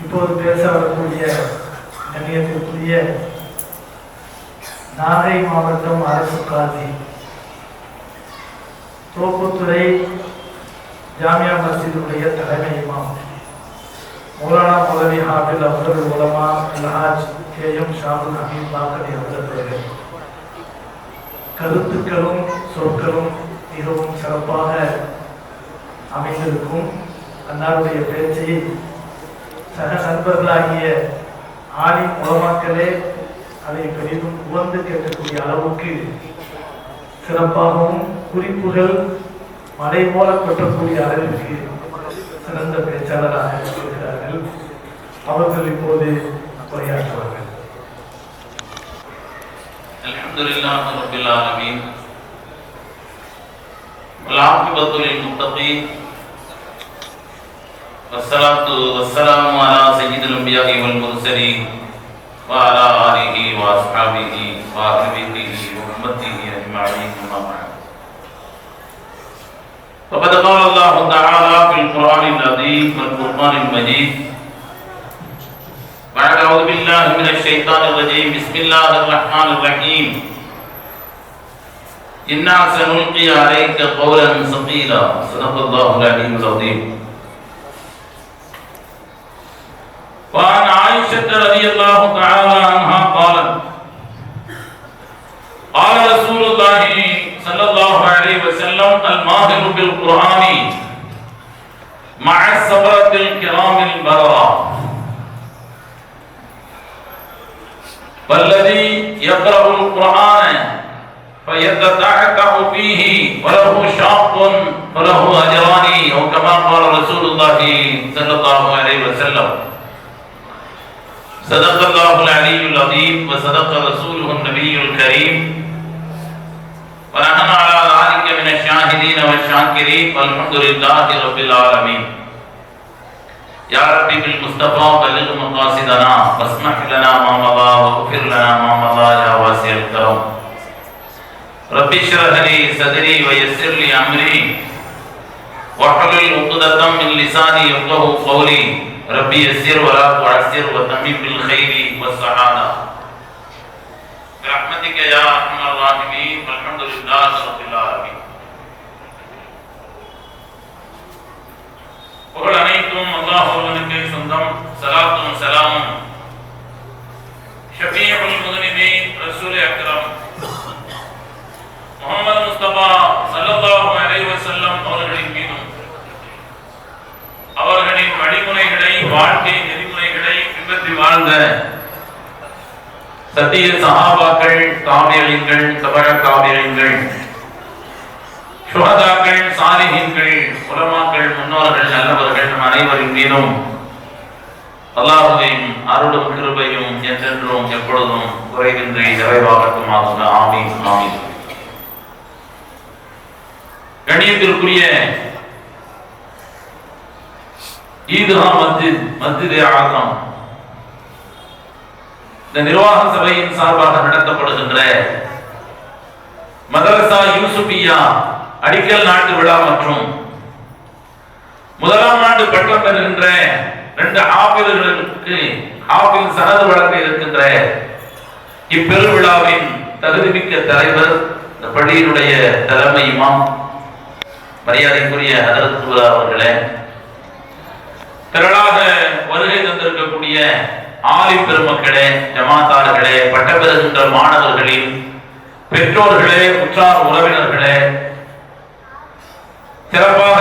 இப்போது பேச வரக்கூடிய கண்ணியத்திற்குரிய நாகை மாவட்டம் அரசு காசி தோப்புத்துறை ஜாமியா மஸ்ஜிதுடைய தலைமை இமாம் மௌலானா மௌலவி ஹாஃபில் அப்துல் உலமா அல்ஹாஜ் கேஎம் ஷாபுல் ஹமீத் பாக்கடி அவர்கள் கருத்துக்களும் சொற்களும் மிகவும் சிறப்பாக அமைந்திருக்கும் அன்னாருடைய பேச்சை சக நண்பர்களாகிய ஆலிம் உலமாக்களே அதை பெரிதும் உவந்து கேட்கக்கூடிய அளவுக்கு சிறப்பாகவும் குறிப்புகள் மழை போல கொட்டக்கூடிய அளவிற்கு சிறந்த பேச்சாளராக இருக்கிறார்கள். அவர்கள் இப்போது உரையாற்றுவார்கள். அல்ஹம்துலில்லாஹி ரப்பில் ஆலமீன் வல் ஆகிபத்து லில் முத்தகீன் வஸ்ஸலாத்து வஸ்ஸலாமு அலா சய்யிதில் அன்பியாஇ வல் முர்ஸலீன் வ அலா ஆலிஹி வ அஸ்ஹாபிஹி வ அஹ்லிஹி வ உம்மத்திஹி அஜ்மஈன் அம்மா பஅத். فقد قال الله تعالى في القرآن العظيم والفرقان المجيد بعد أعوذ بالله من الشيطان الرجيم بسم الله الرحمن الرحيم إنا سنلقي عليك قولا ثقيلا صدق الله العلي العظيم. وعن عائشة رضي الله تعالى عنها قالت قال رسول الله صلى الله عليه وسلم الماهر بالقرآن مع السبرة الكرام البررة والذي يقرأ القرآن فيتتعتع فيه وله شاق فله أجران أو كما قال رسول الله صلى الله عليه وسلم. صدق الله العلي العظيم وصدق رسوله النبي الكريم ونحن على ذلك من الشاهدين والشاكرين والحمد لله رب العالمين. يا ربي بالمصطفى بلغ مقاصدنا واسمح لنا ما مضى واغفر لنا ما مضى يا واسع الكرم. ربي اشرح لي صدري ويسر لي امري واحلل عقدة من لساني يفقهوا قولي. ربي يسر ولا تعسر وتمم بالخير والسعادة برحمتك يا ارحم الراحمين والحمد لله رب العالمين. புகழ் அனைத்தும் அல்லாஹ் ஒருவனுக்கே சொந்தம். ஸலாத்தும் ஸலாமும் ஷஃபீஉல் முஸ்லிமீன் ரசூல் அக்ரம் முஹம்மது முஸ்தபா ஸல்லல்லாஹு அலைஹி வஸல்லம் அவர்களின் மீதும் அவர்களின் வழிமுறைகளை வாழ்க்கை நெறிமுறைகளை பின்பற்றி வாழ்ந்த சத்திய சஹாபாக்கள் தாபியீன்கள் தபஅ தாபியீன்கள் சுஹதாக்கள் சாலிஹீன்கள் உலமாக்கள் முன்னோர்கள் நல்லவர்கள் அனைவரின் மீதும் அல்லாஹ்வின் அருளும் கிருபையும் என்றென்றும் எப்பொழுதும் குறைவின்றி நிறைவாகட்டுமாக. ஆமீன் ஆமீன். கண்ணியத்திற்குரிய ஈத்கா மஸ்ஜித் ஆஸம் இந்த நிர்வாக சபையின் சார்பாக நடத்தப்படுகின்ற மதரசா யூசுபியா அடிக்கல் நாட்டு விழா மற்றும் முதலாம் ஆண்டு பட்டம் பெறுகின்ற 2 ஆபிர்களுக்கு ஆபில் சனது வழங்க இருக்கின்ற இப்பெருவிழாவின் தகுதிமிக்க தலைவர் இந்த பள்ளியினுடைய தலைமை இமாம் மரியாதைக்குரிய ஹதரத் அவர்களே, திரளாக வருகை தந்திருக்கக்கூடிய ஆலிம் பெருமக்களே, ஜமாத்தார்களே, பட்டம் பெறுகின்ற மாணவர்களின் பெற்றோர்களே, உற்றார் உறவினர்களே, சிறப்பாக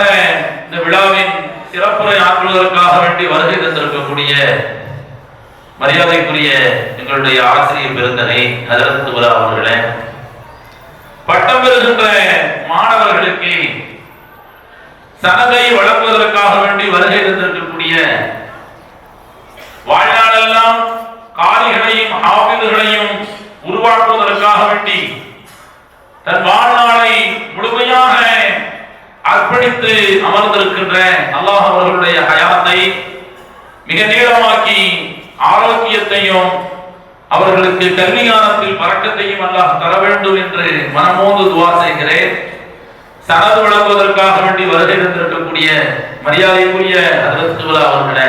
இந்த விழாவின் சிறப்புரை ஆற்றுவதற்காக வேண்டி வருகை தந்திருக்கக்கூடிய மரியாதைக்குரிய எங்களுடைய ஆசிரியர் பெருந்தகை ஹதரத் அவர்களே, பட்டம் பெறுகின்ற மாணவர்களுக்கு சனதை வழங்குவதற்காக வேண்டி வருகை தந்திருக்கக்கூடிய வாழ்நாளெல்லாம் காரிகளையும் ஹாஃபிதுகளையும் உருவாக்குவதற்காக வேண்டி தன் வாழ்நாளை முழுமையாக அர்ப்பணித்து அமர்ந்திருக்கின்ற அல்லாஹ் அவர்களுடைய ஹயாத்தை மிக நீளமாக்கி ஆரோக்கியத்தையும் அவர்களுக்கு கல்வியானத்தில் பறக்கத்தையும் அல்லாஹ் தர வேண்டும் என்று மனமோந்து துஆ செய்கிறேன். சனது வழங்குவதற்காக வேண்டி வருகை தந்திருக்கக்கூடிய மரியாதைக்குரிய ஹதரத் அவர்களே,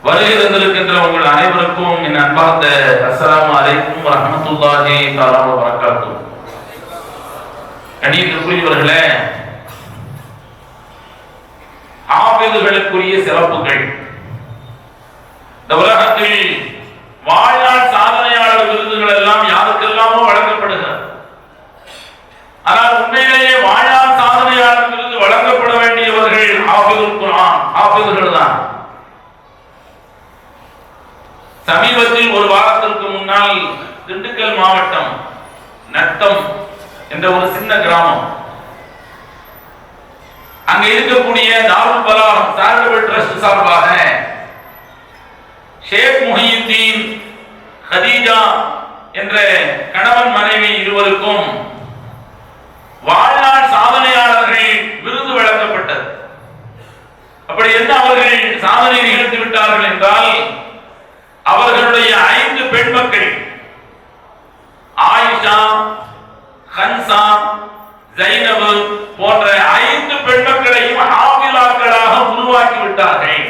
வருகை தந்திருக்கின்ற உங்கள் அனைவருக்கும் என் அன்பார்ந்த அஸ்ஸலாமு அலைக்கும் வரஹ்மத்துல்லாஹி தஆலா வ பரக்காத்துஹு. கண்ணியத்திற்குரியவர்களே, ஆபிதுகளுக்குரிய சிறப்புகள் இந்த உலகத்தில் வாழ்நாள் சாதனையாளர் விருதுகள் எல்லாம் யாருக்கெல்லாமோ வழங்கப்படுகிறது. ஆனால் உண்மையிலேயே வாழ்நாள் சாதனையாளர் விருது வழங்கப்பட வேண்டியவர்கள் ஹாஃபிதுல் குர்ஆன், ஹாஃபிதுகள் தான். சமீபத்தில் ஒரு வாரத்திற்கு முன்னால் திண்டுக்கல் மாவட்டம் நத்தம் என்ற ஒரு சின்ன கிராமம், அங்க இருக்கக்கூடிய தாருல் பலாகம் சாரிட்டபிள் ட்ரஸ்ட் சார்பாக ஷேக் முஹியுத்தீன் ஹதீஜா என்ற கணவன் மனைவி இருவருக்கும் வாழ்நாள் சாதனையாளர்கள் விருது வழங்கப்பட்டது. அப்படி என்ன அவர்கள் சாதனை நிகழ்த்தி விட்டார்கள் என்றால், அவர்களுடைய 5 பெண் மக்கள் ஆயிஷா, ஹன்சா, ஜைனப் போன்ற 5 பெண் மக்களையும் ஹாஃபிலாக்களாக உருவாக்கி விட்டார்கள்.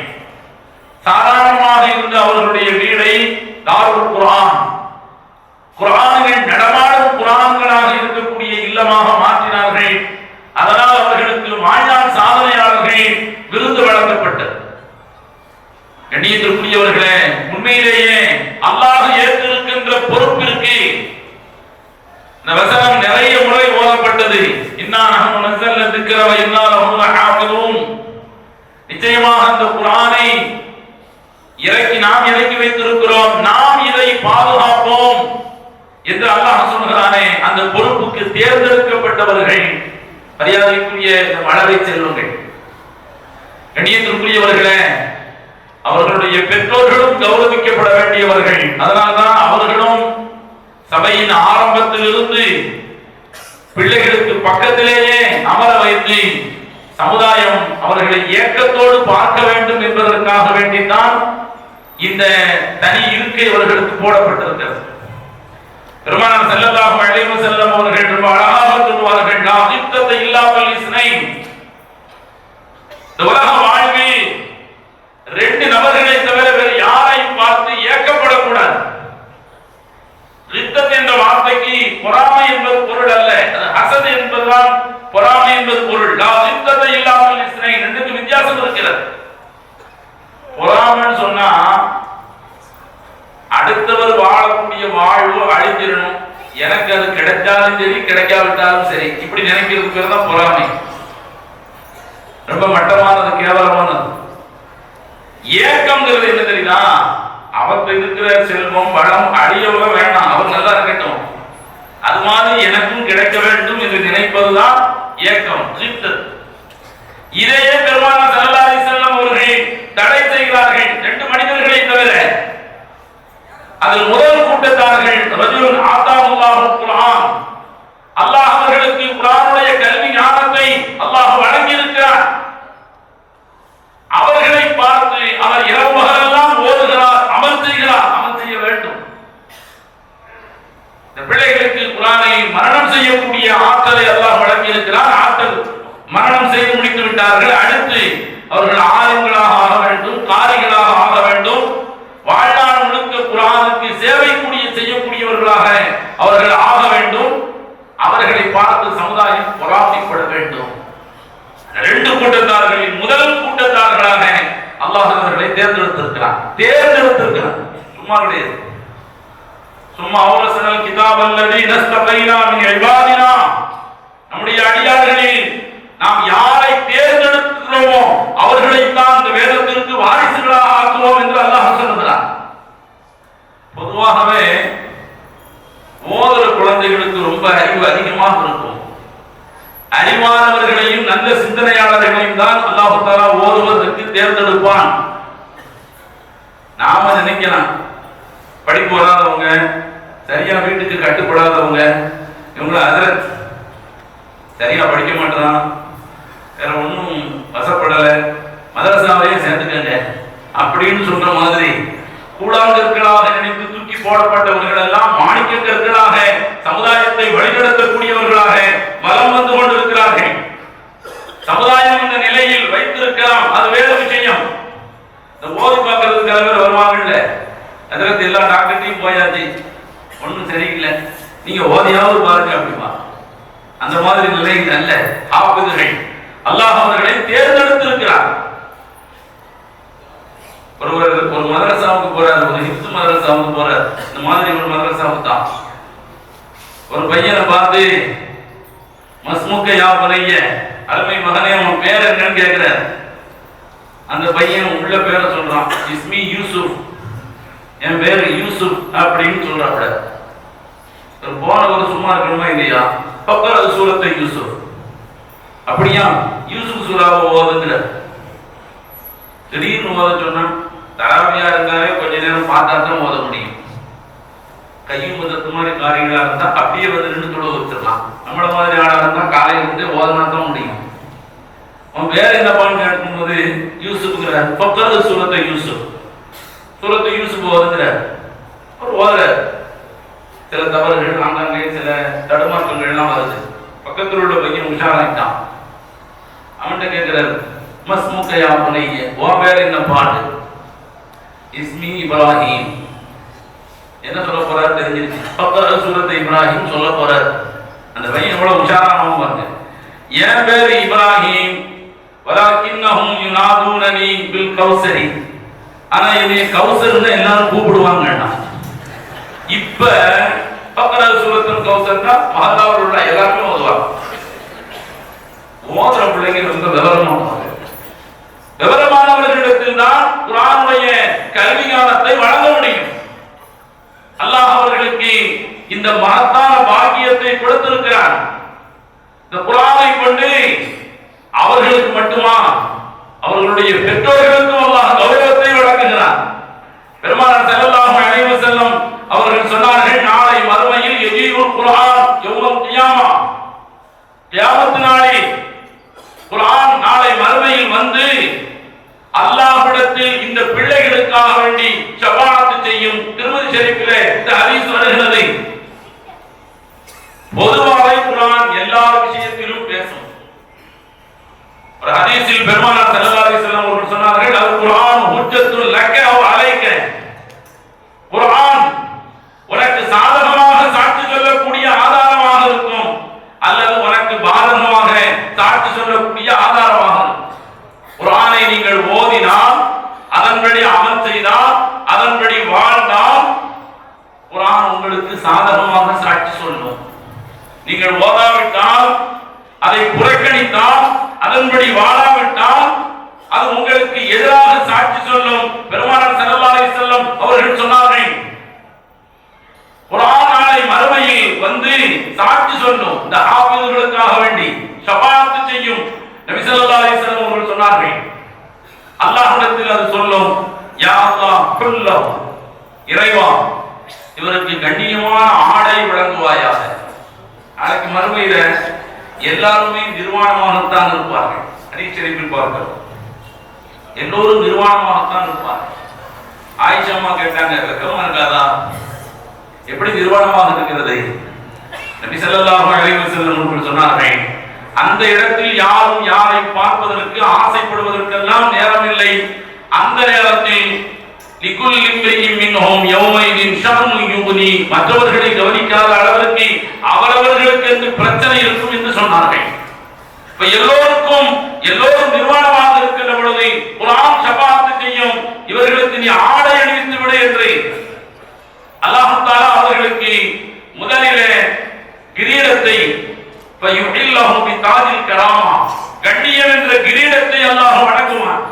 சாதாரணமாக இருந்த அவர்களுடைய வீடை தாருல் குர்ஆன், குர்ஆன்கள் நடமாடும் குர்ஆன்களாக இருக்கக்கூடிய இல்லமாக மாற்றினார்கள். அதனால் அவர்களுக்கு வாழ்நாள் சாதனையாளர்கள் விருது வழங்கப்பட்டது. கண்ணியத்திற்குரியவர்களே, உண்மையிலேயே அல்லாஹ் ஏற்றிருக்கின்ற பொறுப்பிற்கு இந்த வசனம் நிறைய முறை ஓதப்பட்டது. இன்னா நஹ்னு நஸல்னா ذிக்ர வ இன்னா லஹு லஹாஃபிதூன். நிச்சயமாக அந்த குர்ஆனை நாம் இறக்கி வைத்திருக்கிறோம், நாம் இதை பாதுகாப்போம் என்று அல்லாஹ் சொல்கிறானே, அந்த பொறுப்புக்கு தேர்ந்தெடுக்கப்பட்டவர்கள் மரியாதைக்குரிய மழலை செல்வங்கள். கண்ணியத்திற்குரியவர்களே, அவர்களுடைய பெற்றோர்களும் கௌரவிக்கப்பட வேண்டியவர்கள். அதனால்தான் அவர்களும் சபையின் ஆரம்பத்திலிருந்து பிள்ளைகளுக்கு பக்கத்திலேயே அமர வைத்து சமுதாயம் அவர்களை ஏக்கத்தோடு பார்க்க வேண்டும் என்பதற்காக வேண்டித்தான் இந்த தனி இருக்கை அவர்களுக்கு போடப்பட்டிருக்கிறது. பெருமானார் ஸல்லல்லாஹு அலைஹி வஸல்லம் அவர்கள் ரொம்ப அழகாக சொல்வார்கள், லா இஃதத இல்லாமல் இஸ்னைன். உலக வாழ்வில் 2 நபர்களை தவிர வேறு யாரையும் பார்த்து ஏக்கப்படக்கூடாது. ரித்தத் என்ற வார்த்தைக்கு பொறாமை என்பது பொருள் அல்ல, ஹசத் என்பதுதான் பொறாமை என்பது பொருள். லா இஃதத இல்லாமல் இஸ்னைன், ரெண்டுக்கு வித்தியாசம் இருக்கிறது. பொறாமைன்னு சொன்னா அடுத்தவர் வாழக்கூடிய வாழ்வு அழிஞ்சிடணும், எனக்கு அது கிடைச்சாலும் சரி கிடைக்காவிட்டாலும் சரி, இப்படி நினைக்கிறதுக்கு பேர் தான் பொறாமை. ரொம்ப மட்டமானது, கேவலமானது. ஏக்கம்ங்கிறது என்ன தெரியுதா? அவருக்கு இருக்கிற செல்வம் வளம் அழியவங்க வேண்டாம், அவர் நல்லா இருக்கட்டும், அது மாதிரி எனக்கும் கிடைக்க வேண்டும் என்று நினைப்பதுதான் ஏக்கம். இதையே பெருமானார் ஸல்லல்லாஹு அலைஹி வஸல்லம் அவர்கள் தடை செய்கிறார்கள், 2 மனிதர்களை தவிர. அதில் முதல் கூட்டத்தார்கள் ரஜுலுன் ஆதாஹுல்லாஹுல் குர்ஆன், அல்லாஹ் அவர்களுக்கு குர்ஆனுடைய கல்வி ஞானத்தை அல்லாஹ் வழங்கி இருக்கிறார். அவர்களை பார்த்து அவர் இரவு பகலெல்லாம் ஓதுகிறார், அமல் செய்கிறார். அமல் செய்ய வேண்டும். இந்த பிள்ளைகளுக்கு குர்ஆனை மரணம் செய்யக்கூடிய ஆற்றலை அல்லாஹ் வழங்கி இருக்கிறார். ஆற்றல் மரணம் செய்து முடித்து விட்டார்கள். அடுத்து அவர்கள் ஆலிம்களாக ஆக வேண்டும், காரிகளாக ஆக வேண்டும். வாழ்நாள் முழுக்க குர்ஆனுக்கு சேவை செய்யக்கூடியவர்களாக அவர்கள் ஆக வேண்டும். அவர்களை பார்த்து சமுதாயம் பொறாமைப்பட வேண்டும். 2 கூட்டத்தார்களின் முதல் கூட்டத்தார்களாக அல்லாஹ் அவர்களை தேர்ந்தெடுத்திருக்கிறார். சும்மா கிடையாது. சும்மா அவுரசனல் கிதாப் அல்லதி நஸ்தபைனா மின் இபாதினா, நம்முடைய அடியார்களில் நாம் யாரை தேர்ந்தெடுக்கிறோமோ அவர்களை தான் இந்த வேதத்திற்கு வாரிசுகளாக ஆக்குவோம் என்று அல்லாஹ் சொல்கிறார். பொதுவாகவே ஓதுற குழந்தைகளுக்கு ரொம்ப அறிவு அதிகமாக இருக்கும். அறிவானவர்களையும் நல்ல சிந்தனையாளர்களையும் தான் அல்லாஹ் தஆலா ஓதுவதற்கு தேர்ந்தெடுப்பான். நாம நினைக்கலாம், படிப்பு வராதவங்க, சரியா வீட்டுக்கு கட்டுப்படாதவங்க, இவங்க ஹஜ்ரத் சரியா படிக்க மாட்டான், வேற ஒன்றும் வசப்படல, மதரசாவையே சேர்ந்துக்கங்க அப்படின்னு சொல்ற மாதிரி கூழாங்கற்களாக நினைத்து தூக்கி போடப்பட்டவர்கள் எல்லாம் மாணிக்க கற்களாக சமுதாயத்தை வழிநடத்தக்கூடியவர்களாக வலம் வந்து கொண்டிருக்கிறார்கள். சமுதாயம் இந்த நிலையில் வைத்திருக்கலாம், அது வேறு விஷயம். இந்த ஓதி பார்க்கறதுக்கு சில பேர் வருவாங்கல்ல, அதில் எல்லா டாக்டர்கிட்டையும் போயாச்சு, ஒன்றும் சரியில்லை, நீங்க ஓதியாவது பாருங்க அப்படிமா. அந்த மாதிரி நிலை அல்ல. ஹாஃபிதுகள் அல்லாஹ் அவர்களை தேர்ந்தெடுத்திருக்கிறார். ஒருவர் ஒரு மதரசாவுக்கு போறார், ஒரு ஹிப்ஸ் மதரசாவுக்கு போறார். இந்த மாதிரி ஒரு மதரசாவுக்கு தான் ஒரு பையனை பார்த்து மஸ்முக்க யா பனைய, அருமை மகனே அவன் பேர் என்னன்னு கேட்கிறார். அந்த பையன் உள்ள பேரை சொல்றான், இஸ்மி யூசுப், என் பேரு யூசுப் அப்படின்னு சொல்றாப்ல. போனவர் சும்மா இருக்கணுமா இல்லையா? பக்கர சூரத்தை யூசுப், அப்படியா யூசுப் சூறாவை ஓதுங்கிற. திடீர்னு ஓத சொன்னா தராவியா இருந்தாலே கொஞ்ச நேரம் பார்த்தா தான் ஓத முடியும். கையும் முதத்து மாதிரி காரியங்களா இருந்தா அப்படியே வந்து நின்று தொழ வச்சிடலாம். நம்மள மாதிரி ஆளா இருந்தா காலையில இருந்து ஓதனா தான் முடியும். அவன் வேற என்னப்பான்னு கேட்கும்போது யூசுப்ங்கிற, பக்கர சூரத்தை யூசுப், சூரத்தை யூசுப் ஓதுங்கிறார். அவர் ஓதுறார். சில தவறுகள் ஆங்காங்கே சில தடுமாற்றங்கள் எல்லாம் வருது. பக்கத்தில் உள்ள பையன் உஷாராயிட்டான். அவன்கிட்ட கேட்கிறார், மஸ்முக்கையா புனைய, உன் பேர் என்ன பாடு? இஸ்மி இப்ராஹிம். என்ன சொல்ல போறாரு தெரிஞ்சிருச்சு. பக்கர சூரத்தை இப்ராஹிம் சொல்ல போறார். அந்த பையன் எவ்வளவு உஷாரானவன் பாருங்க. என் பேர் இப்ராஹிம், வலாக்கின்னஹும் யுனாதுனனி பில் கௌசரி, ஆனா என்னைய கௌசர்னு எல்லாரும் கூப்பிடுவாங்க. இப்ப பக்கர சூரத்துல் கௌசர்னா மஹல்லாவில் உள்ள எல்லாருமே ஓதுவாங்க. ஓதுற பிள்ளைங்க ரொம்ப விவரமானவர்களிடத்தில் தான் குர்ஆனுடைய கல்வி ஞானத்தை வழங்க முடியும். அல்லாஹ் அவர்களுக்கு இந்த மகத்தான பாக்கியத்தை கொடுத்திருக்கிறார். இந்த குர்ஆனை கொண்டு அவர்களுக்கு மட்டுமா, அவர்களுடைய பெற்றோர்களுக்கும் அல்லாஹ் கௌரவத்தை வழங்குகிறார். பெருமானார் ஸல்லல்லாஹு அலைஹி வஸல்லம் அவர்கள் சொன்னார்கள், நாளை மறுமையில் யஜீஉல் குர்ஆன் யௌமல் கியாமா, கியாமத் நாளில் குர்ஆன் நாளை மறுமையில் வந்து அல்லாஹ்விடத்தில் இந்த பிள்ளைகளுக்காக வேண்டி ஷஃபாஅத் செய்யும். திருமதி ஷரீஃபிலே இந்த ஹதீஸ் வருகிறது. பொதுவாக குர்ஆன் எல்லா விஷயத்திலும் பேசும். ஒரு ஹதீஸில் பெருமானார் ஸல்லல்லாஹு அலைஹி வஸல்லம் அவர்கள் சொன்னார்கள், அல் குர்ஆன் ஹுஜ்ஜத்துல் லக அவ் அலைக, குர்ஆன் உனக்கு சாதகமாக சாட்சி சொல்லக்கூடிய ஆதாரமாக இருக்கும், அல்லது உனக்கு பாதகமாக சாட்சி சொல்லக்கூடிய ஆதாரமாக இருக்கும். குர்ஆனை நீங்கள் ஓதினால், அதன்படி அமல் செய்தால், அதன்படி வாழ்ந்தால் குர்ஆன் உங்களுக்கு சாதகமாக சாட்சி சொல்லும். நீங்கள் ஓதாவிட்டால், அதை புறக்கணித்தால், அதன்படி வாழாவிட்டால் அது உங்களுக்கு எதிராக சாட்சி சொல்லும். பெருமானார் ஸல்லல்லாஹு அலைஹி வஸல்லம் அவர்கள் சொன்னார்கள், குர்ஆன் நாளை மறுமையில் வந்து சாட்சி சொல்லும். இந்த ஹாஃபிதுகளுக்காக வேண்டி ஷஃபாஅத் செய்யும். நபி ஸல்லல்லாஹு அலைஹி வஸல்லம் அவர்கள் சொன்னார்கள், அல்லாஹ்விடத்தில் அது சொல்லும், யா அல்லாஹ் குல்லஹு, இறைவா இவருக்கு கண்ணியமான ஆடை வழங்குவாயாக. நாளைக்கு மறுமையில எல்லாருமே நிர்வாணமாகத்தான் இருப்பார்கள். ஹதீஸ் ஷரீஃபில் பார்க்கிறோம், எல்லோரும் நிர்வாணமாகத்தான் இருப்பார்கள். ஆயிஷா அம்மா கேட்டாங்க, வெக்கமா இருக்காதா? எப்படி நிர்வாணமாக இருக்கிறது? நபி ஸல்லல்லாஹு அலைஹி வஸல்லம் அவர்கள் சொன்னார்கள், அந்த இடத்தில் யாரும் யாரை பார்ப்பதற்கு ஆசைப்படுவதற்கெல்லாம் நேரம் இல்லை. அந்த நேரத்தில் லிகுல் இம்ரிஇம் மின்ஹும் யௌமைதின் ஷஅனு யுக்னி, மற்றவர்களை கவனிக்காத அளவிற்கு அவரவர்களுக்கு என்று பிரச்சனை இருக்கும் என்று சொன்னார்கள். இப்ப எல்லோரும் நிர்வாணமாக இருக்கின்ற பொழுது குர்ஆன் ஷஃபாஅத் செய்யும், இவர்களுக்கு நீ ஆடை அணிவித்து விடு என்று அல்லாஹ் தஆலா அவர்களுக்கு முதலிலே கிரீடத்தை ஃபயுஹில்லஹு பிதாஜில் கராமா, கண்ணியம் என்ற கிரீடத்தை அல்லாஹ் வழங்குவான்.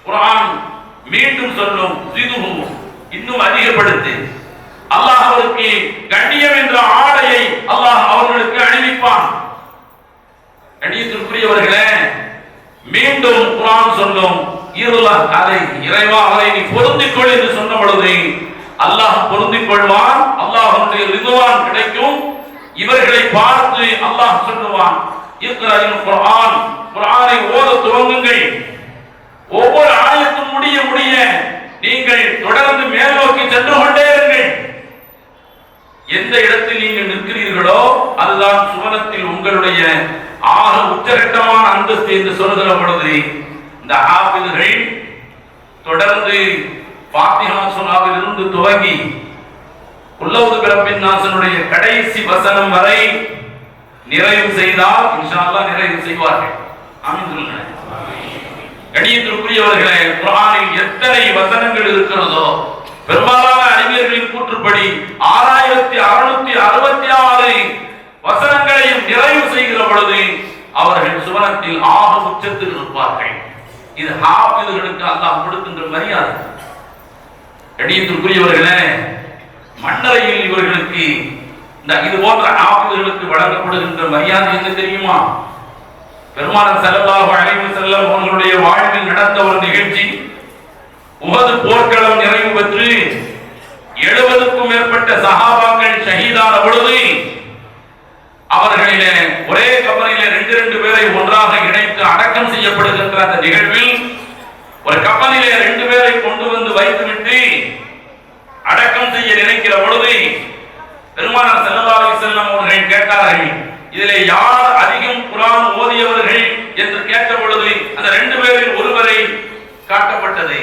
குர்ஆன் மீண்டும் சொல்லும், ஜிதுஹு, இன்னும் அதிகப்படுத்து. அல்லாஹ் அவருக்கு கண்ணியம் என்ற ஆடையை அல்லாஹ் அவர்களுக்கு அணிவிப்பான். கண்ணியத்திற்குரியவர்களே, மீண்டும் குர்ஆன் சொல்லும், அதை இறைவா அதை நீ பொருந்திக் கொள் என்று சொன்ன பொழுது அல்லாஹ் பொருந்திக் கொள்வான். அல்லாஹ்வுடைய ரிதுவான் கிடைக்கும். இவர்களை பார்த்து அல்லாஹ் சொல்லுவான், இக்ராஇல் குர்ஆன், குர்ஆனை ஓத துவங்குங்கள். ஒவ்வொரு ஆயத்தும் முடிய முடிய நீங்கள் தொடர்ந்து மேல் நோக்கி சென்று கொண்டே இருங்கள். எந்த இடத்தில் நீங்கள் நிற்கிறீர்களோ அதுதான் சுவனத்தில் உங்களுடைய ஆக உச்சகட்டமான அந்தஸ்து என்று சொல்லுகிற பொழுது இந்த ஹாஃபிதுகள் தொடர்ந்து ஃபாத்திஹா சூராவில் இருந்து துவங்கி குல்லவுது பிரப்பின் நாசனுடைய கடைசி வசனம் வரை நிறைவு செய்தால் இன்ஷா அல்லாஹ் நிறைவு செய்வார்கள். ஆமீன் சொல்லுங்க. கணியத்திற்குரியவர்களே, குர்ஆனில் எத்தனை வசனங்கள் இருக்கிறதோ பெரும்பாலான அறிஞர்களின் கூற்றுப்படி 6666 வசனங்களையும் நிறைவு செய்கிற பொழுது அவர்கள் சுவனத்தில் ஆக உச்சத்தில் இருப்பார்கள். இது ஹாஃபிதுகளுக்கு அல்லாஹ் கொடுக்கின்ற மரியாதை. கணியத்திற்குரியவர்களே, மன்னரையில் இவர்களுக்கு இது போன்ற ஹாஃபிதுகளுக்கு வழங்கப்படுகின்ற மரியாதை என்ன தெரியுமா? பெருமானார் ஸல்லல்லாஹு அலைஹி வஸல்லம் அவர்களுடைய வாழ்வில் நடந்த ஒரு நிகழ்ச்சி. உஹது போர்க்களம் நிறைவு பெற்று 70க்கும் மேற்பட்ட சஹாபாக்கள் ஷஹீதான பொழுது அவர்களிலே ஒரே கப்பலிலே 2 பேரை ஒன்றாக இணைத்து அடக்கம் செய்யப்படுகின்ற அந்த நிகழ்வில் ஒரு கப்பலிலே 2 பேரை கொண்டு வந்து வைத்துவிட்டு அடக்கம் செய்ய நினைக்கிற பொழுது பெருமானார் ஸல்லல்லாஹு அலைஹி வஸல்லம் அவர்கள் கேட்டார்கள், இதிலே யார் அதிகம் குர்ஆன் ஓதியவர்கள் என்று கேட்ட பொழுது அந்த 2 பேரில் ஒருவரை காட்டப்பட்டது.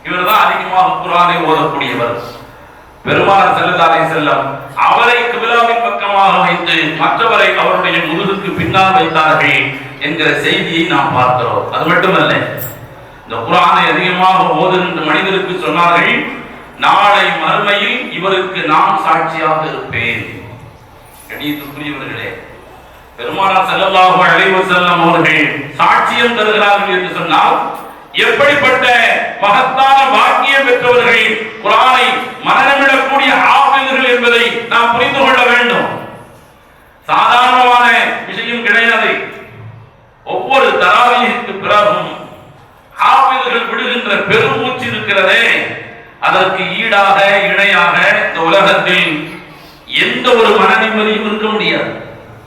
இவர்தான் அதிகமாக குர்ஆனை ஓதக்கூடியவர். பெருமானார் ஸல்லல்லாஹு அலைஹி வஸல்லம் அவரை கிப்லாவின் பக்கமாக வைத்து மற்றவரை அவருடைய முதுகுக்கு பின்னால் வைத்தார்கள் என்கிற செய்தியை நாம் பார்க்கிறோம். அது மட்டுமல்ல, இந்த குர்ஆனை அதிகமாக ஓதுகின்ற மனிதருக்கு சொன்னார்கள், நாளை மறுமையில் இவருக்கு நான் சாட்சியாக இருப்பேன். கணியத்திற்குரியவர்களே, பெருமானார் ஸல்லல்லாஹு அலைஹி வஸல்லம் அவர்கள் சாட்சியம் தருகிறார்கள் என்று சொன்னால் எப்படிப்பட்ட மகத்தான பாக்கியம் பெற்றவர்கள் குர்ஆனை மனனமிடக்கூடிய ஹாஃபிதுகள் என்பதை நாம் புரிந்து கொள்ள வேண்டும். சாதாரணமான விஷயம் கிடையாது. ஒவ்வொரு தராவீஹுக்கு பிறகும் ஹாஃபிதுகள் விடுகின்ற பெருமூச்சு இருக்கிறதே, அதற்கு ஈடாக இணையாக இந்த உலகத்தில் எந்த ஒரு மன நிம்மதியும் இருக்க முடியாது.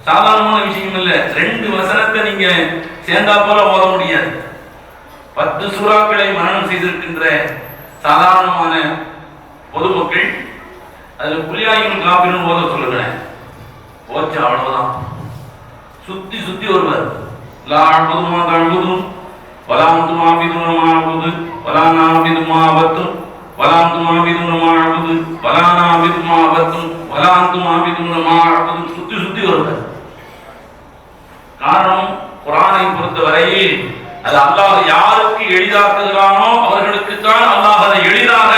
சாதாரணமான விஷயம் இல்ல. 2 வசனத்தை நீங்க சேர்ந்தா போல ஓத முடியாது. 10 சூறாக்களை மனனம் செய்திருக்கின்ற சாதாரணமான பொதுமக்கள் அதுல குலியாயும் காபிரும் ஓத சொல்லுங்களேன், ஓச்சு அவ்வளவுதான். சுத்தி சுத்தி வருவார். லா அபுதுமா தஅபுதும் வலா அன்தும் ஆபிதுன மா அபுது வலா நாபிது மா அபத்தும் வலா அன்தும் ஆபிதுன மா அபுது வலா நாபிது மா அபத்தும் வலா அன்தும் ஆபிதுன மா அபுது. சுத்தி சுத்தி வருவார். காரணம், குர்ஆனை பொறுத்தவரையில் அது அல்லாஹ் யாருக்கு எளிதாக்குகிறானோ அவர்களுக்கு தான் அல்லாஹ் அதை எளிதாக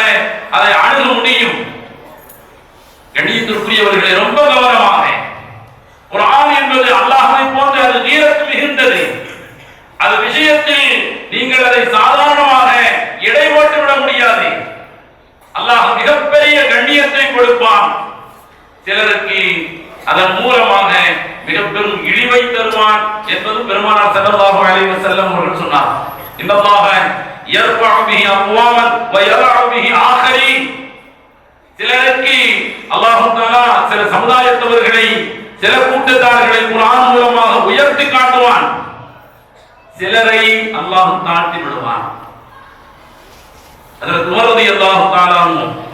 அதை அணுக முடியும். கணியத்திற்குரியவர்களை ரொம்ப கவனமாக, குர்ஆன் என்பது அல்லாஹ்வை போன்ற அது நீரத்து மிகுந்தது. அது விஷயத்தில் நீங்கள் அதை சாதாரணமாக எடை போட்டு விட முடியாது. அல்லாஹ் மிகப்பெரிய கண்ணியத்தை கொடுப்பான். சிலருக்கு அதன் மூலமாக மிக பெரும் இழிவை தருவான் என்பது பெருமானார் ஸல்லல்லாஹு அலைஹி வஸல்லம் அவர்கள் சொன்னார். இன்னல்லாஹ யர்ஃபஉ பிஹி அக்வாமன் வ யர்ஃஉ பிஹி ஆகரீன். சிலருக்கு அல்லாஹ் தஆலா சில சமுதாயத்தவர்களை, சில கூட்டத்தார்களை குர்ஆன் மூலமாக உயர்த்தி காட்டுவான். சிலரை அல்லாஹ் தாழ்த்தி விடுவான். ஹஜ்ரத் உமர் ரலியல்லாஹு தஆலா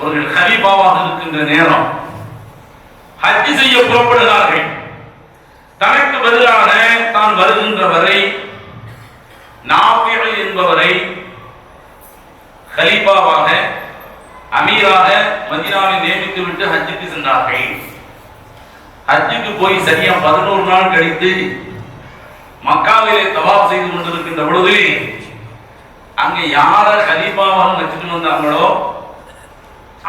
அவர்கள் கலீஃபாவாக இருக்கின்ற நேரம் ஹஜ் செய்ய புறப்படுகிறார்கள். தனக்கு பதிலாக தான் வருகின்ற வரை நாஃபி என்பவரை கலீஃபாவாக அமீராக மதீனாவில் நியமித்து விட்டு ஹஜ்ஜுக்கு சென்றார்கள். ஹஜ்ஜுக்கு போய் சரியா 11 நாள் கழித்து மக்காவிலே தவாப் செய்து கொண்டிருக்கின்ற பொழுது அங்கே யார கலீஃபாவாக வச்சுட்டு வந்தாங்களோ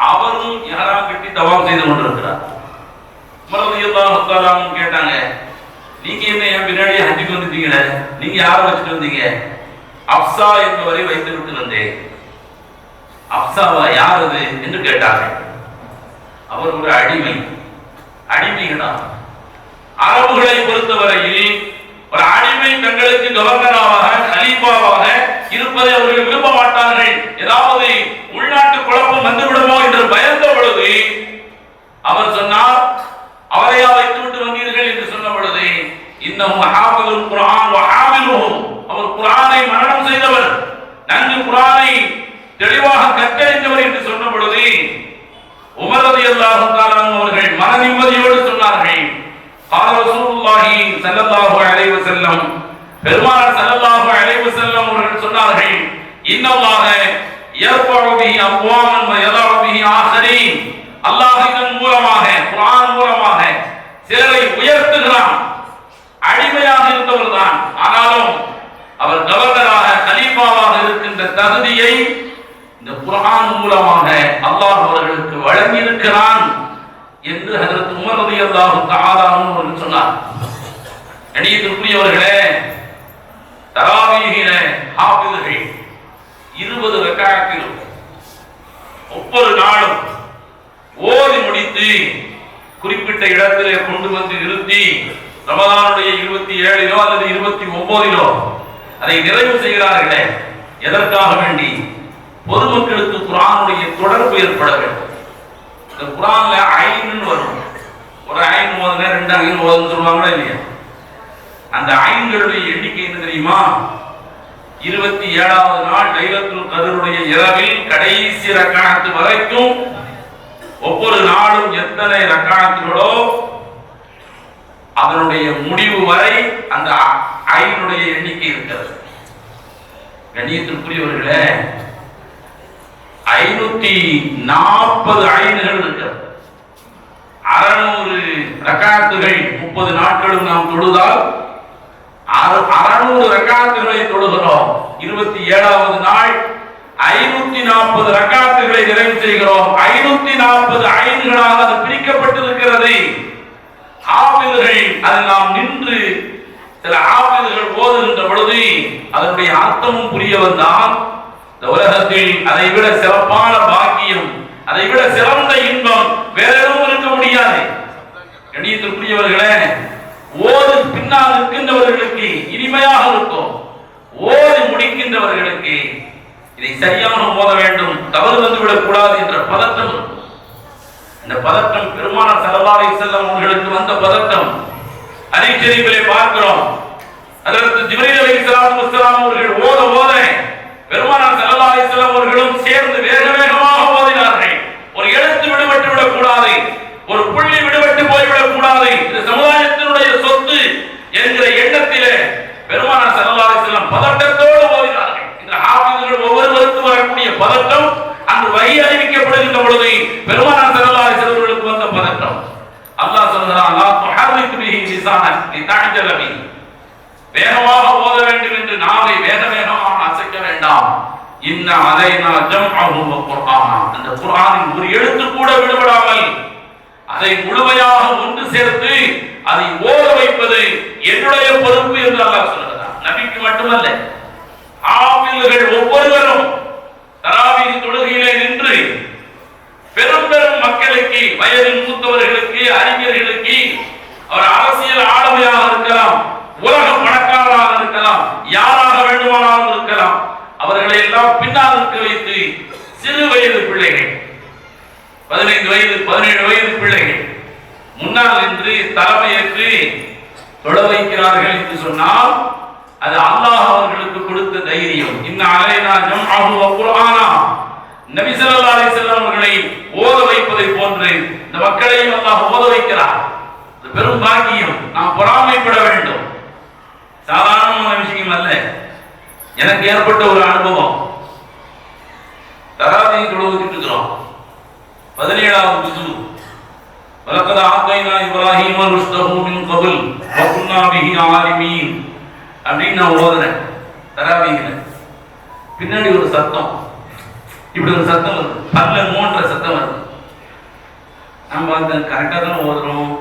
அவரும் யாராம் கட்டி தவாப் செய்து கொண்டிருக்கிறார். கேட்டாங்க, நீங்க என்ன என் பின்னாடி ஹஜ்ஜுக்கு வந்துட்டீங்களே, நீங்க யாரை வச்சுட்டு வந்தீங்க? அப்சா என்பவரை வைத்து விட்டு வந்தேன். அப்சாவா யார் அது என்று கேட்டார்கள். அவர் ஒரு அடிமைகளா? அரபுகளை பொறுத்தவரையில் ஒரு அடிமை தங்களுக்கு கவர்னராக கலீஃபாவாக இருப்பதை அவர்கள் விரும்ப மாட்டார்கள். ஏதாவது உள்நாட்டு குழப்பம் வந்துவிடுமோ என்று பயந்த பொழுது அவர் சொன்னார், அவரையா வைத்து விட்டு வந்தீர்கள் என்று சொன்ன பொழுது, இன்னஹு ஹாஃபிதுல் குர்ஆன் வ ஹாமிலுஹு, அவர் குர்ஆனை மனனம் செய்தவர், நன்கு குர்ஆனை தெளிவாக கற்றறிந்தவர் என்று சொன்ன பொழுது உமர் ரலியல்லாஹு தஆலா அவர்கள் மன நிம்மதியோடு சொன்னார்கள், قال رسول الله صلى الله عليه وسلم, பெருமானார் ஸல்லல்லாஹு அலைஹி வஸல்லம் அவர்கள் சொன்னார்கள், இன்னல்லாஹ யர்ஃபஉ பிஹி அக்வாமன் வ யதஉ பிஹி ஆகரீன். அல்லாஹ் இதன் மூலமாக, குர்ஆன் மூலமாக சிலரை உயர்த்துகிறான். அடிமையாக இருந்தவர் தான், ஆனாலும் அவர் கவர்னராக, கலீஃபாவாக இருக்கின்ற தகுதியை இந்த குர்ஆன் மூலமாக அல்லாஹ் அவர்களுக்கு வழங்கி இருக்கிறான் என்று ஹஜ்ரத் உமர் ரலியல்லாஹு தஆலா அவர்கள் சொன்னார். கண்ணியத்திற்குரியவர்களே, தராவீஹிலே ஹாஃபிதுகள் 20 ரக்அத்தில் ஒவ்வொரு நாளும் ஓதி முடித்து குறிப்பிட்ட இடத்திலே கொண்டு வந்து நிறுத்தி ரமதானுடைய 27 அல்லது 29 அதை நிறைவு செய்கிறார்களே, எதற்காக வேண்டி? பொதுமக்களுக்கு குர்ஆனுடைய தொடர்பு ஏற்பட வேண்டும். இந்த குர்ஆன்ல ஐன்னு வரும். ஒரு ஐன் ஓதுனா 2 ஐன் ஓதுன்னு சொல்லுவாங்களா இல்லையா? அந்த ஐன்களுடைய எண்ணிக்கை என்ன தெரியுமா? 27வது நாள் லைலத்துல் கத்ருடைய இரவில் கடைசி ரக்அத் வரைக்கும் ஒவ்வொரு நாளும் எத்தனை ரக்அத்துகளோ அதனுடைய முடிவு வரை அந்த ஐனுடைய எண்ணிக்கை இருக்கிறது. கண்ணியத்திற்குரியவர்களே, 540 ஐன்கள் இருக்கிறது. 600 ரக்அத்துகள் 30 நாட்களும் நாம் தொழுதால் 600 ரக்அத்துகளை தொழுகிறோம். 27வது நாள் 540 ரக்அத்துகளை நிறைவு செய்கிறோம். 540 ஐன்களாக அது பிரிக்கப்பட்டிருக்கிறது. ஹாஃபிதுகள் அதில் நாம் நின்று சில ஹாஃபிதுகள் ஓதுகின்ற பொழுது அதனுடைய அர்த்தமும் புரிய வந்தால் இந்த உலகத்தில் அதை விட சிறப்பான பாக்கியம், அதை விட சிறந்த இன்பம் வேற எதுவும் இருக்க முடியாது. கண்ணியத்திற்குரியவர்களே, ஓது பின்னால் இருக்கின்றவர்களுக்கு இனிமையாக இருக்கும். ஓதி முடிக்கின்றவர்களுக்கு இதை சரியாக ஓத வேண்டும், தவறு வந்துவிடக் கூடாது என்ற பதட்டம் இருக்கும். இந்த பதட்டம் பெருமானார் ஸல்லல்லாஹு அலைஹி வஸல்லம் அவர்களுக்கு வந்த பதட்டம். ஹதீஸ் ஷரீஃபிலே பார்க்கிறோம். ஹஜ்ரத் ஜிப்ரீல் அலைஹிஸ்ஸலாத்து வஸ்ஸலாம் அவர்கள் ஓத ஓத பெருமானார் ஸல்லல்லாஹு அலைஹி வஸல்லம் அவர்களும் சேர்ந்து வேக வேகமாக ஓதினார்கள். ஒரு எழுத்து விடுபட்டு விடக் கூடாது, ஒரு புள்ளி விடுபட்டு போய்விடக் கூடாது, இது சமுதாயத்தினுடைய சொத்து என்கிற எண்ணத்திலே பெருமானார் ஸல்லல்லாஹு அலைஹி வஸல்லம் பதட்டத்தோடு ஓதினார்கள். இந்த ஹாஃபிதுகள் ஒவ்வொருவருக்கும் வரக்கூடிய பதட்டம் அன்று வஹி அறிவிக்கப்படுகின்ற பொழுது பெருமானார் ஸல்லல்லாஹு அலைஹி வஸல்லம் அவர்களுக்கு வந்த பதட்டம். அல்லாஹ் சொல்கிறான், லா துஹர்ரிக் பிஹி லிசானக் லிதஅஜல பிஹி. வேகமாக ஓத வேண்டும் என்று நாவை வேக வேகமாக அசைக்க வேண்டாம். இன்ன அலைனா ஜம்அஹு வ குர்ஆனா. அந்த குர்ஆனின் ஒரு எழுத்து கூட விடுபடாமல் அதை முழுமையாக ஒன்று சேர்த்து அதை ஓத வைப்பது என்னுடைய பொறுப்பு என்று அல்லாஹ் சொல்கிறான். நபிக்கு மட்டுமல்ல, ஹாஃபிதுகள் ஒவ்வொருவரும் தராவீஹ் தொழுகையிலே நின்று பெரும் பெரும் மக்களுக்கு, வயதில் மூத்தவர்களுக்கு, அறிஞர்களுக்கு, அவர் அரசியல் ஆளுமையாக இருக்கலாம், உலக பணக்காரராக இருக்கலாம், யாராக வேண்டுமானாலும் இருக்கலாம், அவர்களை எல்லாம் பின்னால் இருக்க வைத்து சிறு வயது பிள்ளைகள், 15 வயது 17 வயது பிள்ளைகள் முன்னால் நின்று தலைமையேற்று தொழ வைக்கிறார்கள் என்று சொன்னால் அது அல்லாஹ் அவர்களுக்கு கொடுத்த தைரியம். இன்ன அலைனா ஜம்அஹு வ குர்ஆனா. நபி ஸல்லல்லாஹு அலைஹி வஸல்லம் அவர்களை ஓத வைப்பதை போன்று இந்த மக்களையும் அல்லாஹ் ஓத வைக்கிறார். இது பெரும் பாக்கியம். நாம் பொறாமைப்பட வேண்டும். சாதாரணமான விஷயம் அல்ல. எனக்கு ஏற்பட்ட ஒரு அனுபவம். தராவீஹ் தொழுதுட்டு இருக்கிறோம். 17வது ஜுஸு. வலகத் ஆதைனா இப்ராஹீம ருஷ்தஹு மின் கபில் வ குன்னா பிஹி ஆலிமீன் அப்படின்னு நான் ஓதுறேன் தராவீஹ்ல. பின்னாடி ஒரு சத்தம், இப்படி ஒரு சத்தம் வருது, பல்ல மோன்ற சத்தம் வருது. நம்ம அந்த கரெக்டாக தானே ஓதுறோம்,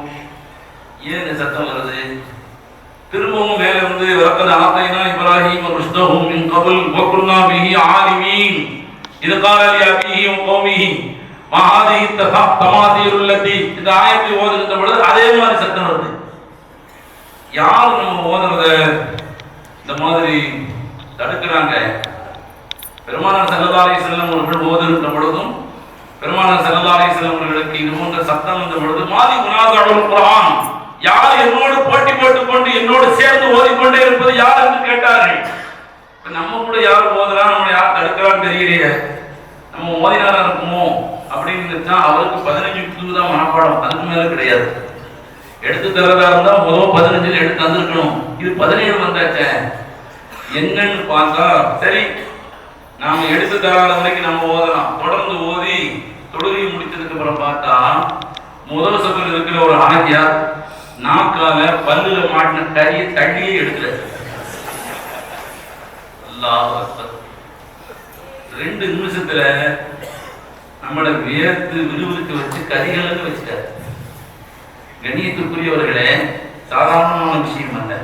ஏன் இந்த சத்தம் வருது? திரும்பவும் மேலே வந்து வலகத் ஆதைனா இப்ராஹீம ருஷ்தஹு மின் கபில் வ குன்னா பிஹி ஆலிமீன் இது கால லி அபீஹி வ கௌமிஹி மஹாதிஹி தமாதீருல்லதி. இந்த ஆயத்தை ஓதுகின்ற பொழுது அதே மாதிரி சத்தம் வருது. யார் நம்ம ஓதுறத இந்த மாதிரி தடுக்கிறாங்க? பெருமானார் ஸல்லல்லாஹு அலைஹி வஸல்லம் அவர்கள் ஓதுகின்ற பொழுதும் பெருமானார் ஸல்லல்லாஹு அலைஹி வஸல்லம் அவர்களுக்கு இது போன்ற சத்தம் வந்த பொழுது மாதி முனாஸஅல் குர்ஆன், யார் என்னோடு போட்டி போட்டுக் கொண்டு என்னோடு சேர்ந்து ஓதிக்கொண்டே இருப்பது யார் என்று கேட்டார்கள். நம்ம கூட யார் ஓதுறா, நம்ம யார் தடுக்கிறான்னு தெரியலையே, நம்ம ஓதினாரா இருக்குமோ அப்படின்னு அவருக்கு 15 ஜுஸு தான் மனப்பாடம், அதுக்கு மேல கிடையாது. எடுத்து தரதா இருந்தா முதல் 15 எடுத்து தந்திருக்கணும். இது 17 வந்தாச்சே, என்னன்னு பார்த்தா சரி நாம எடுத்து தராத வரைக்கும் நம்ம ஓதலாம். தொடர்ந்து ஓதி தொழுகை முடிச்சதுக்கு அப்புறம் பார்த்தா முதல் சபையில் இருக்கிற ஒரு ஆகியார் நாக்கால பல்லுல மாட்டின கறியை தண்ணியே எடுத்துல. அல்லாஹ் அக்பர். 2 நிமிஷத்துல நம்மளை வியர்த்து விறுவிறுத்து வச்சு கறிகளுக்கு வச்சுட்டார். கண்ணியத்துக்குரியவர்களே, சாதாரணமான விஷயம் அல்ல.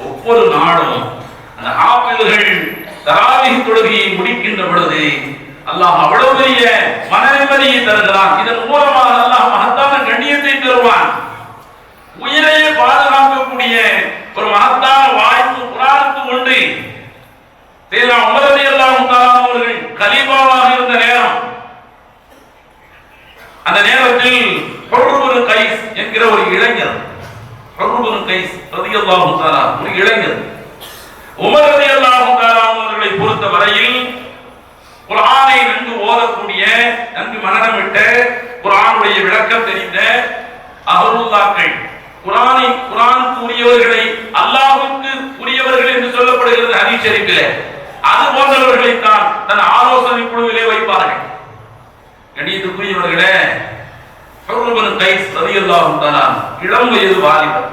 ஒவ்வொரு நாடும் அந்த ஆபில்கள் தராவீஹ் தொழுகையை முடிக்கின்ற பொழுது அல்லாஹ் அவ்வளவு பெரிய மனநிம்மதியை தருகிறான். இதன் மூலமாக அல்லாஹ் மகத்தான கண்ணியத்தை தருவான். உயிரையே பாதுகாக்கக்கூடிய ஒரு மகத்தான வாய்ப்பு குர்ஆனுக்கு உண்டு. உமர் ரலியல்லாஹு தஆலா அவர்கள் கலீஃபாவாக இருந்த நேரம், அந்த நேரத்தில் ஹுர் இப்னு கைஸ் என்கிற ஒரு இளைஞர், ஹுர் இப்னு கைஸ் ரலியல்லாஹு தஆலா ஒரு இளைஞர், உமர் ரலியல்லாஹு தஆலா அவர்களை பொறுத்த வரையில் குர்ஆனை நன்கு ஓதக்கூடிய, நன்கு மனனமிட்ட, குர்ஆனுடைய விளக்கம் தெரிந்த அஹ்லுல்லாஹ்கள், குர்ஆனுக்கு உரியவர்களை அல்லாஹ்வுக்கு உரியவர்கள் என்று சொல்லப்படுகிறது ஹதீஸ் ஷரீஃபிலே. அது போன்றவர்களை தான் தன் ஆலோசனை குழுவிலே வைப்பார்கள். கண்ணியத்துக்குரியவர்களே, ஹுர் இப்னு கைஸ் ரலியல்லாஹு தஆலா இளம் வயது வாலிபர்.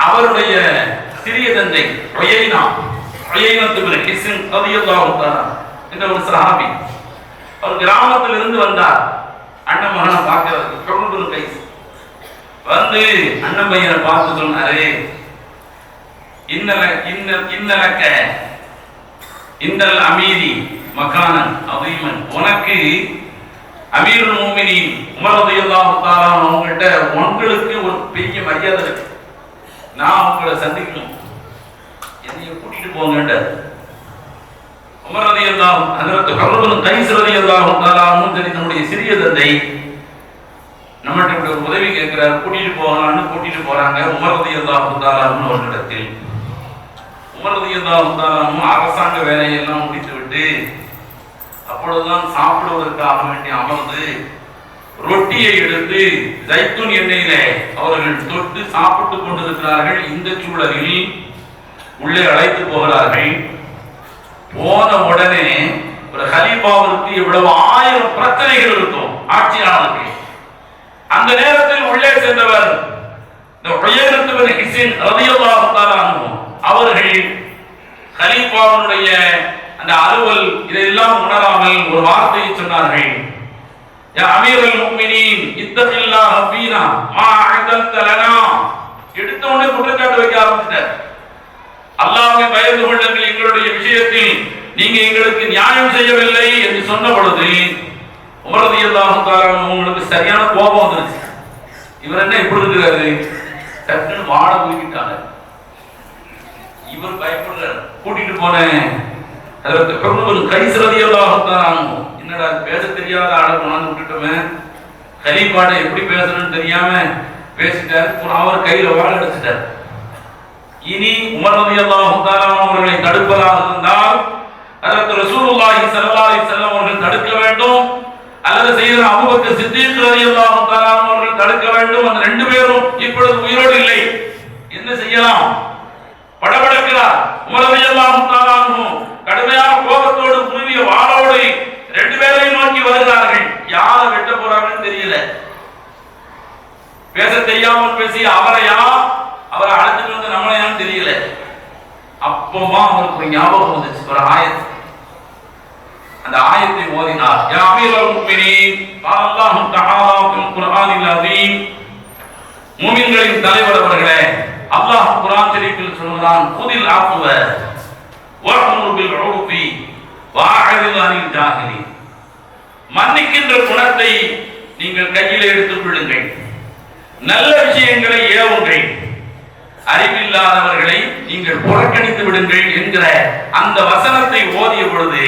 அவருடைய சிறிய தந்தை உயைனா இப்னு ஹிஸ்ன் ரலியல்லாஹு தஆலா என்ற ஒரு சஹாபி, அவர் கிராமத்திலிருந்து வந்தார் அண்ணன் மகனை பார்க்கிறது. ஹுர் இப்னு கைஸ் வந்து அண்ணன் பையனை பார்த்து சொன்னாரு, இன்னலக்க இந்தல் அமீரி மகானன் அதீமன், உனக்கு அமீருல் முஃமினீன் உமர் ரலியல்லாஹு தஆலா அவங்கள்ட்ட உங்களுக்கு ஒரு பெரிய மரியாதை இருக்கு. நான் உங்களை சந்திக்கணும், என்னைய கூட்டிட்டு போங்கன்றார். உமர் ரலியல்லாஹு ஹஜ்ரத் ஹுர் இப்னு கைஸ் ரலியல்லாஹு தஆலா சரி நம்முடைய சிறிய தந்தை நம்மகிட்ட இப்படி ஒரு உதவி கேட்கிறார், கூட்டிட்டு போகலான்னு கூட்டிட்டு போறாங்க. உமர் ரலியல்லாஹு தஆலா அவர்களிடத்தில் உமர் ரலியல்லாஹு தஆலா அரசாங்க வேலையெல்லாம் முடித்து விட்டு அப்பொழுதுதான் சாப்பிடுவதற்காக வேண்டி அமர்ந்து ரொட்டியை எடுத்து ஜைத்தூன் எண்ணெயிலே அவர்கள் தொட்டு சாப்பிட்டுக் கொண்டிருக்கிறார்கள். இந்த சூழலில் உள்ளே அழைத்து போகிறார்கள். போன உடனே ஒரு கலீஃபாவிற்கு இவ்வளவு 1000 பிரச்சனைகள் இருக்கும் ஆட்சியாளருக்கு. அந்த நேரத்தில் உள்ளே சென்றவர் இந்த உயைனத் இப்னு ஹிஸ்ன் ரலியல்லாஹு தஆலா அன்ஹு அவர்கள் கலீஃபாவுடைய அந்த அலுவல் இதெல்லாம் உணராமல் ஒரு வார்த்தையை சொன்னார்கள், யா அமீருல் முஃமினீன் இத்தகில்லாஹ ஃபீனா மா அஅதல்த லனா. எடுத்த உடனே குற்றச்சாட்டு வைக்க ஆரம்பிச்சார். அல்லாஹ்வை பயந்து கொள்ளுங்கள், எங்களுடைய விஷயத்தில் நீங்க எங்களுக்கு நியாயம் செய்யவில்லை என்று சொன்ன பொழுது உமர் ரலியல்லாஹு தஆலா உங்களுக்கு சரியான கோபம் வந்துருச்சு. இவர் என்ன இப்படி இருக்கிறாரு, டக்குன்னு வாழ ஊக்கிட்டாங்க. இவர் பயப்படுறார். கூட்டிட்டு போனேன் ஹஜ்ரத் ஹுர் இப்னு கைஸ் ரலியல்லாஹு தஆலா, என்னடா பேச தெரியாத ஆளை கொண்டாந்து விட்டுட்டோமே, கலீஃபாட்ட எப்படி பேசணும்னு தெரியாம பேசிட்டார். அவர் கையில வாள் எடுத்துட்டார். இனி உமர் ரலியல்லாஹு தஆலா அவர்களை தடுப்பதாக இருந்தால் ஹஜ்ரத் ரசூலுல்லாஹி ஸல்லல்லாஹு அலைஹி வஸல்லம் அவர்கள் தடுக்க வேண்டும், அல்லது சையதுனா அபூபக்கர் சித்தீக் ரலியல்லாஹு தஆலா அவர்கள் தடுக்க வேண்டும். அந்த 2 பேரும் இப்பொழுது உயிரோடு இல்லை. என்ன செய்யலாம்? படபடக்கிறார். உமர் ரலியல்லாஹு தஆலா கடுமையான கோபத்தோடு குருவிய வாளோடு 2 பேரையும் நோக்கி வருகிறார்கள். யாரை வெட்ட போறாங்கன்னு தெரியல. பேச தெரியாமல் பேசி அவரையா அவரை அழைத்துட்டு வந்து நம்மளையான்னு தெரியல. அப்பமா அவருக்கு ஒரு ஞாபகம் வந்துச்சு, ஒரு ஆயத். அந்த ஆயத்தை ஓதினார். யா அமீருல் முஃமினீன் அல்லாஹு தஆலா ஃபில் குர்ஆனில் அதீம், மூமின்களின் தலைவர் அவர்களே, அல்லாஹ் குர்ஆன் ஷரீஃபில் சொல்கிறான், குதில் ஆஃபுவ வஅமுர் பில் உர்ஃபி வஅரில் அனில் ஜாஹிலீன். மன்னிக்கின்ற குணத்தை நீங்கள் கையில் எடுத்துக் கொள்ளுங்கள், நல்ல விஷயங்களை ஏவுங்கள், அறிவில்லாதவர்களை நீங்கள் புறக்கணித்து விடுங்கள் என்கிற அந்த வசனத்தை ஓதிய பொழுது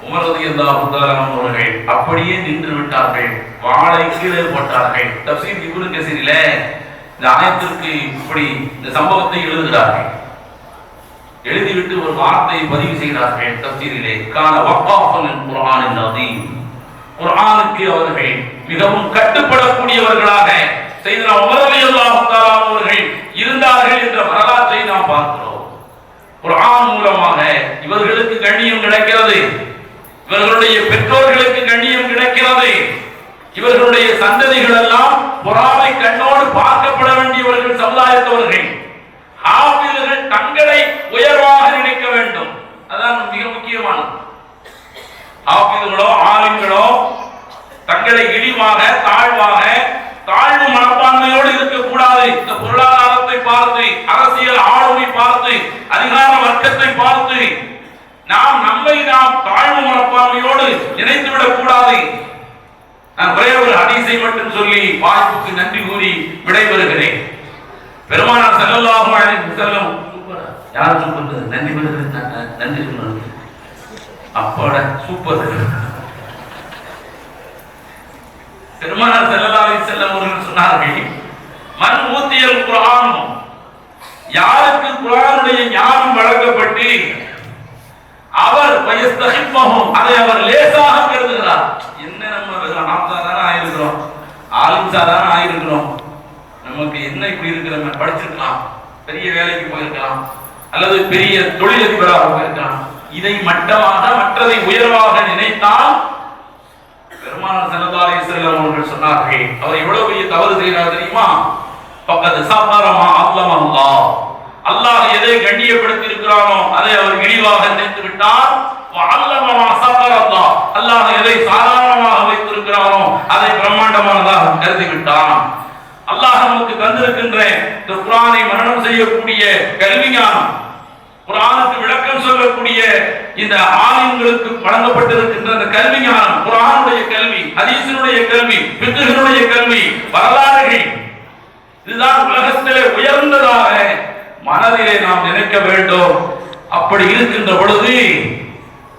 உமர் ரலியல்லாஹு தஆலா அவர்கள் அப்படியே நின்று விட்டார்கள், வாளை கீழே போட்டார்கள். தஃசீர் இப்னு கஸீரில இந்த ஆயத்திற்கு இப்படி இந்த சம்பவத்தை எழுதுகிறார்கள். எழுதிவிட்டு ஒரு வார்த்தையை பதிவு செய்கிறார்கள் தஃசீரிலே, கான வக்காஃபன் குர்ஆனில் அதீம், குர்ஆனுக்கு அவர்கள் மிகவும் கட்டுப்படக்கூடியவர்களாக சையதுனா உமர் ரலியல்லாஹு தஆலா அவர்கள் இருந்தார்கள் என்ற வரலாற்றை நாம் பார்க்கிறோம். குர்ஆன் மூலமாக இவர்களுக்கு கண்ணியம் கிடைக்கிறது, இவர்களுடைய பெற்றோர்களுக்கு கண்ணியம் கிடைக்கிறது, இவர்களுடைய சந்ததிகள் எல்லாம் பொறாமை கண்ணோடு பார்க்கப்பட வேண்டியவர்கள், சமுதாயத்தவர்கள். ஹாஃபிஸ்கள் தங்களை உயர்வாக நினைக்க வேண்டும், அதான் மிக முக்கியமானது. ஹாஃபிஸ்களோ ஆலிம்களோ தங்களை இழிவாக தாழ்வாக தாழ்வு மனப்பான்மையோடு இருக்கக்கூடாது. இந்த பொருளாதாரத்தை பார்த்து, அரசியல் ஆளுமை பார்த்து, அதிகார வர்க்கத்தை பார்த்து நம்மை தாழ்வு மனப்பான்மையோடு நினைத்து விடக் கூடாது. நான் ஒரே ஒரு ஹதீஸை மட்டும் சொல்லி வாய்ப்புக்கு நன்றி கூறி விடைபெறுகிறேன். பெருமானார் ஸல்லல்லாஹு அலைஹி வஸல்லம் யார் சொல்றது? நன்றி பெறுகிறேன், நன்றி சொல்றது அப்போட சூப்பர். பெருமானார் ஸல்லல்லாஹு அலைஹி வஸல்லம் அவர்கள் சொன்னார்கள், மன் ஊத்தியல் குர்ஆன், யாருக்கு குர்ஆனுடைய ஞானம் வழங்கப்பட்டு அவர் வயஸ்தஹிப்பஹும், அதை அவர் லேசாக கருதுகிறார். என்ன நம்ம சாதாரண ஆயிருக்கிறோம், ஆலிம் சாதாரண ஆயிருக்கிறோம், நமக்கு என்ன இப்படி இருக்கிற, படிச்சிருக்கலாம், பெரிய வேலைக்கு போயிருக்கலாம், அல்லது பெரிய தொழிலதிபராக போயிருக்கலாம், இதை மட்டமாக மற்றதை உயர்வாக நினைத்தால் பெருமானார் ஸல்லல்லாஹு அலைஹி வஸல்லம் அவர்கள் சொன்னார்கள், அவர் எவ்வளவு பெரிய தவறு செய்கிறார் தெரியுமா? ஃபக்கத் ஸஃபரமா அல்லாஹ், அல்லாஹ் எதை கண்ணியப்படுத்தி இருக்கிறானோ அதை அவர் இழிவாக நினைத்து விட்டார். வஅல்லமா ஸஃபரல்லாஹ், அல்லாஹ் எதை சாதாரணமாக வைத்திருக்கிறானோ அதை பிரம்மாண்டமானதாக கருதி விட்டான். அல்லாஹ் நமக்கு தந்திருக்கின்ற இந்த குர்ஆனை மனனம் செய்யக்கூடிய கல்வி ஞானம், குர்ஆனுக்கு விளக்கம் சொல்லக்கூடிய இந்த ஆலிம்களுக்கு வழங்கப்பட்டிருக்கின்ற இந்த கல்வி ஞானம், குர்ஆனுடைய கல்வி, ஹதீஸினுடைய கல்வி, ஃபிக்ஹினுடைய கல்வி, வரலாறுகள், இதுதான் உலகத்திலே உயர்ந்ததாக மனதிலே நாம் நினைக்க வேண்டும். அப்படி இருக்கின்ற பொழுது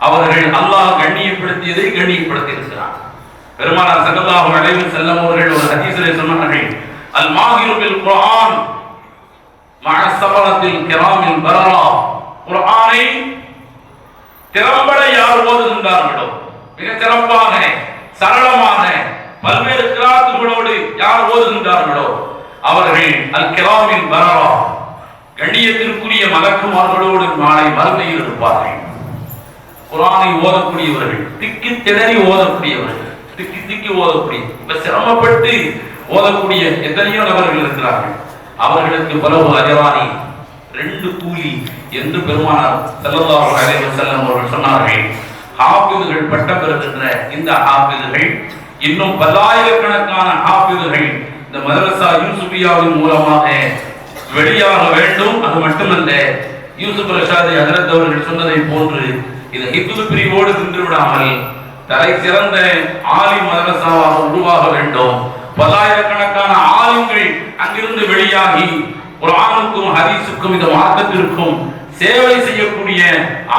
அவர்கள் அல்லாஹ் கண்ணியப்படுத்தியதை கண்ணியப்படுத்தி இருக்கிறார். பெருமானார் ஸல்லல்லாஹு அலைஹி வஸல்லம் அவர்கள் ஒரு ஹதீஸிலே சொன்னார்கள், அல் மாஹிரு பில் குர்ஆன் மஅ ஸபரத்தில் கிராமில் பரரா, குர்ஆனை திறம்பட யார் ஓதுகின்றார்களோ, மிக சிறப்பாக சரளமாக பல்வேறு கிராத்துகளோடு யார் ஓதுகின்றார்களோ அவர்கள் அல் கிராமில் பரரா, கண்ணியத்திற்குரிய மலக்குமார்களோடு நாளை மறுமையில் இருப்பார்கள். குர்ஆனை ஓதக்கூடியவர்கள், திக்கி திணறி ஓதக்கூடியவர்கள், திக்கி திக்கி ஓதக்கூடிய, சிரமப்பட்டு ஓதக்கூடிய எத்தனையோ நபர்கள் இருக்கிறார்கள். அவர்களுக்கு பலவு அஜரானி, 2 கூலி என்று பெருமானார் ஸல்லல்லாஹு அலைஹி வஸல்லம் அவர்கள் சொன்னார்கள். ஹாஃபிஸ்கள் பட்டம் பெறுகின்ற இந்த ஹாஃபிஸ்கள் இன்னும் பல்லாயிரக்கணக்கான ஹாஃபிஸ்கள் இந்த மதரசா யூசுபியாவின் மூலமாக வெளியாக வேண்டும். அது மட்டுமல்ல, யூசுப் ரஷாதி ஹஜ்ரத் அவர்கள் சொன்னதை போன்று இது ஹிஃப்து பிரிவோடு நின்று விடாமல் தலை சிறந்த ஆலிம் மதரசாவாக உருவாக வேண்டும். பல்லாயிரக்கணக்கான ஆலிம்கள் அங்கிருந்து வெளியாகி குர்ஆனுக்கும் ஹதீஸுக்கும் இந்த மார்க்கத்திற்கும் சேவை செய்யக்கூடிய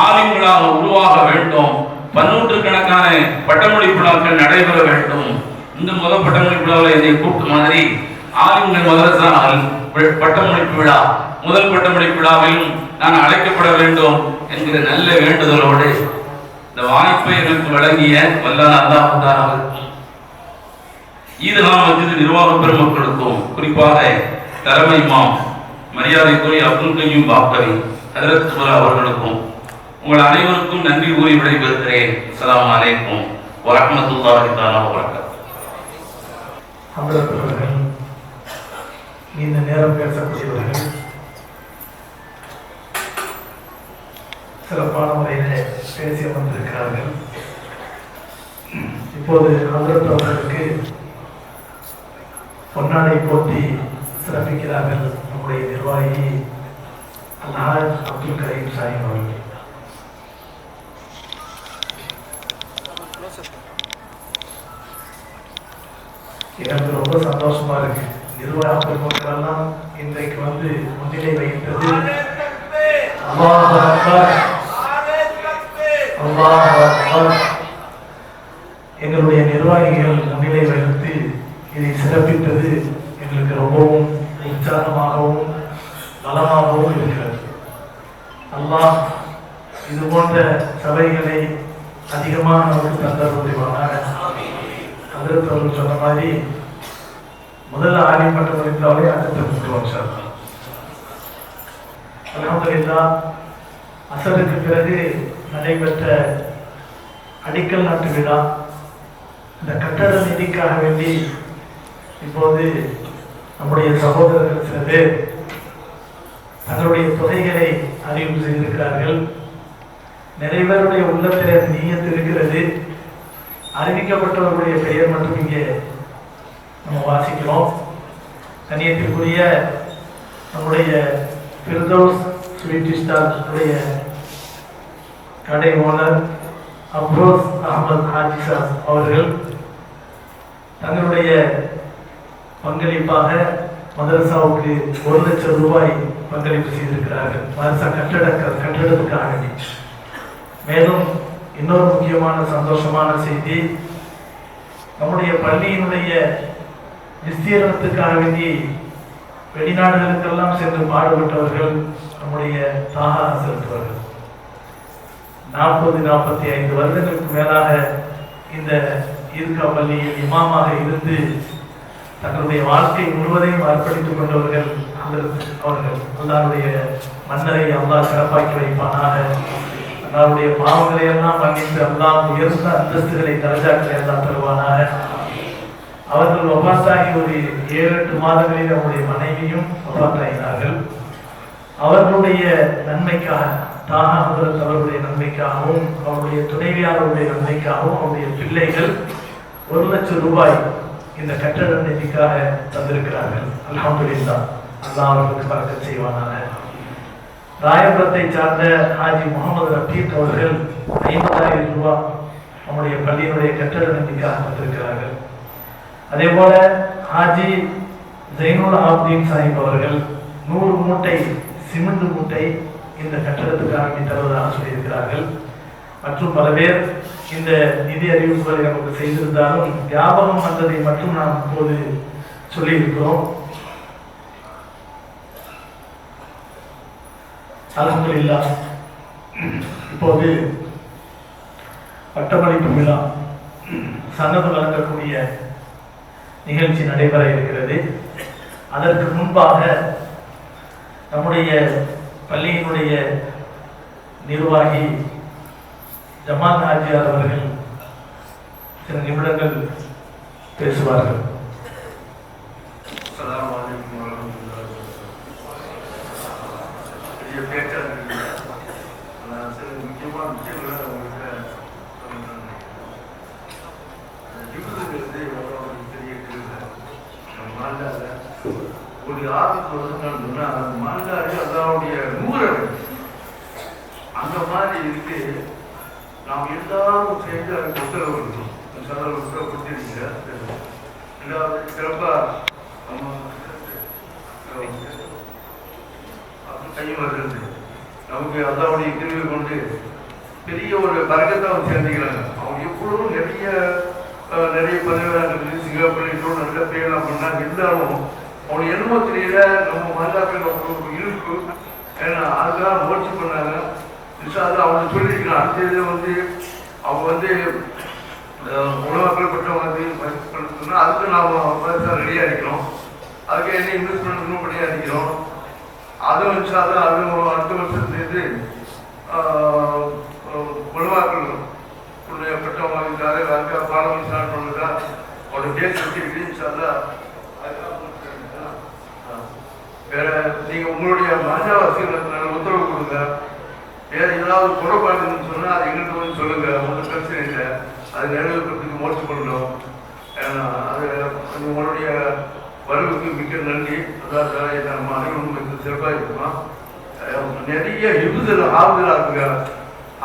ஆலிம்களாக உருவாக வேண்டும். பன்னூற்றுக்கணக்கான பட்டமளிப்பு விழாக்கள் நடைபெற வேண்டும். இந்த முதல் பட்டமளிப்பு விழாவில் இதை கூப்பிட்ட மாதிரி ஆலிம்கள் மதரசா பட்டமளிப்பு விழா, முதல் பட்டமளிப்பு விழாவிலும் நான் அழைக்கப்பட வேண்டும் என்கிற நல்ல வேண்டுதலோடு இந்த வாய்ப்பை எனக்கு வழங்கிய வல்லாஹ் அல்லாஹ் தஆலா ஈத்கா மஸ்ஜித் நிர்வாக பெருமக்களுக்கும், குறிப்பாக தலைமை இமாம் மரியாதைக்குரிய அப்துல் கய்யூம் பாக்கரி ஹஜ்ரத் சுப்ரா அவர்களுக்கும் உங்கள் அனைவருக்கும் நன்றி கூறி விடைபெறுகிறேன். அஸ்ஸலாமு அலைக்கும் வரஹ்மத்துல்லாஹி தஆலா வபரகாத்துஹு. அமரத்தவர்கள், இந்த நேரம் பேசக்கூடியவர்கள் சிறப்பான முறையில் பேசி அமர்ந்திருக்கிறார்கள். இப்போது அமரத்தவர்களுக்கு பொன்னாடை போட்டி சிறப்பிக்கிறார்கள் நம்முடைய நிர்வாகி அல்ஹாஜ் அப்துல் கரீம் சாஹிப் அவர்கள். எனக்கு ரொம்ப சந்தோஷமா இருக்கு. நிர்வாக பெருமக்கள் எல்லாம் இன்றைக்கு வந்து முன்னிலை வைத்தது. அல்லாஹ் அக்பர், அல்லாஹ் அக்பர். எங்களுடைய நிர்வாகிகள் முன்னிலை வைத்து இதை சிறப்பித்தது எங்களுக்கு ரொம்பவும் உற்சாகமாகவும் நலமாகவும் இருக்கிறது. அல்லாஹ் இது போன்ற சபைகளை அதிகமாக நமக்கு தந்தருவானாக. ஹஜ்ரத் அவர்கள் சொன்ன மாதிரி முதல்ல ஆலிம் பட்டம் அளித்தாலே அடுத்த முக்கியம் சார். அல்ஹம்துலில்லாஹ் அசருக்கு பிறகு நடைபெற்ற அடிக்கல் நாட்டு விழா, இந்த கட்டட நிதிக்காக வேண்டி இப்போது நம்முடைய சகோதரர்கள் சில பேர் தங்களுடைய தொகைகளை அறிவிப்பு செய்திருக்கிறார்கள். நிறைய பேருடைய உள்ளத்திலே நீயத்து இருக்கிறது. அறிவிக்கப்பட்டவர்களுடைய பெயர் மட்டும் இங்கே நம்ம வாசிக்கிறோம். கண்ணியத்திற்குரிய நம்முடைய ஃபிர்தௌஸ் ஸ்வீட் ஸ்டாலுடைய கடை ஓனர் அப்ரோஸ் அகமது ஹாஜி சாப் அவர்கள் தங்களுடைய பங்களிப்பாக மதரசாவுக்கு 1 லட்சம் ரூபாய் பங்களிப்பு செய்திருக்கிறார்கள். மதரசா கட்டடத்துக்காக வேண்டி. மேலும் இன்னொரு முக்கியமான சந்தோஷமான செய்தி, நம்முடைய பள்ளியினுடைய விஸ்தீரணத்துக்காக வேண்டி வெளிநாடுகளுக்கெல்லாம் சென்று பாடுபட்டவர்கள் நம்முடைய தாகா செலுத்துவார்கள். 40-45 வருடங்களுக்கு மேலாக இந்த ஈர்கா பள்ளியில் இமாமாக இருந்து தங்களுடைய வாழ்க்கை முழுவதையும் அர்ப்பணித்துக் கொண்டவர்கள் அவர்கள். அல்லாஹ்வுடைய மன்னரை அல்லாஹ் சிறப்பாக்கி வைப்பானாக. அல்லாஹ்வுடைய பாவங்களை எல்லாம் மன்னித்து அல்லாஹ் உயர்ந்த அந்தஸ்துகளை தரஜாக்களை எல்லாம் தருவானாக. அவர்கள் வஃபாத்தாகி ஒரு 7-8 மாதங்களில் அவருடைய மனைவியும் வஃபாத்தாகினார்கள். அவர்களுடைய நன்மைக்காக, தாகா ஹதரத் அவர்களுடைய நன்மைக்காகவும் அவருடைய துணைவியாருடைய நன்மைக்காகவும் அவருடைய பிள்ளைகள் 1 லட்சம் ரூபாய் இந்த கட்டட நிதிக்காக தந்திருக்கிறார்கள். அல்ஹம்துலில்லாஹ், அல்லாஹ் அவர்களுக்கு பரக்கத் செய்வானாக. ராயபுரத்தை சார்ந்த ஹாஜி முகமது ரஃபீக் அவர்கள் 50,000 ரூபாய் நம்முடைய பள்ளியினுடைய கட்டட நிதிக்காக தந்திருக்கிறார்கள். அதே போல ஹாஜி ஜைனுல் ஆப்தீன் சாஹிப் அவர்கள் 100 மூட்டை சிமெண்ட் மூட்டை இந்த கட்டடத்துக்காக தருவதாக சொல்லியிருக்கிறார்கள். மற்றும் பல பேர் இந்த நிதி அறிவிப்புகளை நமக்கு செய்திருந்தாலும் ஞாபகம் வந்ததை மட்டும் நாம் இப்போது சொல்லியிருக்கிறோம். அல்ஹம்துலில்லாஹ், இப்போது பட்டமளிப்பு விழா சனது வழங்கக்கூடிய நிகழ்ச்சி நடைபெற இருக்கிறது. அதற்கு முன்பாக நம்முடைய பள்ளியினுடைய நிர்வாகி ஜமால் ஹாஜியார் அவர்கள் சில நிமிடங்கள் பேசுவார்கள். ஒரு ஆபத்து வருதுன்னா மாண்டாரி அல்லாவுடைய நூறல் அந்த மாதிரி இருக்கு. நாம் எல்லாரும் சேர்ந்து அதுக்கு உத்தரவு இருக்கணும். உத்தரவு கொடுத்துருக்கீங்க. ரெண்டாவது சிறப்பா நம்ம கையும் வருது. நமக்கு அல்லாவுடைய திருவிழை கொண்டு பெரிய ஒரு பறக்கத்தை அவங்க சேர்ந்துக்கிறாங்க. அவங்க எப்பொழுதும் நிறைய பதிவாளர்கள் சிங்கப்பூர் நல்ல பேரெல்லாம் பண்ணாங்க. இருந்தாலும் அவங்க என்னமோ தெரியல, நம்ம மாதாக்கள் இருக்கு. ஏன்னா அதுதான் முயற்சி பண்ணாங்க. அவங்க சொல்லியிருக்கிறாங்க. அடுத்த இதில் அவங்க உணவாக்கள் பட்டவங்க அதுக்கு நாம் ரெடியாக இருக்கிறோம். அதுக்கு என்ன இன்வெஸ்ட்மெண்ட் இன்னும் பண்ணியாக இருக்கிறோம். அதை வச்சாதான் அது அடுத்த வருஷத்துலேருந்து உணவாக்கள் பட்டவங்க அதுக்காக பாடம் ஸ்டார்ட் பண்ணுறதா அவரோட டேட் வச்சுருக்கீங்க. வேற நீங்க உங்களுடைய மாஜாவாசிகள் உத்தரவு கொடுங்க. வேற ஏதாவது குறைபாடுன்னு சொன்னா அது எங்கிட்ட வந்து சொல்லுங்க. ஒன்றும் பிரச்சனை இல்லை. அது நிறைவேற்றத்துக்கு முயற்சி பண்ணணும். அது உங்களுடைய வரவுக்கு மிக்க நன்றி. அதாவது நம்ம அனைவரும் சிறப்பாக இருக்கணும். நிறைய ஹிபுதல் ஆறுதலாக இருக்குங்க.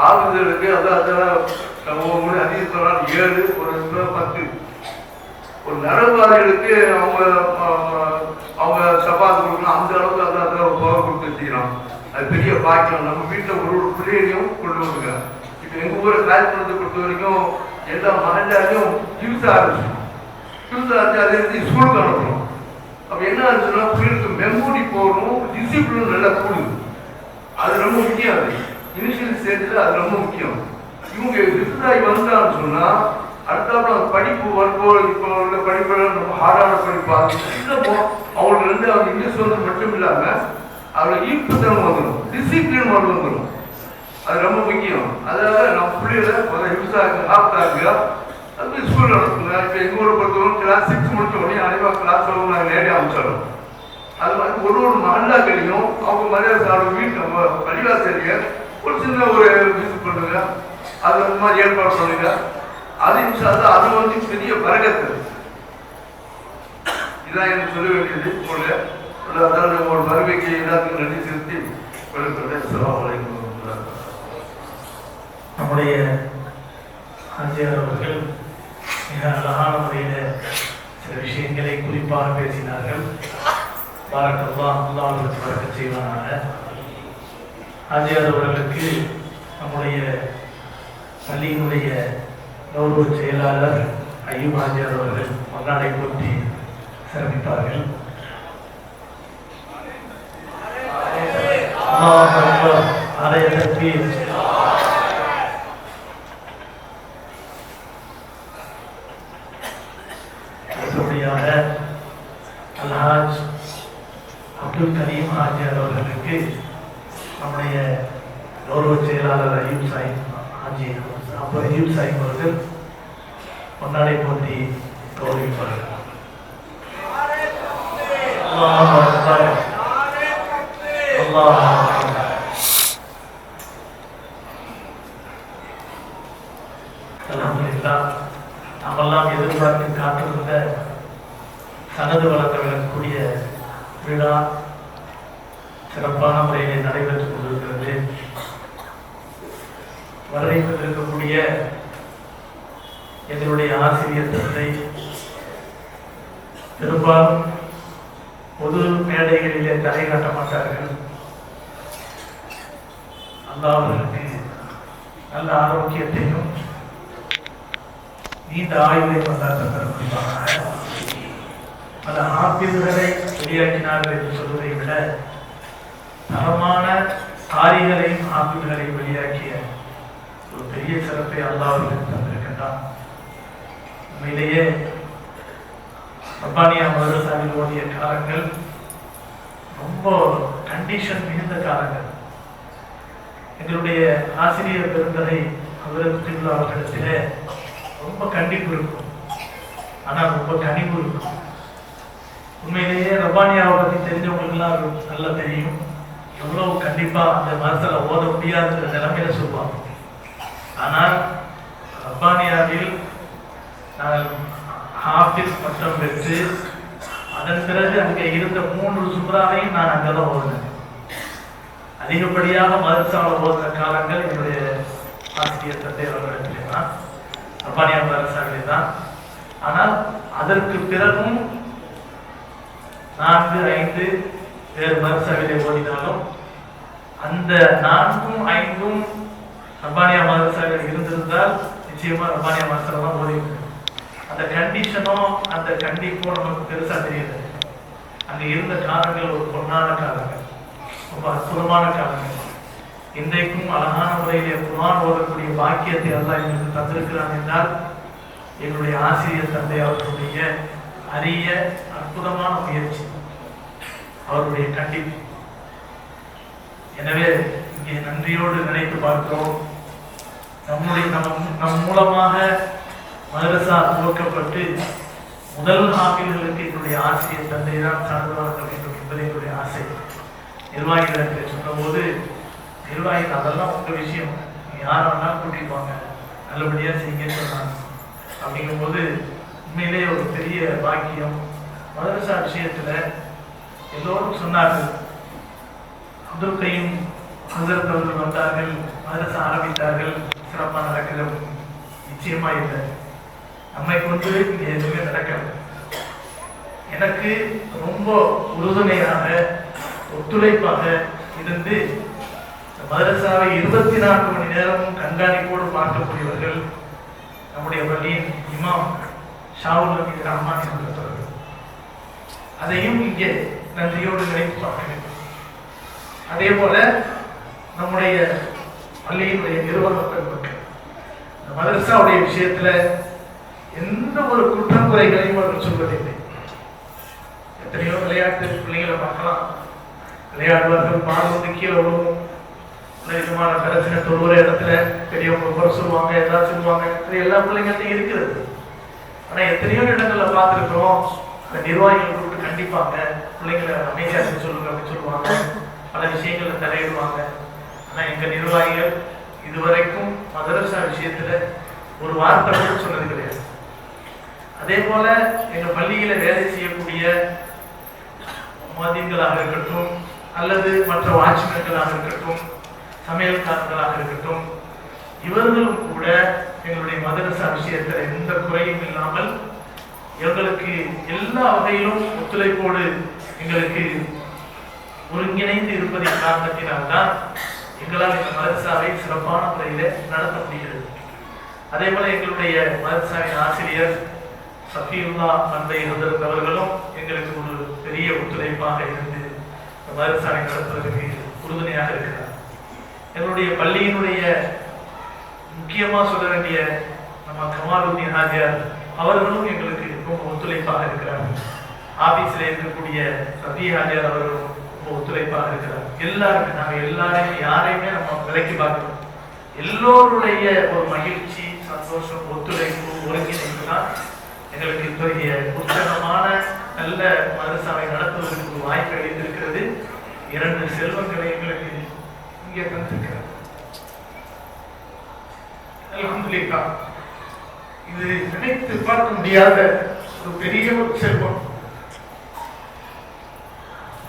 ஆறுதலுக்கு அதெல்லாம் நம்ம ஒவ்வொரு அதிகத்தோட 7 ஒரு 10 ஒரு நரவாதிகளுக்கு அவங்க சப்பாத்து கொடுக்கலாம். அந்த அளவுக்கு அதான் போக கொடுத்து வச்சுக்கிறோம். அது பெரிய பாக்கியம். நம்ம வீட்டில் ஒரு பிள்ளைகளையும் கொண்டு வந்துங்க. இப்போ எங்கள் ஊரை கிளாஸ் பண்ணத்தை பொறுத்த வரைக்கும் எல்லா மகன்லையும் யூஸ் ஆரம்பிச்சிடும். யூஸ் ஆரம்பிச்சு அதை எடுத்து ஸ்கூலுக்கு அனுப்பணும். அப்போ என்ன ஆச்சுன்னா பிள்ளைகளுக்கு மெமோரி போகணும், டிசிப்ளின் நல்லா கூடுது. அது ரொம்ப முக்கியம். அது இனிஷியல் ஸ்டேஜில் அது ரொம்ப முக்கியம். இவங்க விருதாகி வந்தான்னு சொன்னால் அடுத்தாப்புல படிப்பு வரும்போது இப்போ உள்ள படிப்பெல்லாம் ரொம்ப ஹார்டான படிப்பு. இன்னமும் அவங்களுக்கு அவங்க இங்கிலீஷ் வந்து மட்டும் இல்லாமல் அவளை ஈர்ப்புத்தனம் வந்துடும், டிசிப்ளின் வந்துடும். அது ரொம்ப முக்கியம். அதனால நம்ம பிள்ளைகளை முதல்ல யூஸாக ஆப்டாங்க அது ஸ்கூல் நடத்துங்க. இப்போ எங்கள் ஊரை பொறுத்தவரைக்கும் கிளாஸ் 6 முடிச்ச உடனே அனைவரும் கிளாஸ் நாங்கள் நேரடியாக அமைச்சிடறோம். அது மாதிரி ஒரு மகல்லாக்களையும் அவங்க மரியாதை வீட்டு நம்ம பள்ளிவாசலிங்க ஒரு சின்ன ஒரு விசிட் பண்ணுங்க, அது அந்த மாதிரி ஏற்பாடு பண்ணுங்க. அது அது வந்து பெரிய பரகத்து. இதான் எனக்கு சொல்ல வேண்டியது. அதாவது ஒரு வருகைக்கு எல்லாத்துக்கும் நன்றி செலுத்தி நம்முடைய ஆசிரியர் அவர்கள் மிக அழகான முறையில் சில விஷயங்களை குறிப்பாக பேசினார்கள். பாரக்கல்லாஹ், அல்லாஹ் அவர்களுக்கு பரக்கத் செய்வானாக. ஆசிரியர் அவர்களுக்கு நம்முடைய பள்ளியினுடைய கௌரவ செயலாளர் ஐயூப் ஆசிரியர் அவர்கள் மல்லாடை போட்டி சிறப்பிப்பார்கள். ஆலயத்திற்கு அடுத்தபடியாக அல்ஹாஜ் அப்துல் கரீம் ஆஜியார் அவர்களுக்கு நம்முடைய கௌரவ செயலாளர் ஐயூப் சாஹிப் ஐயூப் சாஹிப் அவர்கள் பொன்னாடை போட்டி கௌரவிப்பார்கள். நாமெல்லாம் எதிர்பார்த்து காத்திருந்த சனது வழங்கக்கூடிய விழா சிறப்பான முறையிலே நடைபெற்றுக் கொண்டிருக்கிறது. வரவேற்கக்கூடிய எங்களுடைய ஆசிரியர் தந்தை பெரும்பாலும் பொது மேடைகளிலே தலை காட்ட மாட்டார்கள். அல்லாஹ் அவர்களுக்கு நல்ல ஆரோக்கியத்தையும் நீண்ட ஆயுளை கொண்டாடுவாங்க. பல ஆபில்களை வெளியாக்கினார்கள் என்று சொல்வதை விட தரமான காரிகளையும் ஆபில்களை வெளியாக்கிய ஒரு பெரிய சிறப்பை அல்லாஹ் அவர்களுக்கு தந்திருக்கின்றான். உண்மையிலேயே ரப்பானியா மதரசாவில் ஓடிய காலங்கள் ரொம்ப கண்டிஷன் மிகுந்த காலங்கள். எங்களுடைய ஆசிரியர் பெருந்தகை ஹஜ்ரத் அவர்களிடத்திலே ரொம்ப கண்டிப்பு இருக்கும், ஆனால் ரொம்ப கனிவு இருக்கும். உண்மையிலேயே ரப்பானியாவை பற்றி தெரிஞ்சவங்களுக்குலாம் நல்லா தெரியும். எவ்வளவு கண்டிப்பா அந்த மதத்துல ஓத முடியாதுன்ற நிலைமையில சொல்லுவாங்க. ஆனால் ரப்பானியாவில் நான் ஹாஃபிஸ் பட்டம் பெற்று அதன் பிறகு அங்கே இருந்த 3 சுப்ராவையும் நான் அங்கதான் ஓடுனேன். அதிகப்படியாக மதரசாவில் ஓதுன காலங்கள் என்னுடைய ஆசிரியர் தந்தை அவர்களிடத்திலே தான், ரப்பானியா மதரசாவிலே தான். ஆனால் அதற்கு பிறகும் 4, 5 வேறு மதரசாவிலே ஓடினாலும் அந்த 4ம் 5ம் ரப்பானியா மதரசாவில் இருந்திருந்தால் நிச்சயமா ரப்பானியா மதரசாவில் தான் ஓடிருக்கு. அந்த கண்டிஷனோ அந்த கண்டிப்போ நமக்கு பெருசா தெரியுது. அங்க இருந்த காலங்கள் ஒரு பொன்னான காலங்கள், ரொம்ப அற்புதமான காலங்கள். இன்றைக்கும் அழகான முறையிலே குர்ஆன் ஓதக்கூடிய பாக்கியத்தை அல்லாஹ் எங்களுக்கு தந்திருக்கிறான் என்றால் எங்களுடைய ஆசிரியர் தந்தை அவர்களுடைய அரிய அற்புதமான முயற்சி, அவருடைய கண்டிப்பு. எனவே இங்கே நன்றியோடு நினைத்து பார்க்கிறோம். நம் மூலமாக மதரசா துவக்கப்பட்டு முதல் ஆசிரியர்களுக்கு என்னுடைய ஆசிரியர் தந்தை தான் சார்ந்து வளர்க்க வேண்டும் என்பது என்னுடைய ஆசை. நிர்வாகிகளிடத்தில் சொன்னபோது நிர்வாகிகள் அதெல்லாம் உங்க விஷயம், யார் வேணாலும் கூட்டிப்பாங்க, நல்லபடியா செய்யுங்கன்னு சொன்னாங்க. அப்படிங்கும்போது உண்மையிலேயே ஒரு பெரிய பாக்கியம். மதரசா விஷயத்துல எல்லோரும் சொன்னார்கள், அப்துல் கரீம் ஹஜ்ரத் அவர்கள் வந்தார்கள், மதரசா ஆரம்பித்தார்கள், சிறப்பாக நடக்கிறது. நிச்சயமா இல்லை, நம்மை கொண்டு இங்கே எதுவுமே நடக்கல. எனக்கு ரொம்ப உறுதுணையாக ஒத்துழைப்பாக இருந்து மதரசாவை 24 மணி நேரமும் கண்காணிப்போடு பார்க்கக்கூடியவர்கள் நம்முடைய பள்ளியின் இமாம் ஷாவுல் ஹமீத் ரஹ்மான் அவர்கள். அதையும் இங்கே நன்றியோடு நினைத்து பார்க்க வேண்டும். அதே போல நம்முடைய பள்ளியினுடைய நிர்வாக பெருமக்கள் மதரசாவுடைய விஷயத்துல எந்த ஒரு குற்றம் குறைகளையும் அவர்கள் சொல்வதில்லை. எத்தனையோ விளையாட்டு பிள்ளைகளை பார்க்கலாம், விளையாடுவார்கள், பால் வந்து கீழே விழுவும், விதமான பிரச்சனை தொழுகிற இடத்துல பெரியவங்க குறை சொல்லுவாங்க, ஏதாவது சொல்லுவாங்க. இது எல்லா பிள்ளைங்கள்ட்டையும் இருக்கிறது. ஆனா எத்தனையோ இடங்கள்ல பார்த்துருக்கிறோம், அந்த நிர்வாகிகள் கூப்பிட்டு கண்டிப்பாங்க, பிள்ளைங்களை அமைதியாக சொல்லுங்க அப்படின்னு சொல்லுவாங்க, பல விஷயங்கள்ல தலையிடுவாங்க. ஆனா எங்க நிர்வாகிகள் இதுவரைக்கும் மதரசா விஷயத்துல ஒரு வார்த்தை கூட சொன்னது கிடையாது. அதே போல எங்க பள்ளியில வேலை செய்யக்கூடிய மாதிங்களாக இருக்கட்டும், அல்லது மற்ற வாட்ச்மேன்களாக இருக்கட்டும், சமையல்காரர்களாக இருக்கட்டும், இவர்களும் கூட எங்களுடைய மதரசா விஷயத்துல எந்த குறையும் இல்லாமல் எங்களுக்கு எல்லா வகையிலும் ஒத்துழைப்போடு எங்களுக்கு ஒருங்கிணைந்து இருப்பதின் காரணத்தினால்தான் எங்களால் இந்த மதரசாவை சிறப்பான முறையில நடத்த முடிகிறது. அதே போல எங்களுடைய மதரசாவின் ஆசிரியர் சஃபியுல்லா பண்பை இருந்திருந்தவர்களும் எங்களுக்கு ஒரு பெரிய ஒத்துழைப்பாக இருந்து மதரசாவை நடத்துவதற்கு உறுதுணையாக இருக்கிறார். எங்களுடைய பள்ளியினுடைய முக்கியமா சொல்ல வேண்டிய நம்ம கமாலுதீன் ஹாஜியார் அவர்களும் எங்களுக்கு ரொம்ப ஒத்துழைப்பாக இருக்கிறார்கள். ஆபீஸில் இருக்கக்கூடிய சஃபி ஹாஜியார் அவர்களும் ரொம்ப ஒத்துழைப்பாக இருக்கிறார். எல்லாருமே நாங்கள் எல்லாரையும் யாரையுமே நம்ம விலைக்கு பார்க்கிறோம். எல்லோருடைய ஒரு மகிழ்ச்சி, சந்தோஷம், ஒத்துழைப்பு, ஒருங்கிணைப்பு தான் எங்களுக்கு இத்தகைய உற்சாகமான நல்ல மதரசாவை நடத்துவதற்கு ஒரு வாய்ப்பு அளித்திருக்கிறது. 2 செல்வங்களை எங்களுக்கு இங்கே தந்திருக்கிறார். அல்ஹம்துலில்லாஹ். இது நினைத்து பார்க்க முடியாத ஒரு பெரிய ஒரு செல்வம்.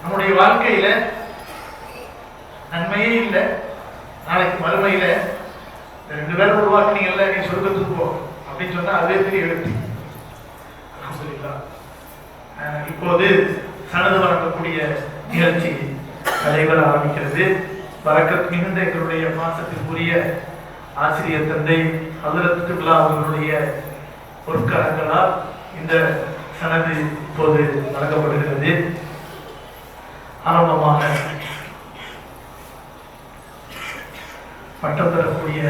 நம்முடைய வாழ்க்கையில நன்மையே இல்லை, நாளைக்கு மறுமையில 2 பேரும் உருவாக்குனீங்கல்ல, நீ சொர்க்கத்துக்கு போ அப்படின்னு சொன்னா அதே பெரிய வெற்றி. அல்ஹம்துலில்லாஹ். இப்போது சனது வழங்கக்கூடிய நிகழ்ச்சி நடைபெற ஆரம்பிக்கிறது. பரக்கத் மிகுந்த எங்களுடைய மாசத்திற்குரிய ஆசிரியர் தந்தை ஹஜ்ரத் கிப்லா அவர்களுடைய பொற்கரங்களால் இந்த சனது இப்போது வழங்கப்படுகிறது. ஆரம்பமாக பட்டம் பெறக்கூடிய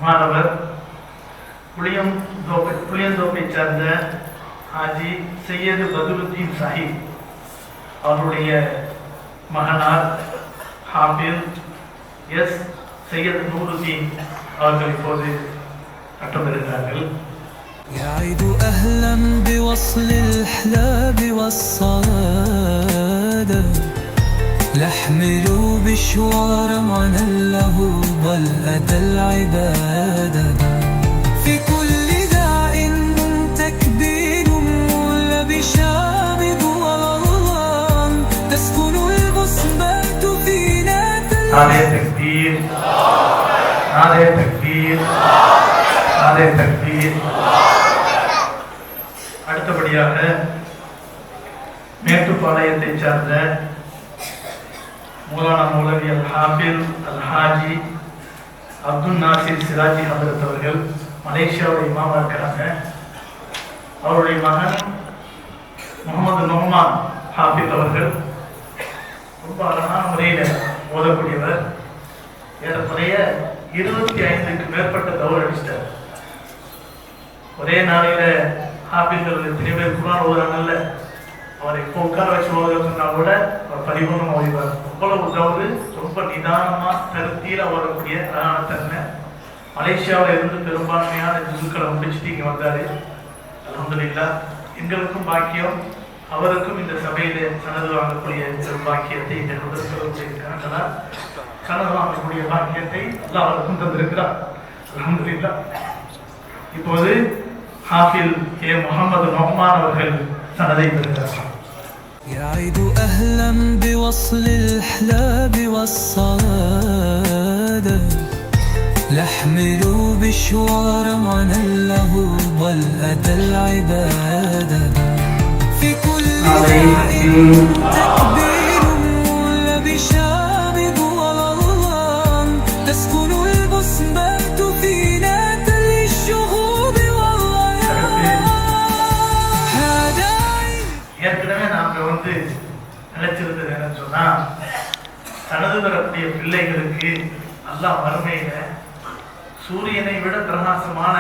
மாணவர் புளியந்தோப்பை சார்ந்த ஹாஜி சையது பதுலுத்தீன் சாஹிப் அவருடைய மகனார் ஹாஃபில் எஸ் சையது நூருதீன் அவர்கள் இப்போது பட்டம் பெறுகிறார்கள். يعيد أهلا بوصل الأحلام والصادة لحملوا بشوار عن له والأدى العبادة في كل داع تكبير مولى بشامب ورضوان تسكن البصمات فينا نعرہ تکبیر، نعرہ تکبیر، نعرہ تکبیر. அடுத்தபடியாக மேட்டுப்பாளையத்தை சார்ந்த மௌலானா மௌலவி அல் ஹாஃபில் அல் ஹாஜி அப்துல் நாசிர் சிராஜி ஹதரத் அவர்கள் மலேசியாவுடைய இமாமா இருக்கிறாங்க. அவருடைய மகன் முகமது நொஹ்மான் ஹாஃபில் அவர்கள் ரொம்ப அழகான முறையில் ஓதக்கூடியவர். ஏறக்குறைய 25க்கு மேற்பட்ட தௌர் அடிச்சிட்டார். ஒரே நாளையில ஹாஃபில்கள் எத்தனை பேர் குர்ஆன் ஓதுறாங்கல்ல, அவரை இப்போ உட்கார வச்சு ஓத சொன்னா கூட அவர் பரிபூர்ணம் ஓதிவார். அவ்வளவு தௌரு, ரொம்ப நிதானமா கருத்தியில ஓதக்கூடிய அழகான தன்மை. மலேசியாவில் இருந்து பெரும்பான்மையான ஜுசுக்களை முடிச்சுட்டு இங்க வந்தாரு. அல்ஹம்துலில்லாஹ். எங்களுக்கும் பாக்கியம், அவருக்கும் இந்த சபையில சனது வாங்கக்கூடிய பெரும் பாக்கியத்தை இந்த கணக்கெல்லாம் சனது வாங்கக்கூடிய பாக்கியத்தை அல்லாஹ் அவருக்கும் தந்திருக்கிறார். அல்ஹம்துலில்லாஹ். இப்போது ஹாஃபில் கே முகமது நொஹ்மான் அவர்கள் சனதை பெறுகிறார். يعيد أهلا بوصل الأحلام والصادة لحملوا بشوار عن له والأدى العبادة في كل تكبير مولى بشامب ورضوان تسكن البصمات فينا تلي الشهوب والريان هذا ஏற்கனவே நாங்க நினைச்சிருந்தது என்னன்னு சொன்னா, சனது பெறக்கூடிய பிள்ளைகளுக்கு அல்லாஹ் மறுமையில சூரியனை விட பிரகாசமான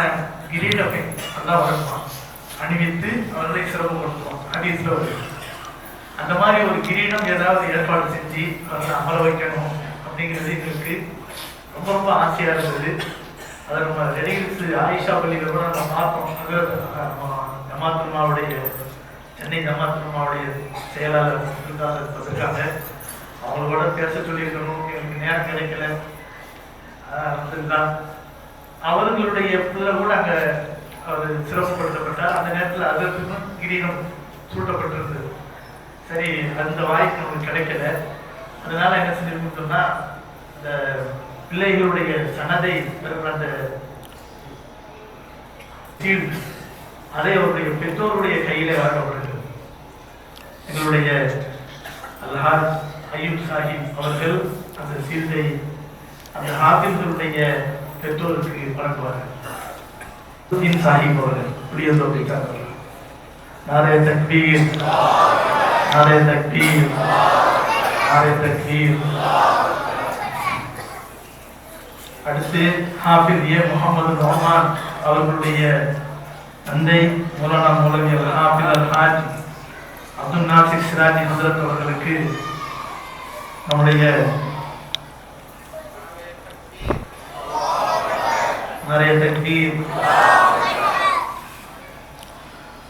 கிரீடத்தை அல்லாஹ் வளர்ப்பான், அணிவித்து அவர்களை சிறப்புப்படுத்துவான். ஹதீஸ்ல வருது. அந்த மாதிரி ஒரு கிரீடம் ஏதாவது ஏற்பாடு செஞ்சு அவர்களை அமர வைக்கணும் அப்படிங்கிறது எங்களுக்கு ரொம்ப ரொம்ப ஆசையாக இருந்தது. அதை நம்ம ரெடிகில்ஸ் ஆயிஷா பள்ளியில் கூட நம்ம பார்த்தோம். ஜமாத்துல்மாவுடைய சென்னை ஜமாத்துல்மாவுடைய செயலாளர் இருக்காங்க. அவங்களோட பேச சொல்லியிருக்கணும், எனக்கு நேரம் கிடைக்கல. அவர்களுடைய பிள்ளை கூட அங்கே அவர் சிறப்புப்படுத்தப்பட்டார். அந்த நேரத்தில் அதற்கும் கிரீடம் சூட்டப்பட்டிருந்தது. சரி, அந்த வாய்ப்பு நமக்கு கிடைக்கல. அதனால என்ன செஞ்சிருக்கோம்னு சொன்னா, இந்த பிள்ளைகளுடைய சனதை பெறுகிற அந்த சீல்டு அதை அவருடைய பெற்றோருடைய கையிலே வழங்கப்படுகிறது. எங்களுடைய அல்ஹாஜ் அய்யூப் சாஹிப் அவர்கள் அந்த சீல்டை அந்த ஹாஃபிஸ்களுடைய பெற்றோருக்கு வழங்குவார்கள். சாஹிப் அவர்கள் புளியந்தோப்பிட்டார்கள். நாரே தக்பீர், நாரே தக்பீர், நாரே தக்பீர். அடுத்து ஹாஃபிஸ் ஏ முகமது நோமான் அவர்களுடைய தந்தை மௌலானா மௌலவி ஹாஃபிஸ் அல்ஹாஜ் அப்துல் நாசிர் சிராஜி ஹஜ்ரத் அவர்களுக்கு நம்முடைய நிறைய தக்பீர்.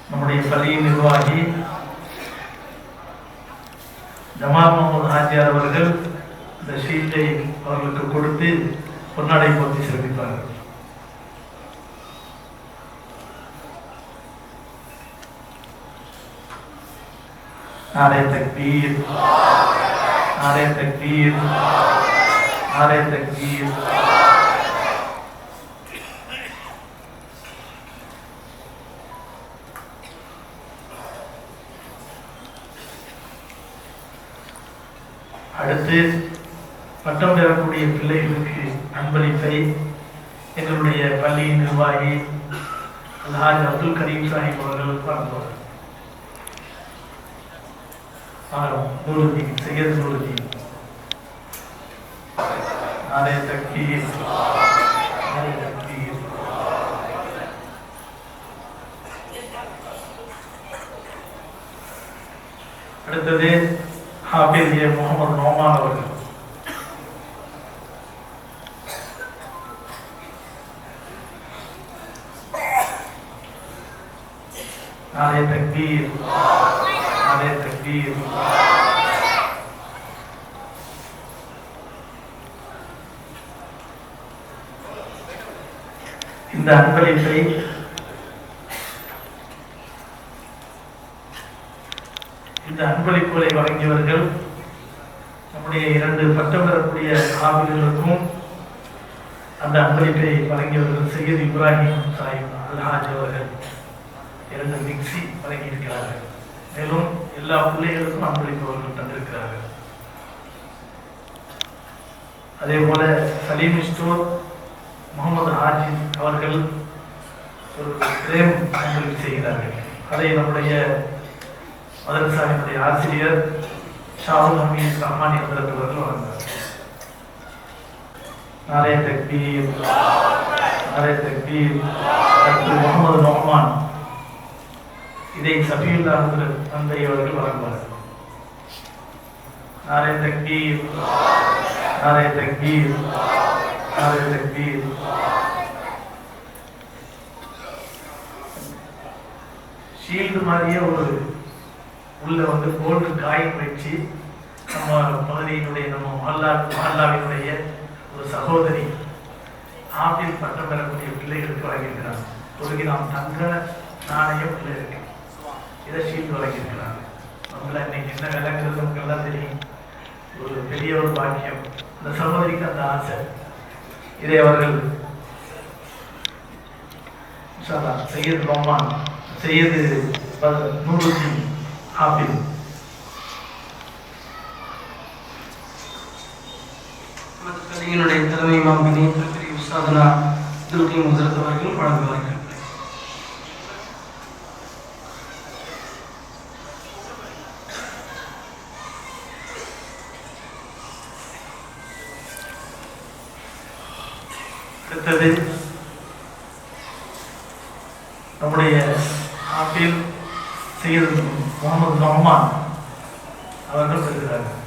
நம்முடைய பள்ளியின் நிர்வாகி ஜமால் முகமது ஹாஜியார் அவர்கள் இந்த ஷீல்டை அவர்களுக்கு கொடுத்து பொன்னாடை போர்த்தி சிறப்பிப்பார்கள். நாரே தக்பீர், நாரே தக்பீர், நாரே தக்பீர். அடுத்து பட்டம் பெறக்கூடிய பிள்ளைகளுக்கு அன்பளிப்பை எங்களுடைய பள்ளியின் நிர்வாகி அல்ஹாஜ் அப்துல் கரீம் சாஹிப் அவர்கள் வழங்குவார். நூறுதீன் சையத் நூறுதீன். நாரே தக்பீர், நாரே தக்பீர். அடுத்தது ஹாஃபிஸ் ஏ முகமது நோமான் அவர்கள். நாரே தக்பீர், நாரே தக்பீர். இந்த அன்பளிப்பை இந்த அன்பளிப்புகளை வழங்கியவர்கள் நம்முடைய 2 பட்டம் பெறக்கூடிய ஆபிர்களுக்கும் அந்த அன்பளிப்பை வழங்கியவர்கள் சையத் இப்ராஹிம் சாஹிப் அல்ஹாஜ் அவர்கள் 2 மிக்சி வழங்கியிருக்கிறார்கள். மேலும் எல்லா பிள்ளைகளுக்கும் அன்பளிப்பு அவர்கள் தந்திருக்கிறார்கள். அதே போல சலீம் ஸ்டோர் முகமது ஹாஜி அவர்கள் ஒரு பிரேம் அன்பளிப்பு செய்கிறார்கள். அதை நம்முடைய மதரசாவினுடைய ஆசிரியர் ஷாவுல் ஹமீத் ரஹ்மானி ஹஜ்ரத் அவர்கள் வழங்கினார். நாரே தக்பீர், நாரே தக்பீர். டாக்டர் முகமது நோமான் இதை சஃபியுல்லா ஹஜ்ரத் தந்தை அவர்கள் வழங்குவார். நாரே தக்பீர், நாரே தக்பீர், நாரே தக்பீர். ஷீல்டு மாதிரியே ஒரு உள்ள வந்து கோல்டு காயின் வச்சு நம்ம பகுதியினுடைய நம்ம மஹல்லாவினுடைய ஒரு சகோதரி ஆப்பிள் பட்டம் பெறக்கூடிய பிள்ளைகளுக்கு வழங்கியிருக்கிறாங்க. ஒரு கிராம் தங்க நாணயம் பிள்ளைகளுக்கு இதை ஷீல்டு வழங்கியிருக்கிறாங்க. நம்மள இன்னைக்கு என்ன விளங்குறது நமக்கெல்லாம் தெரியும். ஒரு பெரிய ஒரு பாக்கியம். அந்த சகோதரிக்கு அந்த ஆசை. இதை அவர்கள் சையத் ரோமான், சையது நூறுதீன் ஹாஃபிஸ் பள்ளியினுடைய தலைமை மாமனி உஸ்தாதுனா அப்துல் கரீம் ஹஜ்ரத் அவர்கள் வழங்குவார்கள். அடுத்தது நம்முடைய ஆப்பில் சையத் முகமது நோமான் அவர்கள் பெறுகிறார்கள்.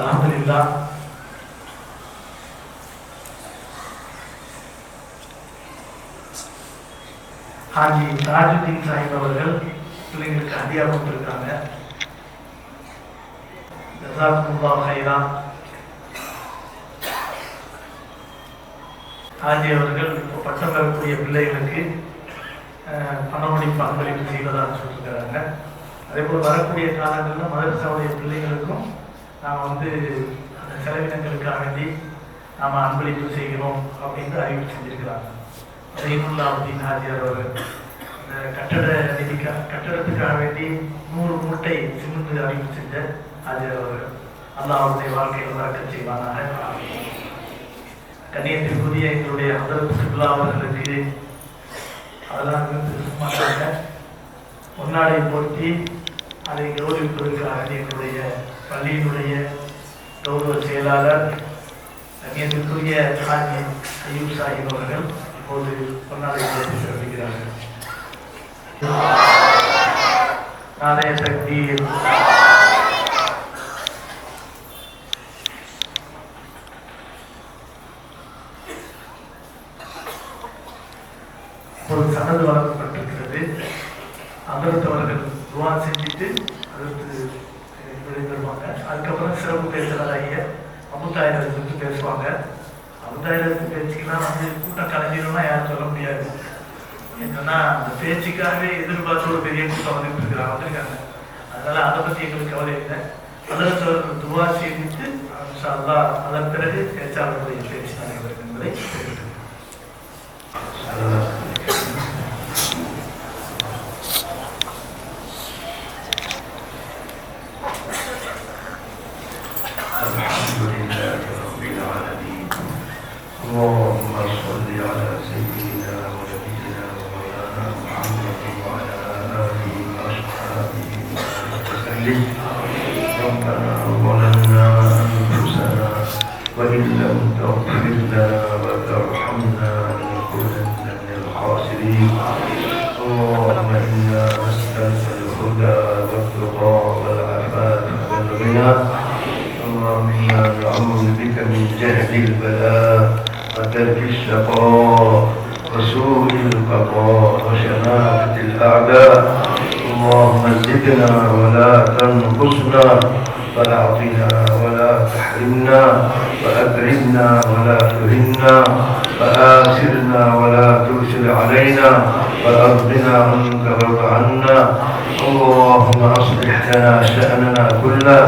அல்ஹம்துலில்லாஹ். ஹாஜி தாஜுதீன் சாஹிப் அவர்கள் பிள்ளைங்களுக்கு ஹதியா கொடுத்துருக்காங்க. ஜஸாக்குமுல்லாஹ் ஹைரா. ஹாஜி அவர்கள் இப்போ பட்டம் பெறக்கூடிய பிள்ளைகளுக்கு பணமொழி பங்களிப்பு செய்வதாக சொல்லியிருக்கிறாங்க. அதே போல் வரக்கூடிய காலங்களில் மதரசாவுடைய பிள்ளைகளுக்கும் நாம் அந்த செலவினங்களுக்காக வேண்டி நாம் அன்பளிப்பு செய்கிறோம் அப்படின்னு அறிவிப்பு செஞ்சிருக்கிறாங்க. ரஹீமுல்லாஹுதீன் ஹாஜியார் அவர்கள் இந்த கட்டடத்துக்காக வேண்டி 100 மூட்டை சிமெண்ட் அறிவிப்பு செஞ்ச ஹாஜியார் அவர்கள் அல்லாஹ் அவருடைய வாழ்க்கையில் வரக்க செய்வானாக. கண்ணியத்திற்குரிய எங்களுடைய ஹதரத் கிப்லா அவர்களுக்கு அதெல்லாம் சும்மா பொன்னாடை போட்டி அதை கௌரவிப்பதற்காக எங்களுடைய பள்ளியினுடைய கௌரவ செயலாளர் கண்ணியத்திற்குரிய ஹாஜி அய்யூப் சாஹிப் அவர்கள் இப்போது பொன்னாடை போட்டி சிறப்பிக்கிறார்கள். நாளைய சக்தி ஒரு சனது வழங்கப்பட்டிருக்கிறது. அதற்கு அவர்கள் துவா செஞ்சுட்டு அதற்கு விடைபெறுவாங்க. அதுக்கப்புறம் சிறப்பு பேசுறதாகிய அபுதாயிரத்தை பற்றி பேசுவாங்க. அபுதாயிரத்து பேச்சுக்கெல்லாம் கூட்டம் கலைஞர்கள்னா யாரும் சொல்ல முடியாது. என்னன்னா அந்த பேச்சுக்காகவே எதிர்பார்த்து ஒரு பெரிய கூட்டம் வந்திருக்காங்க. அதனால அதை பற்றி எங்களுக்கு கவலை இல்லை. அதற்கு அவர்கள் துவா செய்துட்டு அதன் பிறகு பேச்சாளர்களுடைய பேச்சு நடைபெறும் என்பதை தெரிவித்துள்ளேன். اللهم صل على سيدنا ونبينا ومولانا محمد وعلى آله وأصحابه وسلم. ربنا ظلمنا أنفسنا وإن لم تغفر لنا وترحمنا لنكونن من الخاسرين. اللهم إنا نسألك الهدى والتقى والعفاف والغنى. اللهم إنا نعوذ بك من جهل البلاء وترك الشقاء وسوء القضاء وشماتة الأعداء. اللهم زدنا ولا تنقصنا وأعطنا ولا تحرمنا وأكرمنا ولا تهنا وآثرنا ولا تؤثر علينا وأرضنا عنك وارض عنا. اللهم أصلح لنا شأننا كله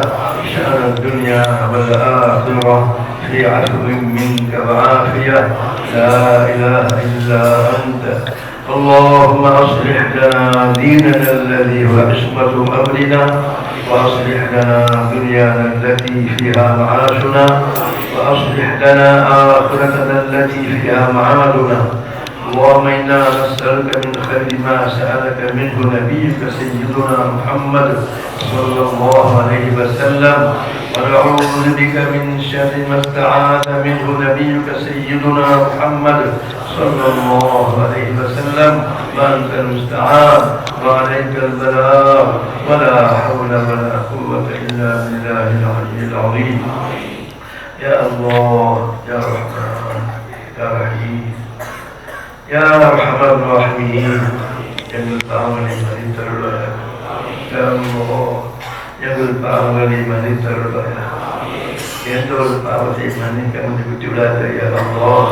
شأن الدنيا والآخرة في عفو منك وعافية لا إله إلا أنت. اللهم أصلح لنا ديننا الذي هو عصمة أمرنا وأصلح لنا دنيانا التي فيها معاشنا وأصلح لنا آخرتنا التي فيها معادنا. اللهم إنا نسألك من خير ما سألك منه نبيك سيدنا محمد صلى الله عليه وسلم ونعوذ بك من شر ما استعاذ منه نبيك سيدنا محمد صلى الله عليه وسلم. وأنت المستعان وعليك البلاغ ولا حول ولا قوة إلا بالله العلي العظيم. يا الله يا رحمن يا رحيم يا أرحم الراحمين. எங்கள் பாவங்களை மன்னித்தருள்வாயாக. யா அல்லாஹ் எங்கள் பாவங்களை மன்னித்தருள்வாயாக. எந்த ஒரு பாவத்தை மன்னிக்க விட்டு விடாத யா அல்லாஹ்.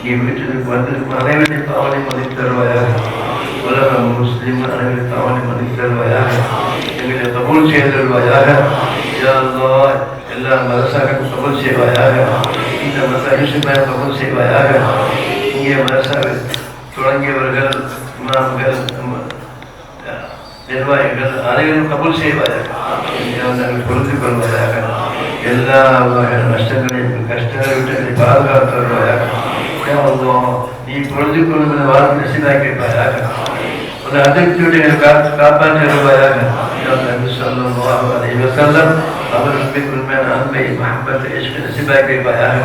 நீ வீட்டுக்கு வந்திருக்கும் அனைவரின் பாவனை மன்னித்தருள்வாயாக. உலக முஸ்லிம் அனைவரின் பாவனை மன்னித்தருள்வாயாக. எங்களை கபூல் செய்தருள்வாயாக. யா அல்லாஹ் எல்லா மதரசாக்களும் கபூல் செய்வாயாக. இந்த மதரசாவை கபூல் செய்வாயாக. இங்கே மதரசாவை தொடங்கியவர்கள் இமாம்கள் நிர்வாகிகள் அனைவரும் கபூல் செய்வாயாக. நாங்கள் பொறுத்து கொள்வதாக. எல்லா வகையான நஷ்டங்களையும் கஷ்டங்களை விட்டு பாதுகாத்து வருவாயாக. நீ பொழுது கொள்ளும் வாழ்க்கை நசிலாக்கி வைப்பாயாக. ஒரு அதிர்ச்சியுடைய காப்பாற்றி வருவாயாக. அவர்களுக்கு உண்மையான அன்பை மஹப்பத்தை இஷ்க நசிபாக்கி வைப்பாயாக.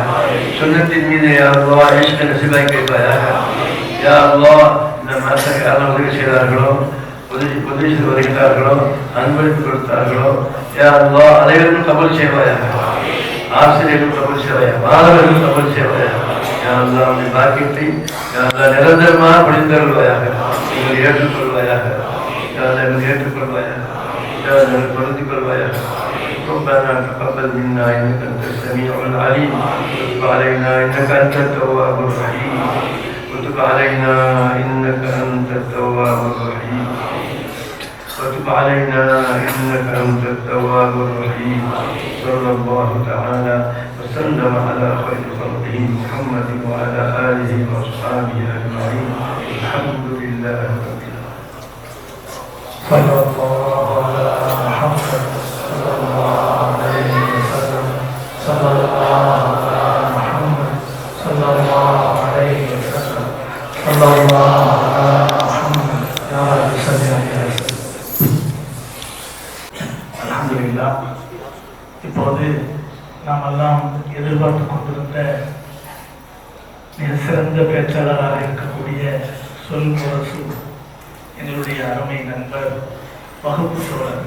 சுன்னத்தின் மீது யா அல்லாஹ் இஷ்க நசிபாக்கி வைப்பாயாக. யா அல்லாஹ் இந்த மாதத்தை யாரும் உதவி செய்தார்களோ உதவி செய்து வருகிறார்களோ அன்பளிப்பு கொடுத்தார்களோ யா அல்லாஹ் அனைவரும் கபூல் செய்வாயாக. ஆசிரியர்கள் கபூல் செய்வாயா, மாணவர்கள் கபூல் செய்வாயா. யா அல்லாஹ் அவருடைய பாக்கியத்தை யா அல்லாஹ் நிரந்தரமாக படித்தருள்வாயாக, நீங்கள் ஏற்றுக்கொள்வாயாக, யா அல்லாஹ் நீங்கள் ஏற்றுக்கொள்வாயாக, யா அல்லாஹ் பொருந்திக் கொள்வாயாக. ربنا تقبل منا انك انت السميع العليم وتب علينا انك انت التواب الرحيم وتب علينا انك انت التواب الرحيم وتب علينا انك انت التواب الرحيم. صلى الله تعالى وسلم على خير خلقه محمد وعلى اله واصحابه اجمعين. الحمد لله رب العالمين. صلى الله على محمد صلى الله عليه وسلم. صلى الله على محمد صلى الله عليه وسلم. صلى الله على محمد يا رب صل على அல்ஹம்துலில்லாஹ். இப்போது நாம் எல்லாம் எதிர்பார்த்து கொண்டிருந்த மிக சிறந்த பேச்சாளராக இருக்கக்கூடிய சொல் முரசு எங்களுடைய அருமை நண்பர் வகுப்பு தோழர்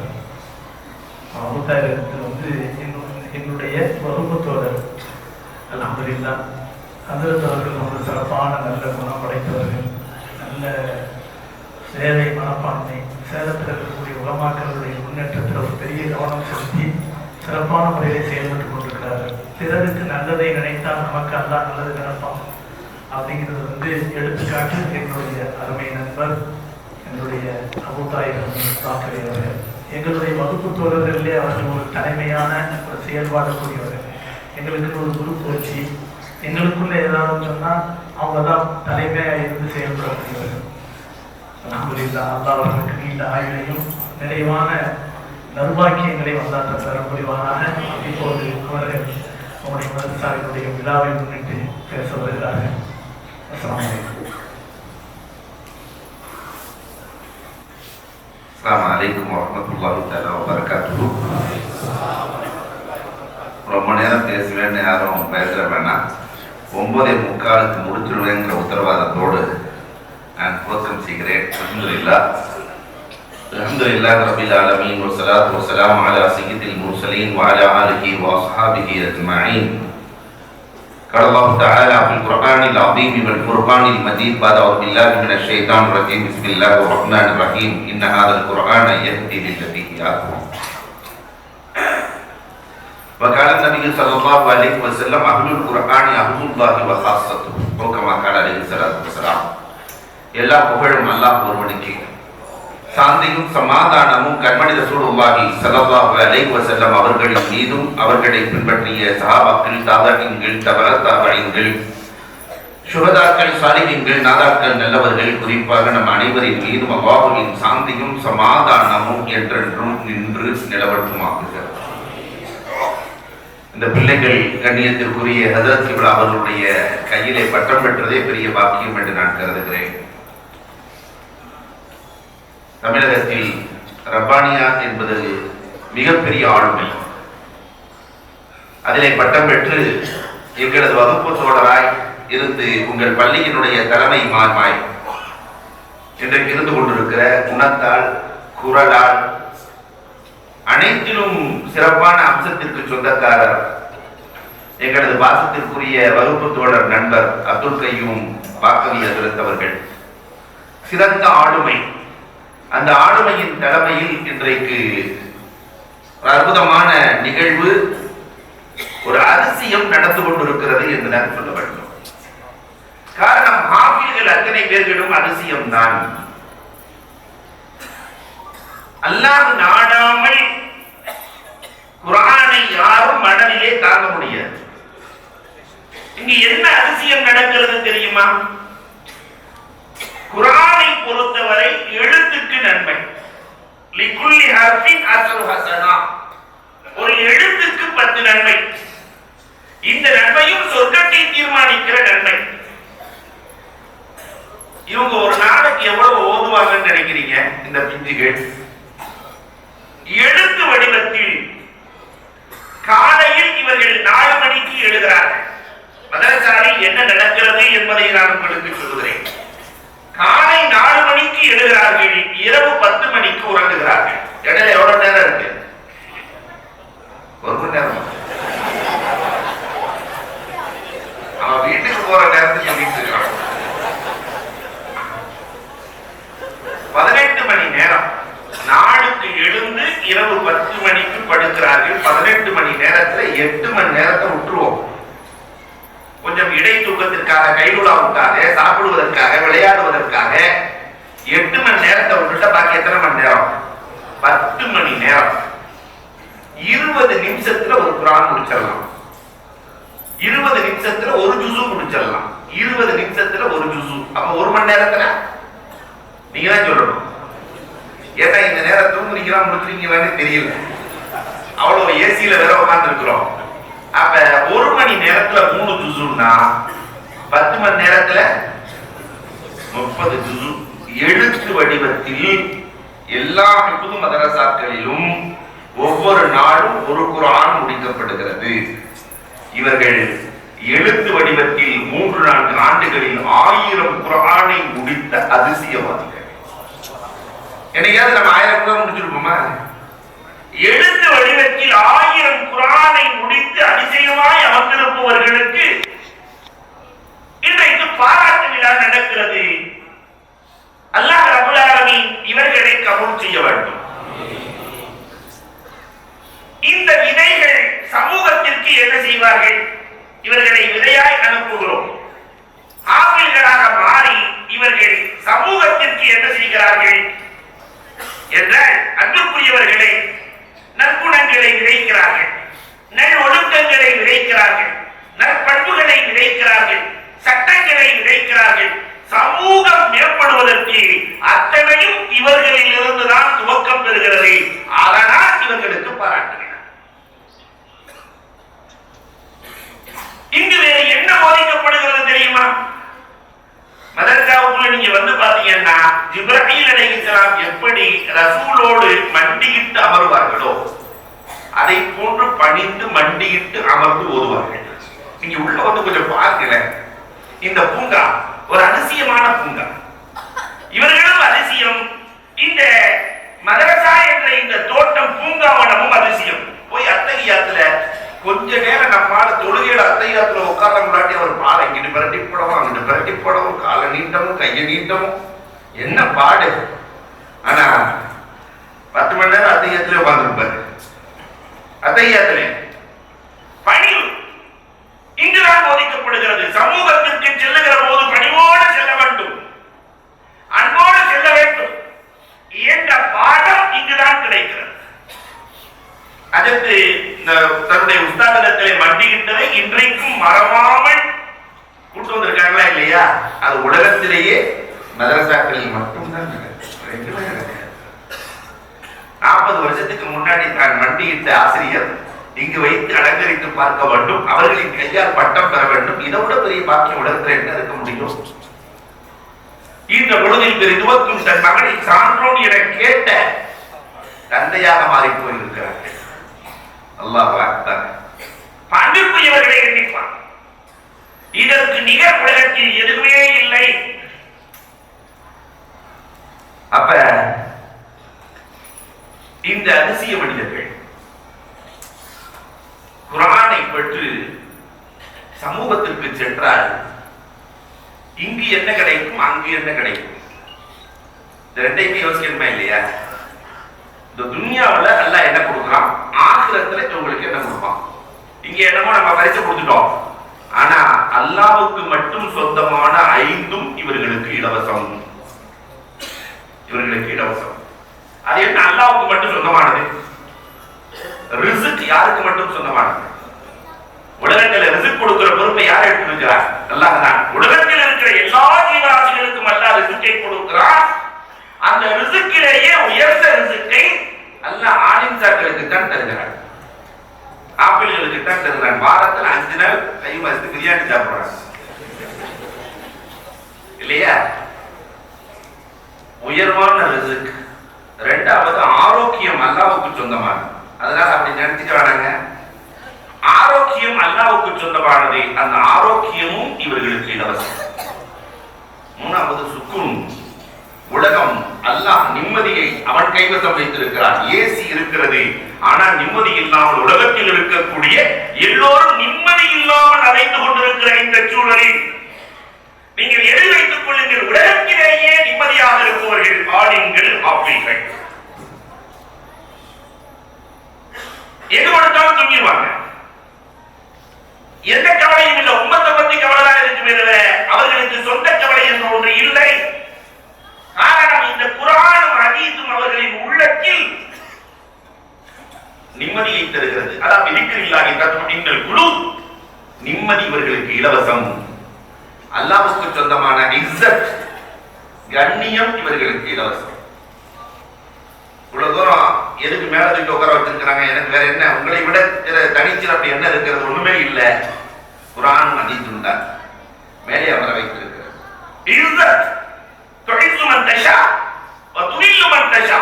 என்னுடைய வகுப்பு தோழர் அல்ஹம்துலில்லாஹ். ஹஜ்ரத் அவர்கள் ஒரு சிறப்பான நல்ல குணம் படைத்தவர்கள், நல்ல சேவை மனப்பான்மை, சேலத்தில் இருக்கக்கூடிய உலமாக்களுடைய முன்னேற்றத்தில் ஒரு பெரிய கவனம் செலுத்தி சிறப்பான முறையில் செயல்பட்டுக் கொண்டிருக்கிறார்கள். பிறருக்கு நல்லதை நினைத்தால் நமக்கு அல்லாஹ் நல்லது நினைப்பான் அப்படிங்கிறது எடுத்துக்காட்டு எங்களுடைய அருமை நண்பர் என்னுடைய அபுதாயிரம் தாக்கரே அவர்கள். எங்களுடைய வகுப்பு தோழர்களே அவர்கள் ஒரு தலைமையான ஒரு செயல்பாடக்கூடியவர்கள். எங்களுக்கு ஒரு குரூப் வச்சு எங்களுக்குள்ள ஏதாவது சொன்னால் அவங்க தான் தலைமையாக இருந்து செயல்படக்கூடியவர்கள். அல்ஹம்துலில்லாஹ். அல்லாஹ் அவர்களுக்கு நீண்ட ஆயுளையும் நிறைவான நர்பாக்கியங்களை வந்தாற்ற பெற முடிவானாக. இப்போது அவர்கள் அவருடைய மதரசாவினுடைய விழாவை முன்னிட்டு பேச வருகிறார்கள். அஸ்ஸலாமு அலைக்கும். அஸ்ஸலாமு அலைக்கும் வரஹ்மத்துல்லாஹி தஆலா வபரகாத்துஹு. ரொம்ப நேரம் பேசுவேன்னு யாரும் பேசுற வேணாம். 9:45 முடிச்சிடுவேங்கிற உத்தரவாதத்தோடு நான் துவக்கம் செய்கிறேன். அல்ஹம்துலில்லாஹ் அல்ஹம்துலில்லாஹி ரப்பில் ஆலமீன் வஸ்ஸலாத்து வஸ்ஸலாமு அலா சய்யிதில் முர்ஸலீன் வ அலா ஆலிஹி வ அஸ்ஹாபிஹி அஜ்மஈன். قال الله تعالى في القرآن العظيم والفرقان المجيد بعد أعوذ بالله من الشيطان الرجيم بسم الله الرحمن الرحيم إن هذا القرآن يهدي للتي هي أقوم. وقال النبي صلى الله عليه وسلم أهل القرآن أهل الله وخاصته أو كما قال عليه الصلاة والسلام. எல்லா புகழும் அல்லாஹ் ஒருவனுக்கே, சாந்தியும் சமாதானமும் கண்மணி ரசூலுல்லாஹி ஸல்லல்லாஹு அலைஹி வஸல்லம் அவர்களின் மீதும் அவர்களை பின்பற்றிய சஹாபாக்கள், தாபீன்கள், தபஅத்தாபீன்கள், சுஹதாக்கள், சாலிஹீன்கள், நாதாக்கள், நல்லவர்கள், குறிப்பாக நம் அனைவரின் மீதும் அல்லாஹ்வின் சாந்தியும் சமாதானமும் என்றென்றும் நின்று நிலவட்டுமாக. இந்த பிள்ளைகள் கண்ணியத்திற்குரிய ஹஜ்ரத் கிப்லா அவர்களுடைய கையிலே பட்டம் பெற்றதே பெரிய பாக்கியம் என்று நான் கருதுகிறேன். தமிழகத்தில் ரப்பானியா என்பது மிகப்பெரிய ஆளுமை. அதிலே பட்டம் பெற்று எங்களது வகுப்பு தோழராய் இருந்து உங்கள் பள்ளியினுடைய தலைமை மாமாய் இன்றைக்கு இருந்து கொண்டிருக்கிற குணத்தால், குரலால், அனைத்திலும் சிறப்பான அம்சத்திற்கு சொந்தக்காரர் எங்களது பாசத்திற்குரிய வகுப்பு தோழர் நண்பர் அப்துல் கையூம் பாக்கவி ஹஜ்ரத் அவர்கள். சிறந்த ஆளுமை. அந்த ஆளுமையின் தலைமையில் இன்றைக்கு அற்புதமான நிகழ்வு, ஒரு அதிசயம் நடந்து கொண்டிருக்கிறது என்று நான் சொல்ல வேண்டும். காரணம், ஹாஃபில்கள் அத்தனை பேர்களும் அதிசயம்தான். அல்லாஹ் நாடாமல் குர்ஆனை யாரும் மனதிலே தாங்க முடியாது. இங்க என்ன அதிசயம் நடக்கிறது தெரியுமா? குர்ஆனை பொறுத்தவரை எழுத்துக்கு நன்மை. லிகுல்லி ஹர்ஃபின் அஸ்ரு ஹஸனா. ஒரு எழுத்துக்கு 10 நன்மை. இந்த நன்மையும் சொர்க்கத்தை தீர்மானிக்கிற நன்மை. இவங்க ஒரு நாளைக்கு எவ்வளவு ஓதுவாங்கன்னு நினைக்கிறீங்க? இந்த பிஞ்சுகள் எழுத்து வடிவத்தில் காலையில் இவர்கள் 4 மணிக்கு எழுதுகிறார்கள். மதரசாவில் என்ன நடக்கிறது என்பதை நான் உங்களுக்கு சொல்கிறேன். காலை 4 மணிக்கு எழுதுகிறார்கள், இரவு 10 மணிக்கு உறங்குகிறார்கள். இடையில எவ்வளவு நேரம் இருக்கு? 1 மணி நேரம். போற நேரத்தில் சொல்லிட்டு இருக்கிறான். 18 மணி நேரம் நாளுக்கு எழுந்து இரவு 10 மணிக்கு படுக்கிறார்கள். 18 மணி நேரத்துல 8 மணி நேரத்தை விட்டுருவோம். கொஞ்சம் இடை தூக்கத்திற்காக, கைலுலாவுக்காக, சாப்பிடுவதற்காக, விளையாடுவதற்காக 8 மணி நேரத்தை விட்டுட்டா பாக்கி எத்தனை மணி நேரம்? 10 மணி நேரம். 20 நிமிஷத்துல ஒரு குர்ஆன் முடிச்சிடலாம். 20 நிமிஷத்துல ஒரு ஜுஸு முடிச்சிடலாம். 20 நிமிஷத்துல ஒரு ஜுஸு. அப்ப 1 மணி நேரத்துல நீங்க தான் சொல்லணும். ஏன்னா இந்த நேரம் தூங்குறீங்களா முடிச்சிருக்கீங்களான்னு தெரியல. அவ்வளவு ஏசியில வேற உட்கார்ந்து இருக்கிறோம். அப்ப 1 மணி நேரத்துல 3 ஜுஸுன்னா 10 மணி நேரத்துல 30 ஜுஸு. எழுத்து வடிவத்தில் எல்லா ஹிஃபுது மதரசாக்களிலும் ஒவ்வொரு நாளும் ஒரு குர்ஆன் முடிக்கப்படுகிறது. இவர்கள் எழுத்து வடிவத்தில் 3-4 ஆண்டுகளில் 1000 குர்ஆனை முடித்த அதிசயவாதிகள். என்னையாவது நம்ம 1000 குர்ஆன் முடிச்சிருப்போமா? எழுத்து வடிவத்தில் 1000 குர்ஆனை முடித்து அதிசயமாய் அமர்ந்திருப்பவர்களுக்கு இன்றைக்கு பாராட்டு விழா நடக்கிறது. அல்லாஹ் ரப்பல் ஆலமீன் இவர்களை கபூல் செய்ய வேண்டும். இந்த விதைகள் சமூகத்திற்கு என்ன செய்வார்கள்? இவர்களை விதையாய் அனுப்புகிறோம். ஆப்பிள்களாக மாறி இவர்கள் சமூகத்திற்கு என்ன செய்கிறார்கள் என்றால், அன்புக்குரியவர்களை நற்குணங்களை விதைக்கிறார்கள், நல் ஒழுக்கங்களை விதைக்கிறார்கள், நற்பண்புகளை விதைக்கிறார்கள், சட்டங்களை விதைக்கிறார்கள். சமூகம் மேம்படுவதற்கு அத்தனையும் இவர்களில் இருந்துதான் துவக்கம் பெறுகிறது. அதனால் இவர்களுக்கு பாராட்டுகிறார். இங்கு வேறு என்ன போதிக்கப்படுகிறது தெரியுமா? மதரசாவுக்குள்ள நீங்க வந்து பாத்தீங்கன்னா, ஜிப்ரீல் அலைஹிஸ்ஸலாம் எப்படி ரசூலோடு மண்டியிட்டு அமர்வார்களோ அதை போன்று பணிந்து மண்டியிட்டு அமர்ந்து ஓதுவார்கள். நீங்க உள்ள வந்து கொஞ்சம் பார்க்கல. இந்த பூங்கா ஒரு அதிசயமான பூங்கா. இவர்களும் அதிசயம். இந்த மதரசா என்ற இந்த தோட்டம் பூங்காவனமும் அதிசயம். போய் அத்தகையாத்துல கொஞ்ச நேரம் நம்மால தொழுகையில அத்தகையாத்துல உட்கார்ந்த முன்னாடி அவர் பாலை இங்கிட்டு பிரட்டி போடவும் அங்கிட்டு பிரட்டி போடவும், காலை நீட்டமும் கையை நீட்டமும், என்ன பாடு. ஆனா 10 மணி நேரம் அத்தகையாத்துல உட்கார்ந்துருப்பாரு. அத்தகையாத்துல பணிவு இங்குதான் போதிக்கப்படுகிறது. சமூகத்திற்கு செல்லுகிற போது பணிவோடு செல்ல வேண்டும், அன்போடு செல்ல வேண்டும் என்ற பாடம் இங்குதான் கிடைக்கிறது. அதற்கு தன்னுடைய உஸ்தாதிடத்திலே மண்டியிட்டதை இன்றைக்கும் மறவாமல் கூட்டு வந்திருக்காங்களா இல்லையா? அது உலகத்திலேயே மதரசாக்களில் மட்டும்தான் நடக்குது. 40 வருஷத்துக்கு முன்னாடி தான் மண்டியிட்ட ஆசிரியர் இங்கு வைத்து அலங்கரித்து பார்க்க வேண்டும், அவர்களின் கையால் பட்டம் பெற வேண்டும். இதை விட பெரிய பாக்கியம் உலகத்தில் என்ன இருக்க முடியும்? இந்த பொழுதில் பெரிதுவக்கும் தன் மகனை சான்றோன் என கேட்ட தந்தையாக மாறி போயிருக்கிறார்கள். அல்லாஹ் அக்பர். பண்புக்கு இவர்களை எண்ணிப்பார். இதற்கு நிகர் உலகத்தில் எதுவுமே இல்லை. அப்ப இந்த அதிசய மனிதர்கள் குர்ஆனை பெற்று சமூகத்திற்கு சென்றால் இங்கு என்ன கிடைக்கும், அங்கு என்ன கிடைக்கும்? இந்த ரெண்டையுமே யோசிக்கணுமா இல்லையா? இந்த துன்யாவுல அல்லாஹ் என்ன கொடுக்குறான், ஆகிரத்துல உங்களுக்கு என்ன கொடுப்பான். இங்க என்னமோ நம்ம பரிசு கொடுத்துட்டோம். ஆனா அல்லாஹ்வுக்கு மட்டும் சொந்தமான 5ம் இவர்களுக்கு இலவசம். இவர்களுக்கு இலவசம். அது என்ன அல்லாஹ்வுக்கு மட்டும் சொந்தமானது? ரிஸ்க் யாருக்கு மட்டும் சொந்தமானது? உலகத்தில் ரிஸ்க் கொடுக்கிற பொறுப்பை யார் எடுத்திருக்கிறார்? அல்லாஹ் தான். உலகத்தில் இருக்கிற எல்லா ஜீவராசிகளுக்கும் அல்லாஹ் ரிஸ்கை கொடுக்கிறார். அந்த ரிஸ்கிலேயே உயர்ந்த ரிஸ்கை அல்லாஹ் ஆலிம்சாக்களுக்கு தான் தருகிறார், ஆப்பிள்களுக்கு தான் தருகிறார். வாரத்தில் 5 நாள் கை மசித்து பிரியாணி சாப்பிடுறாங்க இல்லையா? உயர்வான ரிஸ்க். 2வது ஆரோக்கியம் அல்லாஹ்வுக்கு சொந்தமானது. அதனால அப்படி நினைச்சுக்க வேணாங்க. ஆரோக்கியம் அல்லாஹ்வுக்கு சொந்தமானது. அந்த ஆரோக்கியமும் இவர்களுக்கு இலவசம். 3வது சுக்குன். உலகம் அல்லாஹ் நிம்மதியை அவன் கைவசம் வைத்திருக்கிறான். ஏசி இருக்கிறது, ஆனால் நிம்மதி இல்லாமல் உலகத்தில் இருக்கக்கூடிய எல்லோரும் நிம்மதி இல்லாமல் அடைந்து கொண்டிருக்கிற இந்த சூழலில் நீங்கள் எழுதி வைத்துக் கொள்ளுங்கள், உலகத்திலேயே நிம்மதியாக இருப்பவர்கள் ஆலிம்கள், ஆப்பிள்கள். எது கொடுத்தாலும் தூங்கிடுவாங்க. எந்த கவலையும் இல்லை. உம்மத்தை பத்தி கவலை இருக்குமே தவிர அவர்களுக்கு சொந்த கவலை என்ற ஒன்று இல்லை. காரணம், இந்த குர்ஆனும் ஹதீஸும் அவர்களின் உள்ளத்தில் நிம்மதியை தருகிறது. அதான் விதிக்கிறில்லாஹி தத்மஇன்னுல் குலூப். நிம்மதி இவர்களுக்கு இலவசம். அல்லாஹ்வுக்கு சொந்தமான இஸ்ஸத், கண்ணியம் இவர்களுக்கு இலவசம். இவ்வளவு தூரம் எதுக்கு மேல தூக்கி உட்கார வச்சிருக்கிறாங்க? எனக்கு வேற என்ன, உங்களை விட தனிச்சிறப்பு என்ன இருக்கிறது? ஒண்ணுமே இல்லை. குர்ஆன் ஹதீஸும் தான் மேலே அமர வைத்திருக்கிறது. இஸ்ஸத் துஇஸ்ஸு மன் தஷா வ துஇல்லு மன் தஷா.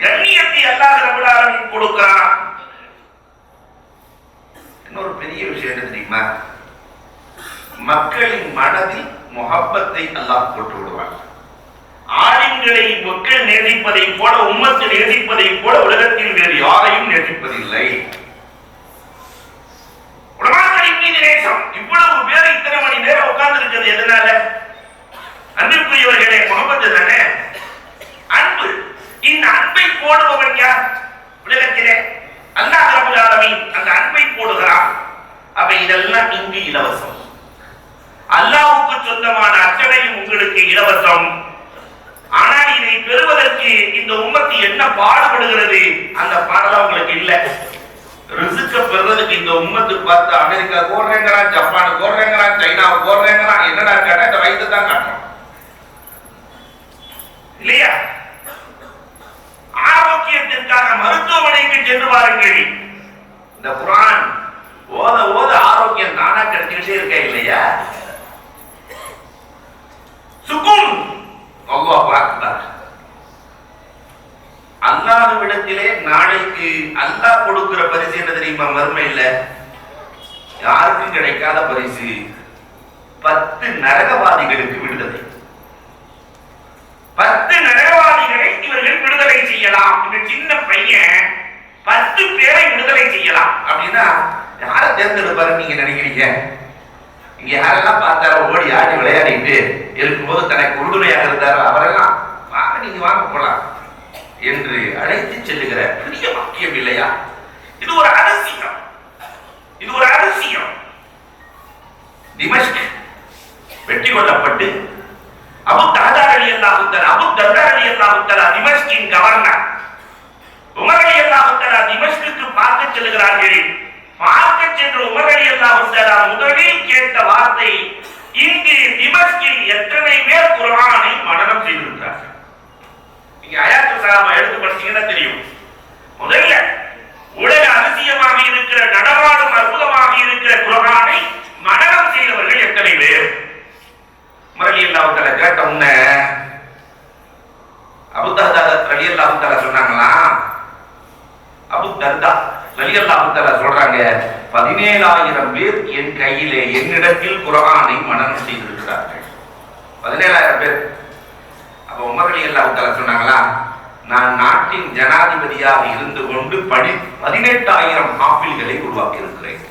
கண்ணியத்தை அல்லாஹ் ரப்பல் ஆலமீன் கொடுக்கிறான். இன்னொரு பெரிய விஷயம் என்ன தெரியுமா? மக்களின் மனதில் முஹப்பத்தை அல்லாஹ் போட்டு விடுவான். ஆலிம்களை மக்கள் நேசிப்பதை போல, உம்மத்து நேசிப்பதை போல உலகத்தில் வேறு யாரையும் நேசிப்பதில்லை. உலமாக்களின் மீது நேசம். இவ்வளவு பேர் இத்தனை மணி நேரம் உட்கார்ந்து இருக்கிறது எதனால? அன்புக்குரியவர்களே, முஹப்பத்து தானே அன்பு. இந்த அன்பை போடுபவன் யார்? உலகத்திலே அல்லாஹ் ரப்பல் ஆலமீன் அந்த அன்பை போடுகிறான். அப்ப இதெல்லாம் இங்கு இலவசம். அல்லாஹ்வுக்கு சொந்தமான அத்தனையும் உங்களுக்கு இலவசம். ஆனால் இதை பெறுவதற்கு இந்த உம்மத்து என்ன பாடுபடுகிறது? அந்த பாடலாம் உங்களுக்கு இல்ல. ரிஸ்க பெறுவதற்கு இந்த உம்மத்து பார்த்து அமெரிக்கா கோர்றேங்கிறான், ஜப்பான் கோர்றேங்கிறான், சைனா கோர்றேங்கிறான். என்னடா கேட்டா இந்த வயசு தான் காட்டுறோம் இல்லையா? ஆரோக்கியத்திற்காக மருத்துவமனைக்கு சென்று பாருங்கள். இந்த குர்ஆன் ஓத ஓத ஆரோக்கியம் தானா கிடைச்சிட்டே இருக்க இல்லையா? சுகுன். அல்லாஹ் அக்பர். அல்லாஹ்விடத்திலே நாளைக்கு அல்லாஹ் கொடுக்கிற பரிசு என்ன தெரியுமா? மறுமையில யாருக்கும் கிடைக்காத பரிசு. 10 நரகவாதிகளுக்கு விடுதலை. 10 நரகவாதிகளை இவர்கள் விடுதலை செய்யலாம். இந்த சின்ன பையன் 10 பேரை விடுதலை செய்யலாம் அப்படின்னா யாரை தேர்ந்தெடுப்பாரு நீங்க நினைக்கிறீங்க? இங்க யாரெல்லாம் பார்த்தாரோ ஓடி ஆடி விளையாடிட்டு இருக்கும்போது தனக்கு உறுதுணையாக இருந்தாரோ அவரெல்லாம் வாங்க, நீங்க வாங்க போலாம் என்று அழைத்து செல்லுகிற பெரிய வாக்கியம் இல்லையா? இது ஒரு அதிசயம். இது ஒரு அதிசயம். திமஷ்க் வெற்றி கொள்ளப்பட்டு அபு தர்தா ரலியல்லாஹு தஆலா திமஷ்கின் கவர்னர், உமர் ரலியல்லாஹு தஆலா திமஷ்குக்கு பார்க்க செல்கிறார்கள். பார்க்க சென்ற உமர் ரலியல்லாஹு தஆலா முதலில் கேட்ட வார்த்தை, இங்கு திமஷ்கில் எத்தனை பேர் குர்ஆனை மனனம் செய்திருக்கிறார்கள்? நீங்க ஆயத்து சலாம எடுத்து படிச்சீங்கன்னா தெரியும். முதல்ல உலக அதிசயமாக இருக்கிற, நடமாடும் அற்புதமாக இருக்கிற குர்ஆனை மனனம் செய்தவர்கள் எத்தனை பேர்? உமர் ரலியல்லாஹு தஆலா கேட்ட உடனே அபூ தர்தா ரலியல்லாஹு தஆலா சொன்னாங்களா, அபூ தர்தா ரலியல்லாஹு தஆலா சொல்றாங்க, 17,000 பேர் என் கையிலே என்னிடத்தில் குர்ஆனை மனனம் செய்திருக்கிறார்கள். 17,000 பேர். அப்ப உமர் ரலியல்லாஹு தஆலா சொன்னாங்களா, நான் நாட்டின் ஜனாதிபதியாக இருந்து கொண்டு 18,000 ஹாஃபில்களை உருவாக்கி இருக்கிறேன்.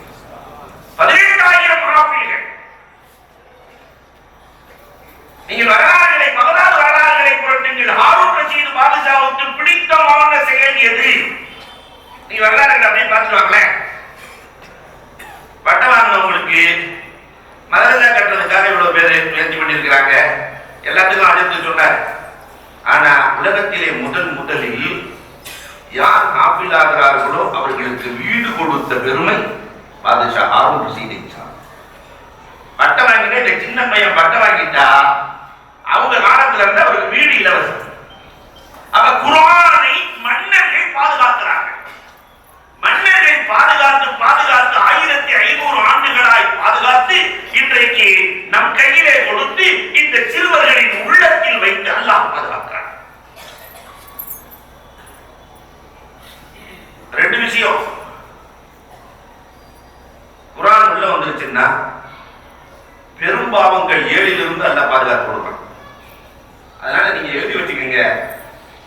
18,000 ஹாஃபில்கள். நீங்கள் வரலாறுகளை, பகதாத் வரலாறுகளை புரட்டுங்கள். ஹாரூன் ரஷீது பாதுஷாவுக்கு பிடித்தமான செயல் எது? நீங்க வரலாறுகளை அப்படியே பார்த்துவாங்களேன். பட்டம் வாங்கினவங்களுக்கு மதரசா கட்டுறதுக்காக இவ்வளவு பேர் முயற்சி பண்ணியிருக்கிறாங்க. எல்லாத்துக்கும் அழைத்து சொன்னார். ஆனா உலகத்திலே முதலில் யார் ஹாஃபில் ஆகிறார்களோ அவர்களுக்கு வீடு கொடுத்த பெருமை பாதுஷா ஹாரூன் ரஷீதை சார். பட்டம் வாங்கினா இந்த சின்ன பையன் பட்டம் வாங்கிட்டா அவங்க காலத்துல இருந்து அவருக்கு வீடு இலவசம். அப்ப குர்ஆனை மன்னர்கள் பாதுகாக்கிறார்கள். மன்னர்கள் பாதுகாத்து 1500 ஆண்டுகளாய் பாதுகாத்து இன்றைக்கு நம் கையிலே கொடுத்து இந்த சிறுவர்களின் உள்ளத்தில் வைத்து அல்லாஹ் பாதுகாக்கிறார். 2 விஷயம். குர்ஆன் உள்ள வந்துருச்சுன்னா பெரும்பாவங்கள் 7லிருந்து அல்லாஹ் பாதுகாத்து கொடுப்பான். அதனால நீங்க எழுதி வச்சுக்கீங்க,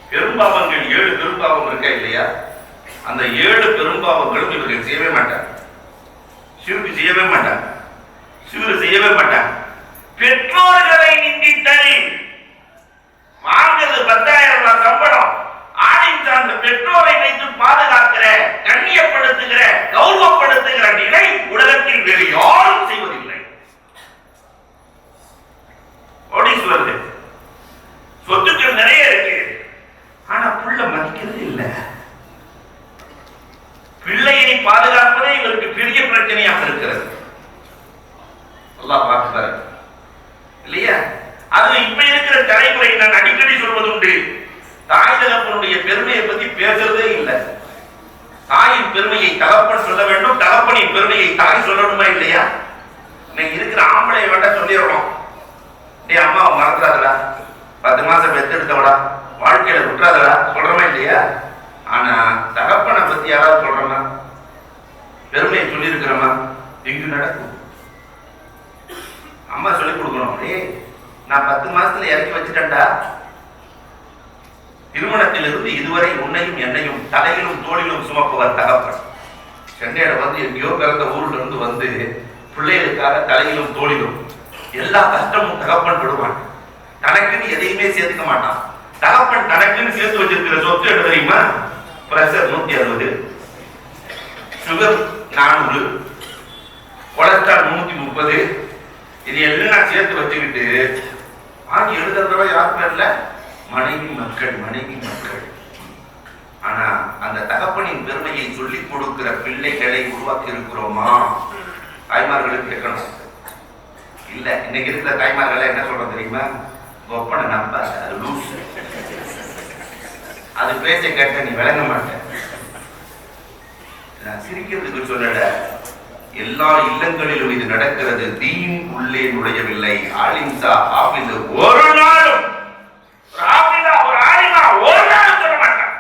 பெரும்பாவங்கள் 7 பெரும்பாவம் இருக்கா இல்லையா? அந்த 7 பெரும்பாவங்களும் இவர்கள் செய்யவே மாட்டாங்க. ஷிர்க் செய்யவே மாட்டாங்க, சிறு செய்யவே மாட்டாங்க, பெற்றோர்களை நிந்தித்தல். வாங்குறது 10,000 ரூபாய் சம்பளம், ஆடின் சார்ந்த பெற்றோரை வைத்து பாதுகாக்கிற, கண்ணியப்படுத்துகிற, கௌரவப்படுத்துகிற நிலை உலகத்தில் வேறு யாரும் செய்வதில்லை. கோடீஸ்வரர் சொத்துக்கள் நிறைய இருக்கு, ஆனா புள்ள மதிக்கிறது இல்லை. பிள்ளையை பாதுகாப்பதே இவருக்கு பெரிய பிரச்சனையாக இருக்கிறது. அல்லாஹ் பார்க்கிறார் இல்லையா? அது இப்ப இருக்கிற தலைமுறை நான் அடிக்கடி சொல்வது உண்டு, தாய் தகப்பனுடைய பெருமையை பத்தி பேசுறதே இல்லை. தாயின் பெருமையை தகப்பன் சொல்ல வேண்டும், தகப்பனின் பெருமையை தாய் சொல்லணுமா இல்லையா? இன்னைக்கு இருக்கிற ஆம்பளை வேண்ட சொல்லிடணும், டேய் அம்மாவை மறந்துடாதடா, 10 மாசம் பெத்தெடுத்தவடா, வாழ்க்கையில விட்டுறாதடா சொல்றமா இல்லையா? ஆனா தகப்பனை பத்தி யாராவது சொல்றோமா? பெருமையை சொல்லி இருக்கிறோமா? இங்கு நடக்கும். அம்மா சொல்லிக் கொடுக்கணும், டேய் நான் 10 மாசத்துல இறக்கி வச்சுட்டேன்டா. திருமணத்திலிருந்து இதுவரை உன்னையும் என்னையும் தலையிலும் தோளிலும் சுமப்பவர் தகப்பன். சென்னையில வந்து எங்கேயோ பிறந்த ஊர்ல இருந்து வந்து பிள்ளைகளுக்காக தலையிலும் தோளிலும் எல்லா கஷ்டமும் தகப்பன் விடுவான். தனக்குன்னு எதையுமே சேர்த்துக்க மாட்டான். தகப்பன் தனக்குன்னு சேர்த்து வச்சிருக்கிற சொத்து என்ன தெரியுமா? பிரஷர் 160, சுகர் 400, கொலஸ்ட்ரால் 330, இது எல்லாம் சேர்த்து வச்சுக்கிட்டு வாங்கி எழுதுறதோட யாருமே இல்ல, மனைவி மக்கள், மனைவி மக்கள். ஆனா அந்த தகப்பனின் பெருமையை சொல்லிக் கொடுக்கிற பிள்ளைகளை உருவாக்கி இருக்கிறோமா? தாய்மார்களுக்கு கேட்கணும். இல்ல இன்னைக்கு இருக்கிற தாய்மார்கள் என்ன சொல்றது தெரியுமா? ஒப்பனை நம்பாத, அது லூஸ், அது பேச்ச கேட்ட நீ விளங்க மாட்டேன். நான் சிரிக்கிறதுக்கு சொல்லல, எல்லா இல்லங்களிலும் இது நடக்கிறது. தீன் உள்ளே நுழையவில்லை. ஆலிம்சா ஆபிது ஒரு நாளும் ஒரு ஆலிமா ஒரு நாளும் சொல்ல மாட்டான்.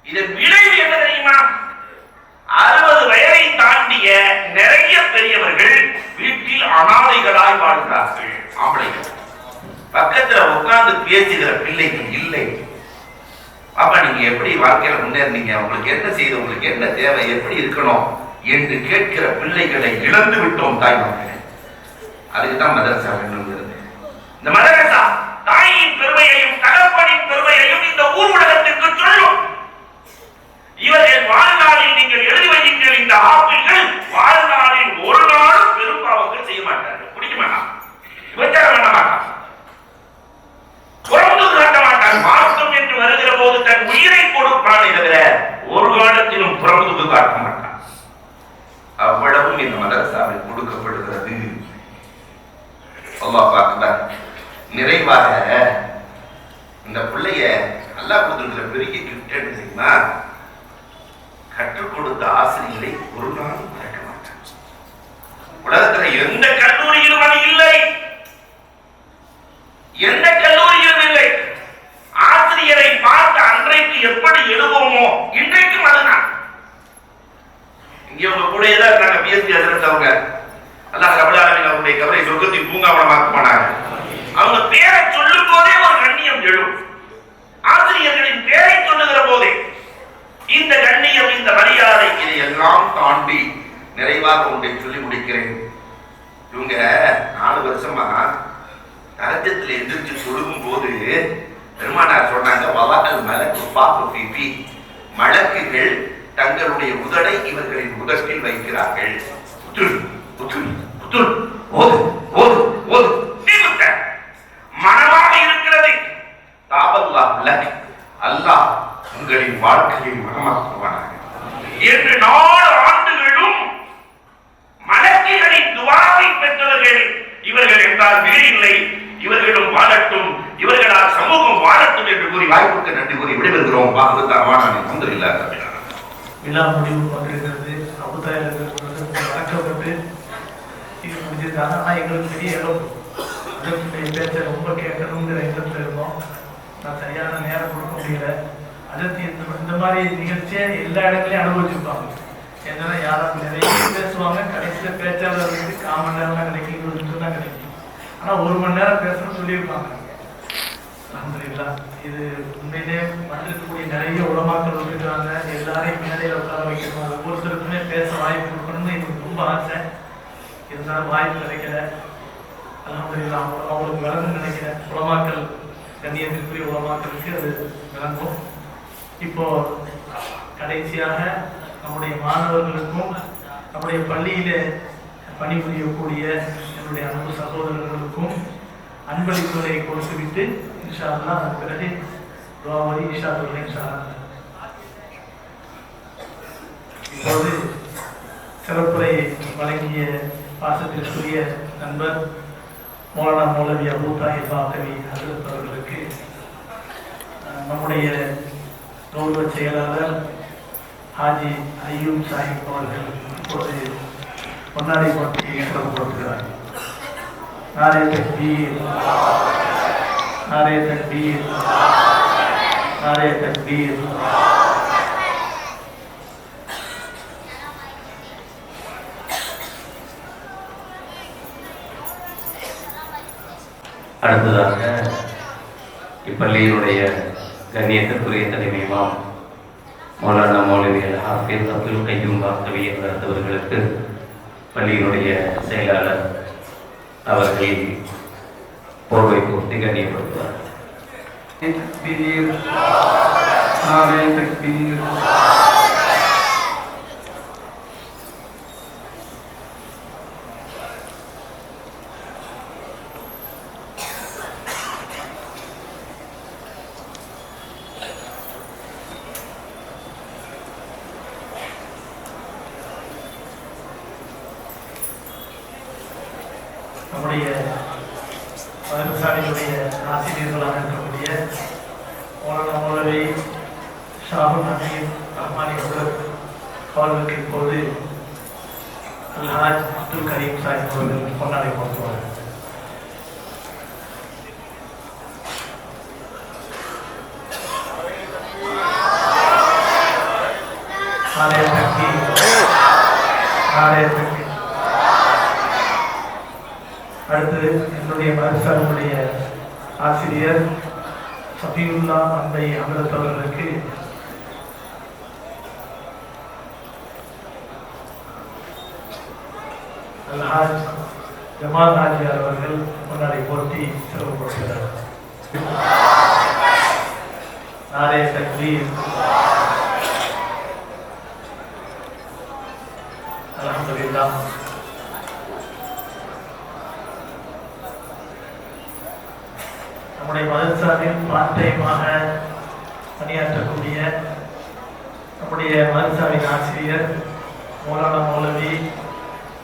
இதன் விளைவு என்ன தெரியுமா? 60 வயதை தாண்டிய நிறைய பெரியவர்கள் வீட்டில் அனாதைகளாய் வாழ்கிறார்கள். ஆம்பளைகள் பக்கத்துல உட்கார்ந்து பேசுகிற பிள்ளைகள் இல்லை. அப்ப நீங்க எப்படி வாழ்க்கையில முன்னேறினீங்க, உங்களுக்கு என்ன செய்து, உங்களுக்கு என்ன தேவை, எப்படி இருக்கணும் என்று கேட்கிற பிள்ளைகளை இழந்து விட்டோம் தாய்மார்களே. அதுக்குதான் மதரசா வேண்டும். இந்த மதரசா தாயின் பெருமையையும் தகப்பனின் பெருமையையும் இந்த ஊர் உலகத்திற்கு சொல்லும். இவர்கள் வாழ்நாளில் நீங்கள் எழுதி வைக்கின்ற இந்த ஆப்பிள்கள் வாழ்நாளில் ஒரு நாளும் பெரும்பாவங்கள் செய்ய மாட்டார்கள். குடிக்க மாட்டான், விபச்சாரம் பண்ண மாட்டான், புறமுது காட்ட மாட்டான். மார்க்கம் என்று வருகிற போது தன் உயிரை கொடுப்பான் தவிர ஒரு காலத்திலும் புறமுது காட்ட மாட்டான். அவ்வளவும் இந்த மதரசாவில் கொடுக்கப்படுகிறது. அல்லாஹ் அக்பர். நிறைவாக இந்த பிள்ளைய அல்லாஹ் கொடுத்திருக்கிற பெரிய கிஃப்ட் என்ன தெரியுமா? கற்றுக் கொடுத்த ஆசிரியரை ஒரு நாளும் மறக்க மாட்டான். உலகத்துல எந்த கல்லூரியிலும் அது இல்லை, எந்த கல்லூரியிலும் இல்லை. ஆசிரியரை பார்த்த அன்றைக்கு எப்படி எழுதுவோமோ இன்றைக்கும் அதுதான். இங்க உங்க கூட ஏதாவது இருக்காங்க பிஎஸ்சி அதிரத்தவங்க, அல்லாஹ் ரப்பல் ஆலமீன் அவருடைய கபரை சொர்க்கத்தின் பூங்காவனமாக்க போனாங்க. அவங்க பேரை சொல்லும் போதே ஒரு கண்ணியம் எழும். ஆசிரியர்களின் பேரை சொல்லுகிற போதே இந்த கண்ணியம், இந்த மரியாதை, இதையெல்லாம் தாண்டி நிறைவாக ஒன்றை சொல்லி முடிக்கிறேன். இவங்க 4 வருஷமா தரஜத்துல எந்திரிச்சு சொல்லும் போது பெருமானார் சொன்னாங்க, வலகல் மலக்கு பாப்பு பிபி, மலக்குகள் தங்களுடைய உதடை இவர்களின் உதட்டில் வைக்கிறார்கள். மனமாக இருக்கிறது. அல்லாஹ் உங்களின் வாழ்க்கையை மனமாக்குவானாக என்று 4 ஆண்டுகளும் மலக்குகளின் துவாவை பெற்றவர்கள் இவர்கள் என்றால் வேறில்லை. இவர்களும் வாழட்டும், இவர்களால் சமூகம் வாழட்டும் என்று கூறி வாய்ப்புக்கு நன்றி கூறி விடைபெறுகிறோம். விழா முடிவு கொண்டிருக்கிறது. அபுதாயர்கள் வணக்கப்பட்டு இது முடிஞ்சிருக்காங்க. ஆனால் எங்களுக்கு பெரிய இழப்பு. அதற்குடைய பேச்சை ரொம்ப கேட்கணுங்கிற எண்ணத்தில் இருந்தோம். நான் சரியான நேரம் கொடுக்க முடியல. அதற்கு இந்த மாதிரி நிகழ்ச்சியை எல்லா இடங்களையும் அனுபவிச்சிருப்பாங்க. என்னன்னா யாரும் நிறைய பேசுவாங்க, கடைசியில் பேச்சாளர்களுக்கு 1/4 மணி நேரம் தான் கிடைக்கும், 20 நிமிஷம் தான் கிடைக்கும். ஆனால் 1 மணி நேரம் பேசணும்னு சொல்லியிருப்பாங்க. அல்ஹம்துலில்லாஹ். இது உண்மையிலே வந்திருக்கக்கூடிய நிறைய உலமாக்கள் இருக்கிறாங்க. எல்லாரையும் மேடையில் உட்கார வைக்கணும், ஒவ்வொருத்தருக்குமே பேச வாய்ப்பு கொடுக்கணும்னு எனக்கு ரொம்ப ஆசை. இருந்தாலும் வாய்ப்பு கிடைக்கல. அல்ஹம்துலில்லாஹ் அவங்களுக்கு விளங்கும் நினைக்கிறேன். உலமாக்கள், கண்ணியத்திற்குரிய உலமாக்களுக்கு அது விளங்கும். இப்போ கடைசியாக நம்முடைய மாணவர்களுக்கும் நம்முடைய பள்ளியிலே பணிபுரியக்கூடிய என்னுடைய அன்பு சகோதரர்களுக்கும் அன்பளிப்புகளை கொடுத்துவிட்டு இன்ஷா அல்லாஹ் அதன் பிறகு துஆவை இஷா தொழுகை இன்ஷா அல்லாஹ். இப்போது சிறப்புரை வழங்கிய பாசத்திற்குரிய நண்பர் மௌலானா மௌலவி அபூ தாஹிர் பாக்கவி ஹஜ்ரத் அவர்களுக்கு நம்முடைய கௌரவ செயலாளர் ஹாஜி ஐயூப் சாஹிப் அவர்கள் இப்போது பொன்னாடை போட்டி ஏற்படுத்துகிறார். நாரே தக்பீர், நாரே தக்பீர், நாரே தக்பீர். அடுத்ததாக இப்பள்ளியினுடைய கண்ணியத்திற்குரிய தலைமை இமாம் மௌலானா மௌலவி ஹாஃபிஸ் அப்துல் கையூம் பாக்கவி அவர்களுக்கு பள்ளியினுடைய செயலாளர் அவர்கள் போர்வை போர்த்தி கண்ணியப்படுத்துவார். தக்பீர், நாரே தக்பீர். நம்முடைய மதரசாவினுடைய ஆசிரியர்களாக இருக்கக்கூடிய மௌலானா மௌலவி ஷாஹுல் ஹமீத் ரஹ்மானி அவர்களுக்கு இப்போது அல்ஹாஜ் அப்துல் கரீம் சாஹிப் அவர்கள் பொன்னாடை போட்டுவார். நாரே தக்பீர், நாரே தக்பீர். அடுத்து என்னுடைய மதரசாவினுடைய ஆசிரியர் சஃபியுல்லா அன்பை அமிர்த் அவர்களுக்கு அல்ஹாஜ் ஜமால் ஹாஜியார் அவர்கள் முன்னாடி போட்டி சிறப்புப்படுத்துகிறார். நாரே தக்பீர், அல்ஹம்துலில்லாஹ். நம்முடைய மதரசாவில் பார்ட்-டைமாக பணியாற்றக்கூடிய நம்முடைய மதரசாவின் ஆசிரியர் மௌலானா மௌலவி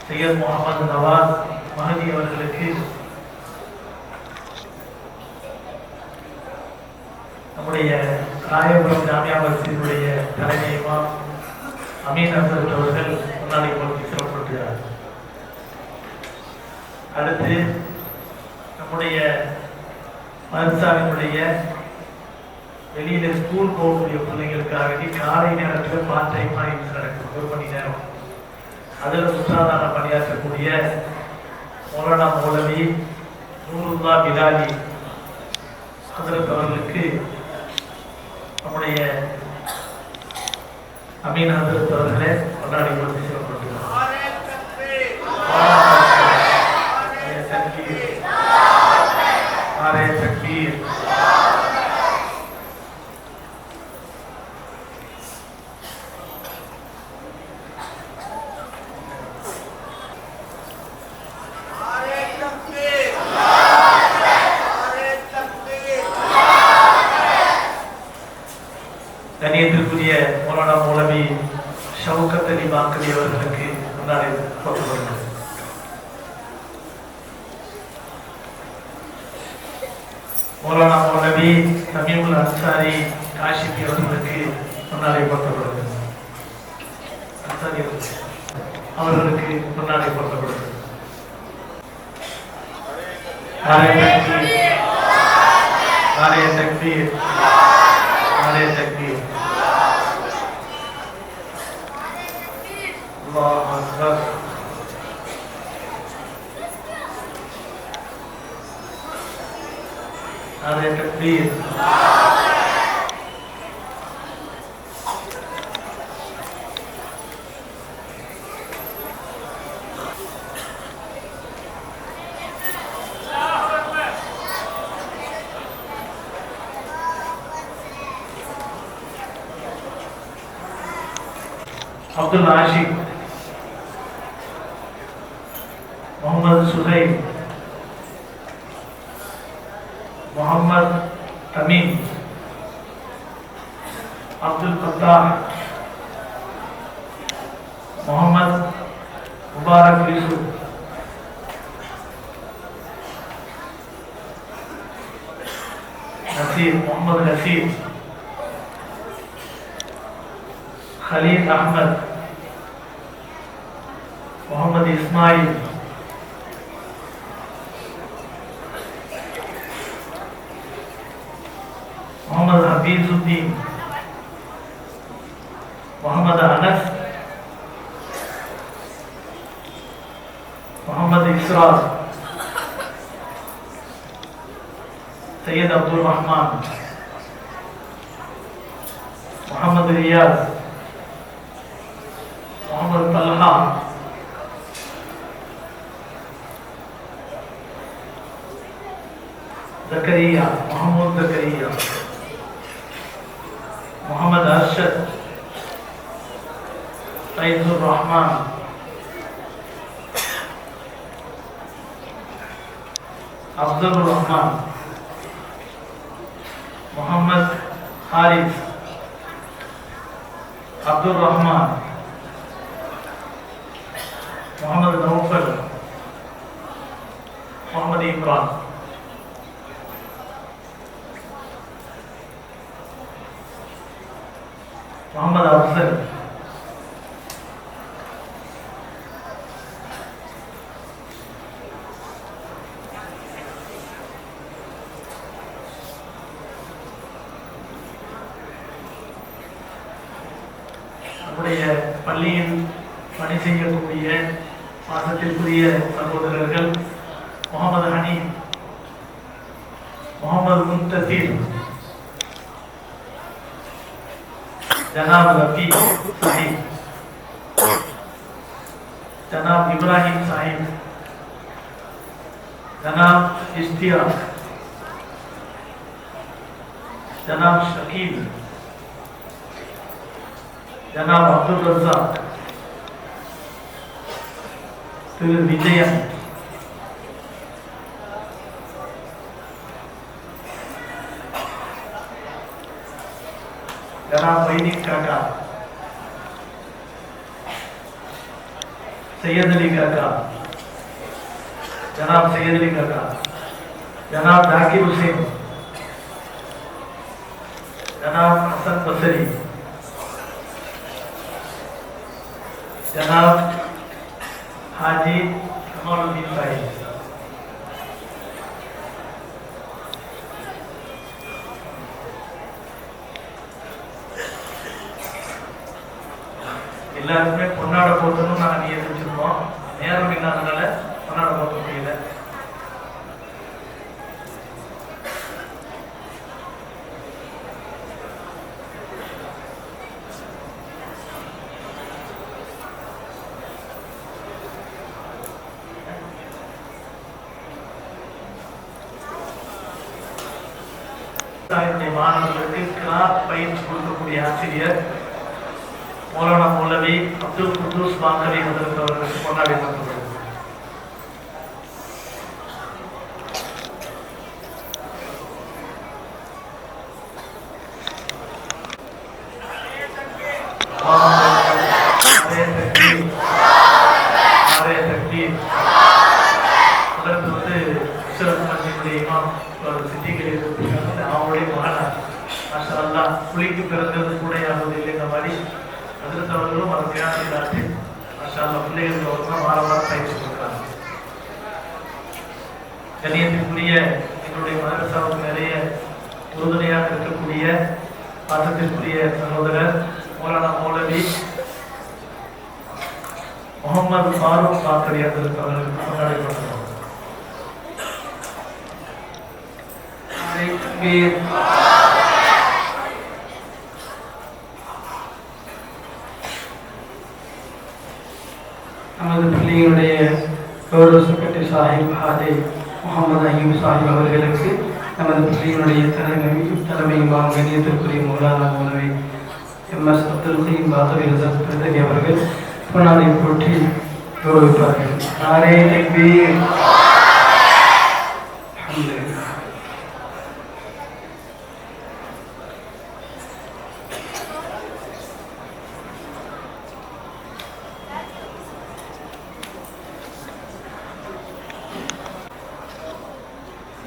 சையத் முகமது நவாஸ் மஹதி அவர்களுக்கு நம்முடைய ராயபுரம் ஜாமியா மஸ்ஜிதுடைய தலைமை இமாம் அமீன் ஹசரத் அவர்கள் முன்னாடி போட்டி சிறப்புப்படுத்துகிறார். அடுத்து நம்முடைய மதரசாவினுடைய வெளியில ஸ்கூல் போகக்கூடிய பிள்ளைங்களுக்காக வேண்டி காலை நேரத்தில் பார்ட்-டைமாக நடக்கும் 1 மணி நேரம். அதில் உஸ்தாதான பணியாற்றக்கூடிய மௌலானா மௌலவி நூருல்லா பிலாலி ஹஜ்ரத் அவர்களுக்கு நம்முடைய அமீன் ஹஜ்ரத் அவர்களே கொண்டாடி கொடுத்து சிறப்புப்படுத்துகிறார். நாரே தக்பீர். கண்ணியத்திற்குரிய மௌலானா மௌலவி ஷவுகத் அலி பாக்கவி அவர்களுக்கு முன்னாடி போட்டப்படுகிறது. மௌலானா மௌலவி தமிமுல் அன்சாரி காஷிமி அவர்களுக்கு முன்னாடி போட்டப்படுகிறது. அன்சாரி அவர்களுக்கு முன்னாடி போட்டப்படுகிறது. நாரே தக்பீர், நாரே தக்பீர், நாரே தக்பீர். அல்லாஹ் அக்பர். நாரே தக்பீர். அப்துல் ஆஷிக், முகமது சுஹைல், முகமது தமீம், அப்துல் ஃபத்தாஹ், முகமது முபாரக் யூசுப், நசீர், முகமது நசீர், खलील अहमद, मोहम्मद इस्माइल, मोहम्मद हफीजुद्दीन, मोहम्मद अनस, मोहम्मद इसरार, सैयद अब्दुल रहमान, मोहम्मद रियाज, मोहम्मद तलहा, जकरिया, मोहम्मद जकरिया, मोहम्मद अरशद, फैजुर रहमान, अफजल रहमान, मोहम्मद हारिस, अब्दुल रहमान, मोहम्मद नौफल, मोहम्मद इमरान। मोहम्मद अफजल, நம்முடைய பள்ளியில் பணி செய்யக்கூடிய பாசத்திற்குரிய சகோதரர்கள் முகமது ஹனி, முகமது முன்தசீர், जनाब रफी साहिब, जनाब इब्राहिम साहिब, जनाब इश्तियाक, जनाब शकील, जनाब अब्दुल रज़ाक, திரு விஜயன், जनाब वैदिक काका, सैयद अली काका, जनाब सैयद अली काका, जनाब जाकिर हुसैन, जनाब हसन बसरी, जनाब हाजी कमालुद्दीन साहिब, எல்லாருக்குமே பொன்னாட போட்டணும் நாங்கள் நியமிச்சிருக்கோம். நேரம் இல்லாதனால பொன்னாட போட்ட முடியல. மாணவர்களுக்கு கிராத் பயிற்சி கொடுக்கக்கூடிய ஆசிரியர் மௌலானா மௌலவி அப்துல் குத்தூஸ் பாங்கவி அவர்களுக்கு கொண்டாடி நடத்தப்படுகிறது. புலிக்கு பிறந்தது கூட யாவது இல்லைங்க மாதிரி அதிர்த்தவர்களும் அதை தியானித்தாட்டு பிள்ளைகள் வார வாரம் பயிற்சி கொடுக்குறாங்க. கண்ணியத்திற்குரிய எங்களுடைய மதரசாவுக்கு நிறைய உறுதுணையாக இருக்கக்கூடிய பாசத்திற்குரிய சகோதரர் மௌலானா மௌலவி முகமது ஃபாரூக் பாக்கரி அவர்களுக்கு கொண்டாடப்படுகிறோம். நமது பள்ளியினுடைய கௌரவ செக்ரட்டரி சாஹிப் ஹாஜி முகமது அய்யூப் சாஹிப் அவர்களுக்கு நமது பள்ளியினுடைய தலைமை கண்ணியத்திற்குரிய மௌலானா மௌலவி எம்எஸ் அப்துல் கயீம் பாத்தவி ஹசரத் பிரிந்தகி அவர்கள் பொன்னாடை போற்றி கௌரவிப்பார்கள். நாரே தக்பீர். அல்ஹம்துலில்லாஹ்.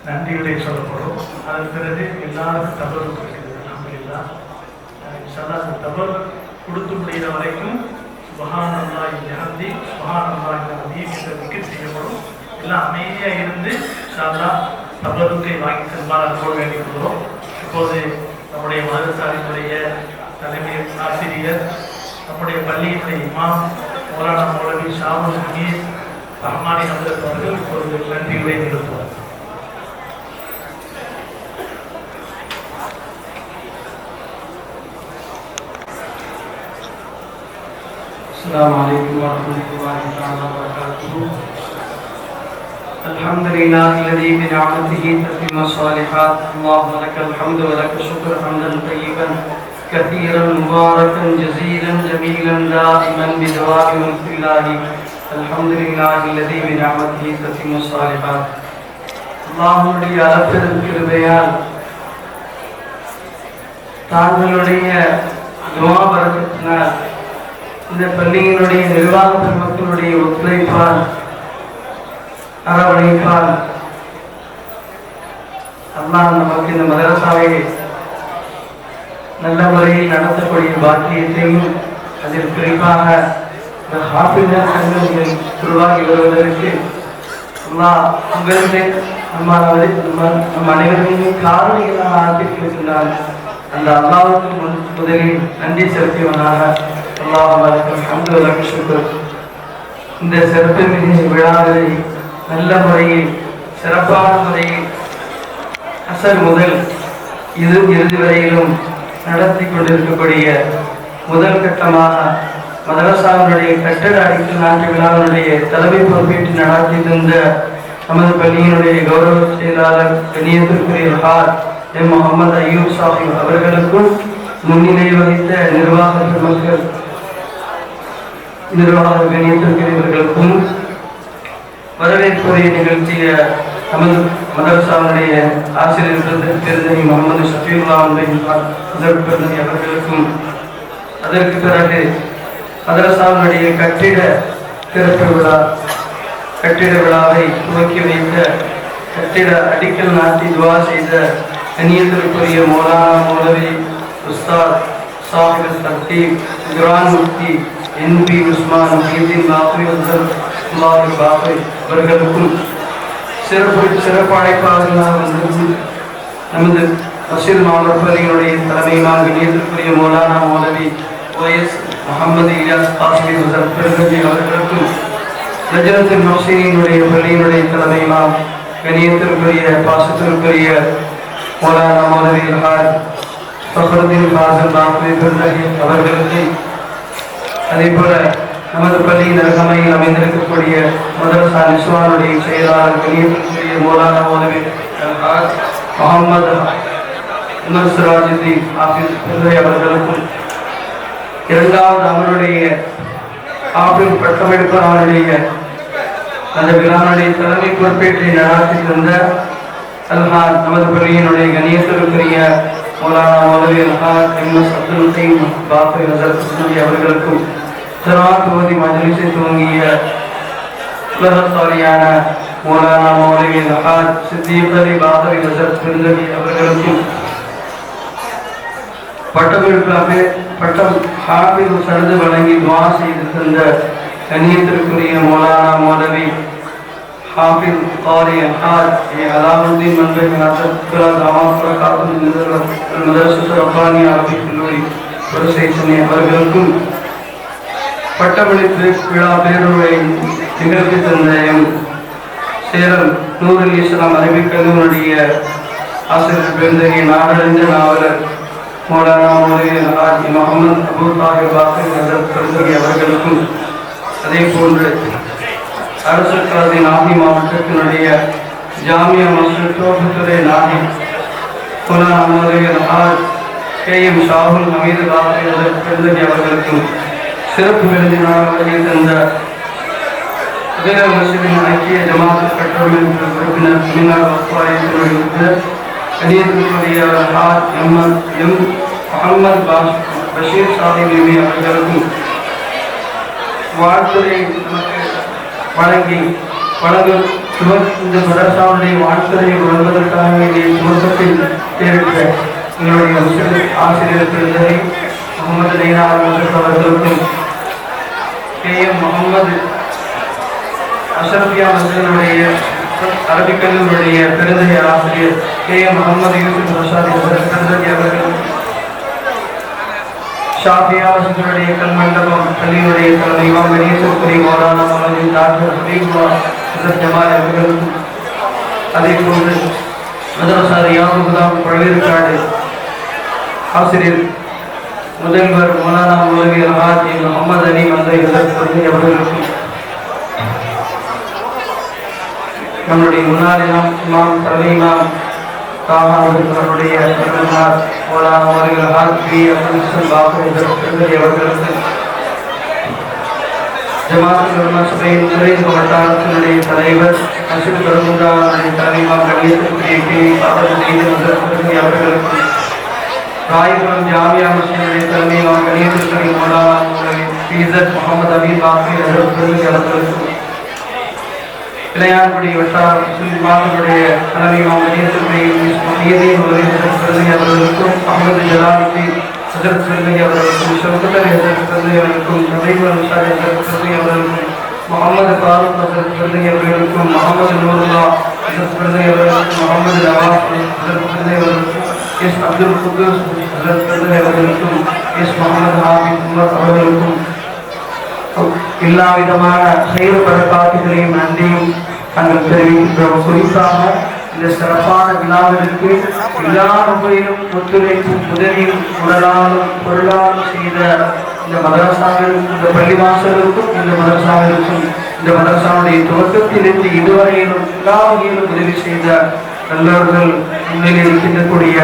நன்றிகளை சொல்லப்படும். அதன் பிறகு எல்லாருக்கும் தகவல் கொடுக்கிறது. அல்ஹம்துலில்லாஹ். இன்ஷாஅல்லாஹ் அந்த தகவல் கொடுத்து முடிகிற வரைக்கும் சுப்ஹானல்லாஹி வபிஹம்தி சுப்ஹானல்லாஹி அல்-அஸீம் என்ற திக்ர் செய்யப்படும். எல்லாம் அமைதியாக இருந்து இன்ஷாஅல்லாஹ் தகவலுக்கை வாங்கி செல்வார் போட வேண்டியிருக்கிறோம். இப்போது நம்முடைய மதரசாவினுடைய தலைமை ஆசிரியர், நம்முடைய பள்ளியினுடைய இமாம் மௌலானா மௌலவி ஷாவுல் ஹமீத் ரஹ்மானி ஹஜ்ரத் அவர்கள் இப்பொழுது நன்றிகளை நிறுத்துவார். السلام عليكم ورحمة الله تعالى وبركاته. الحمد لله الذي بنعمته تتم الصالحات. اللهم لك الحمد ولك الشكر حمدا طيبا كثيرا مباركا جزيلا جميلا دائما بدوام ملك الله. الحمد لله الذي بنعمته تتم الصالحات. அல்லாஹ்வுடைய அளப்பெரும் கிருபையால் தாங்களுடைய துஆ பரக்கத்தினால் இந்த பள்ளியினுடைய நிர்வாக பெருமக்களுடைய ஒத்துழைப்பால் அரவணைப்பால் அல்லாஹ் நமக்கு இந்த மதரசாவை நல்ல முறையில் நடத்தக்கூடிய பாக்கியத்தையும் அதில் குறிப்பாக இந்த ஹாஃபிஸர் சங்கங்கள் உருவாகி வருவதற்கு அல்லாஹ் உங்களிலே நம் அனைவரையும் காரணிகளாக ஆக்கியிருக்கின்றார். அந்த அல்லாஹ்வுக்கு முதலில் நன்றி செலுத்தியவனாக இந்த சிறப்பு மிகு விழாவை நல்ல முறையில் சிறப்பான முறையில் அசல் முதல் இறுதி வரையிலும் நடத்தி கொண்டிருக்கக்கூடிய முதல் கட்டமாக மதரசாவினுடைய கட்டட அடிக்கல் நாட்டு விழாவினுடைய தலைமை பொறுப்பேற்று நடத்தி தந்த நமது பள்ளியினுடைய கௌரவ செயலாளர் கண்ணியத்திற்குரிய ஹார் எம் முகமது அய்யூப் சாஹிப் அவர்களுக்கும் முன்னிலை வகித்த நிர்வாக பெருமக்கள் நிர்வாக கண்ணியத்திற்குரியவர்களுக்கும் வரவேற்புரை நிகழ்த்திய நமது மதரசாவுடைய ஆசிரியர் பெருந்தகி முகமது ஷஃபீஉல்லா அவர்களுக்கும், அதற்கு பிறகு மதரசாவுடைய கட்டிட விழாவை துவக்கி வைத்த கட்டிட அடிக்கல் நாட்டி துவா செய்த கண்ணியத்திற்குரிய மௌலானா மௌலவி உஸ்தாத் சாஹிப் தக்தீப் குர்ஆன் முஃப்தி என்பி உஸ்மான் முஹிதீன் பாக்கவி பாக்கவி அவர்களுக்கும் சிறப்பு அழைப்பாளர்களாக வந்திருக்கும் நமது மஸ்ஜித் மாமர் பள்ளியினுடைய தலைமை இமாம் கண்ணியத்திற்குரிய மௌலானா மௌலவி ஓஎஸ் முகமது இலியாஸ் காசிமி அவர்களுக்கும் லஜ்னத்துல் முஹ்சினீனுடைய பள்ளியினுடைய தலைமை இமாம் கண்ணியத்திற்குரிய பாசத்திற்குரிய மௌலானா மௌலவி அல்ஹாஜ் ஃபக்ருதீன் ஃபாசில் பாக்கவி அவர்களுக்கு, அதே போல நமது பள்ளியின் அருகாமையில் அமைந்திருக்கக்கூடிய மதரசா நிஸ்வானுடைய செயலாளர் கண்ணியத்திற்குரிய மௌலானா மௌலவி அல்ஹாஜ் முகமது உமர் சிராஜுதீன் ஹாஃபிஸ் அவர்களுக்கும், இரண்டாவது அவருடைய ஆபின் பட்டமெடுப்பவருடைய அந்த விழாவுடைய தலைமை பொறுப்பேற்றை நடாத்தி தந்த அல்ஹாஜ் நமது பள்ளியினுடைய கண்ணியத்திற்குரிய மௌலானா மௌலவி அல்ஹாஜ் எம்எஸ் அப்துல் கயீம் பாக்கவி ஹஜ்ரத் அவர்களுக்கும், ஜமாத் மஜ்லிஸை துவங்கிய உலகத்தாரியான மௌலானா மௌலவி அல்ஹாஜ் சித்திக் அலி பாக்கவி ஹஜ்ரத் பிரிந்தகி அவர்களுக்கும், பட்டம் ஹாஃபிஸ் சரது வழங்கி துவா செய்து தந்த கண்ணியத்திற்குரிய மௌலானா மௌலவி ஹாஃபிஸ் காரி அல்ஹாஜ் அலாவுதீன் மன்றை மதரசா ரப்பானியா அரபிக் கல்லூரி புரசேசனி அவர்களுக்கும், பட்டமளிப்பு விழா பேருரை நிகழ்த்தி தந்த சேலம் நூருல் இஸ்லாம் அரபிக் கல்லூரியுடைய ஆசிரியர் பெருந்தகை நாடறிந்த நாவலர் மௌலானா மௌலவி அல்ஹாஜ் முகமது அபூ தாஹிர் பாக்கவி ஹஜ்ரத் பிரிந்தகி அவர்களுக்கும், அதே போன்று அரசு காதி நாகி மாவட்டத்தினுடைய ஜாமியா மஸ்ஜித் தோப்புத்துறை நாகி மௌலானா மௌலவி அல்ஹாஜ் KM ஷாகுல் ஹமீது பெருந்தகி அவர்களுக்கும் சிறப்பு விருந்தினர் வருகை தந்த உதய மஸ்ஜிதின் ஐக்கிய ஜமாத் பெற்றோரின் உறுப்பினர் மினார் வக்ஃபாயத்தினுடைய கணியத்தினுடைய எம் முகமது பஷீர் சாஹிப் இமி அவர்களுக்கும் வாழ்த்துறை வழங்கும் இந்த மதரசாவுடைய வாழ்த்துறையை வழங்குவதற்காக வேண்டிய துவக்கத்தில் தேர்ந்த எங்களுடைய முஸ்லிம் ஆசிரியர் திருந்தகை முகமது லைனா அவர்களுக்கும் KM முகமது அஷரபியா மஸ்ஜிதினுடைய அரபிக் கல்லூரியுடைய பெருந்தகை ஆசிரியர் KM முகமது யூசுப் ரஷாதி பெருந்தகை அவர்களும் ஷாஃபியா மஸ்ஜிதினுடைய கல்மண்டபம் பள்ளியினுடைய தலைமை இமாம் கணேசபுரி மௌலானா மௌலவி டாக்டர் ஹபீபுல்லாஹ் ஹஸரத் ஜமால் அவர்களுக்கும் அதே போன்று மதரசா ரியாதுல் பழவேற்காடு ஆசிரியர் முதல்வர் மௌலானா மௌலவி ஹாஜி முகமது அலி மந்தை அவர்களுக்கும் நம்முடைய முன்னாள் இமாம் தலைமை இமாம் அவர்களுடைய மௌலானா மௌலவி ஹாஜி அப்துல் பாபு அவர்களுக்கு ஜமாத் உலமா சபையின் துறைமுக வட்டாரத்தினுடைய தலைவர் அஷிப் பெருமுடாவுடைய தலைவா கணியத்திற்குரிய அவர்களுக்கும் ராயபுரம் ஜாமியா மஸ்ஜிதுடைய தலைமையிலான கணியத்திற்குரிய மௌலானா மௌலவி ஃபீசத் முகமது அபி பாக்கி அவர்களுக்கும் இளையான்குடி வட்டார முஸ்லிம்களுடைய தலைமையிலான கணியத்திற்குரிய அவர்களுக்கும் அஹமது ஜலாலுத்தீன் ஹஜரத் பெருந்தகை அவர்களுக்கும் ஷவுகத் அலி ஹஜரத் பெருந்தகை அவர்களுக்கும் நபீபுல் அன்சாரி ஹஜரத் பெருந்தகை அவர்களுக்கும் முகமது ஃபாரூக் ஹஜரத் பெருந்தகை அவர்களுக்கும் முகமது நூருல்லா ஹஜரத் பெருந்தகை அவர்களுக்கும் முகமது நவாஸ் ஹஜரத் பெருந்தகை அவர்களுக்கும் எஸ் அப்துல் குத்தூஸ் ஹஜரத் பெருந்தகை அவர்களுக்கும் எஸ் முகமது ஹாபிப் உமர் அவர்களுக்கும் எல்லா விதமான செயல் பரப்பாட்டுகளையும் நன்றியும் நாங்கள் தெரிவிக்கின்றோம். குறிப்பாக இந்த சிறப்பான விழாவிற்கு எல்லா வகையிலும் ஒத்துழைப்பும் உதவியும் உடலாலும் பொருளாலும் செய்த இந்த மதரசாவிற்கும் இந்த பள்ளிவாசலுக்கும் இந்த மதரசாவிற்கும் இந்த மதரசாவுடைய துவக்கத்திலிருந்து இதுவரையிலும் எல்லா வகையிலும் உதவி செய்த நல்லவர்கள் முன்னிலையில் இருக்கின்றக்கூடிய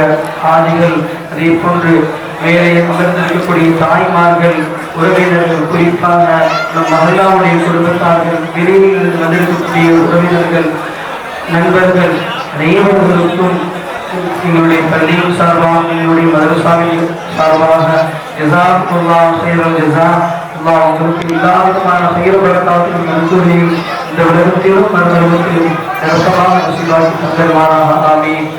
ஆதிகள் அதே போன்று மேலே அமர்ந்திருக்கக்கூடிய தாய்மார்கள் உறவினர்கள் குறிப்பாக நம் மகிழாவுடைய குடும்பத்தார்கள் விரைவில் இருந்து வந்திருக்கக்கூடிய உறவினர்கள் நண்பர்கள் அனைவர்களுக்கும் எங்களுடைய பள்ளியின் சார்பாக எங்களுடைய மதரசாவின் சார்பாக ஜஸாக்குல்லாஹ் கைரல் ஜஸா அல்லாஹ் உங்களுக்கு எல்லா விதமான கைர் பரக்காத்தும் நன்கூரியும் இந்த உலகத்திலும் மறுமலகத்திலும் நிரப்பமாக நசீபாக்கி தந்தருமானாக ஆமீன்.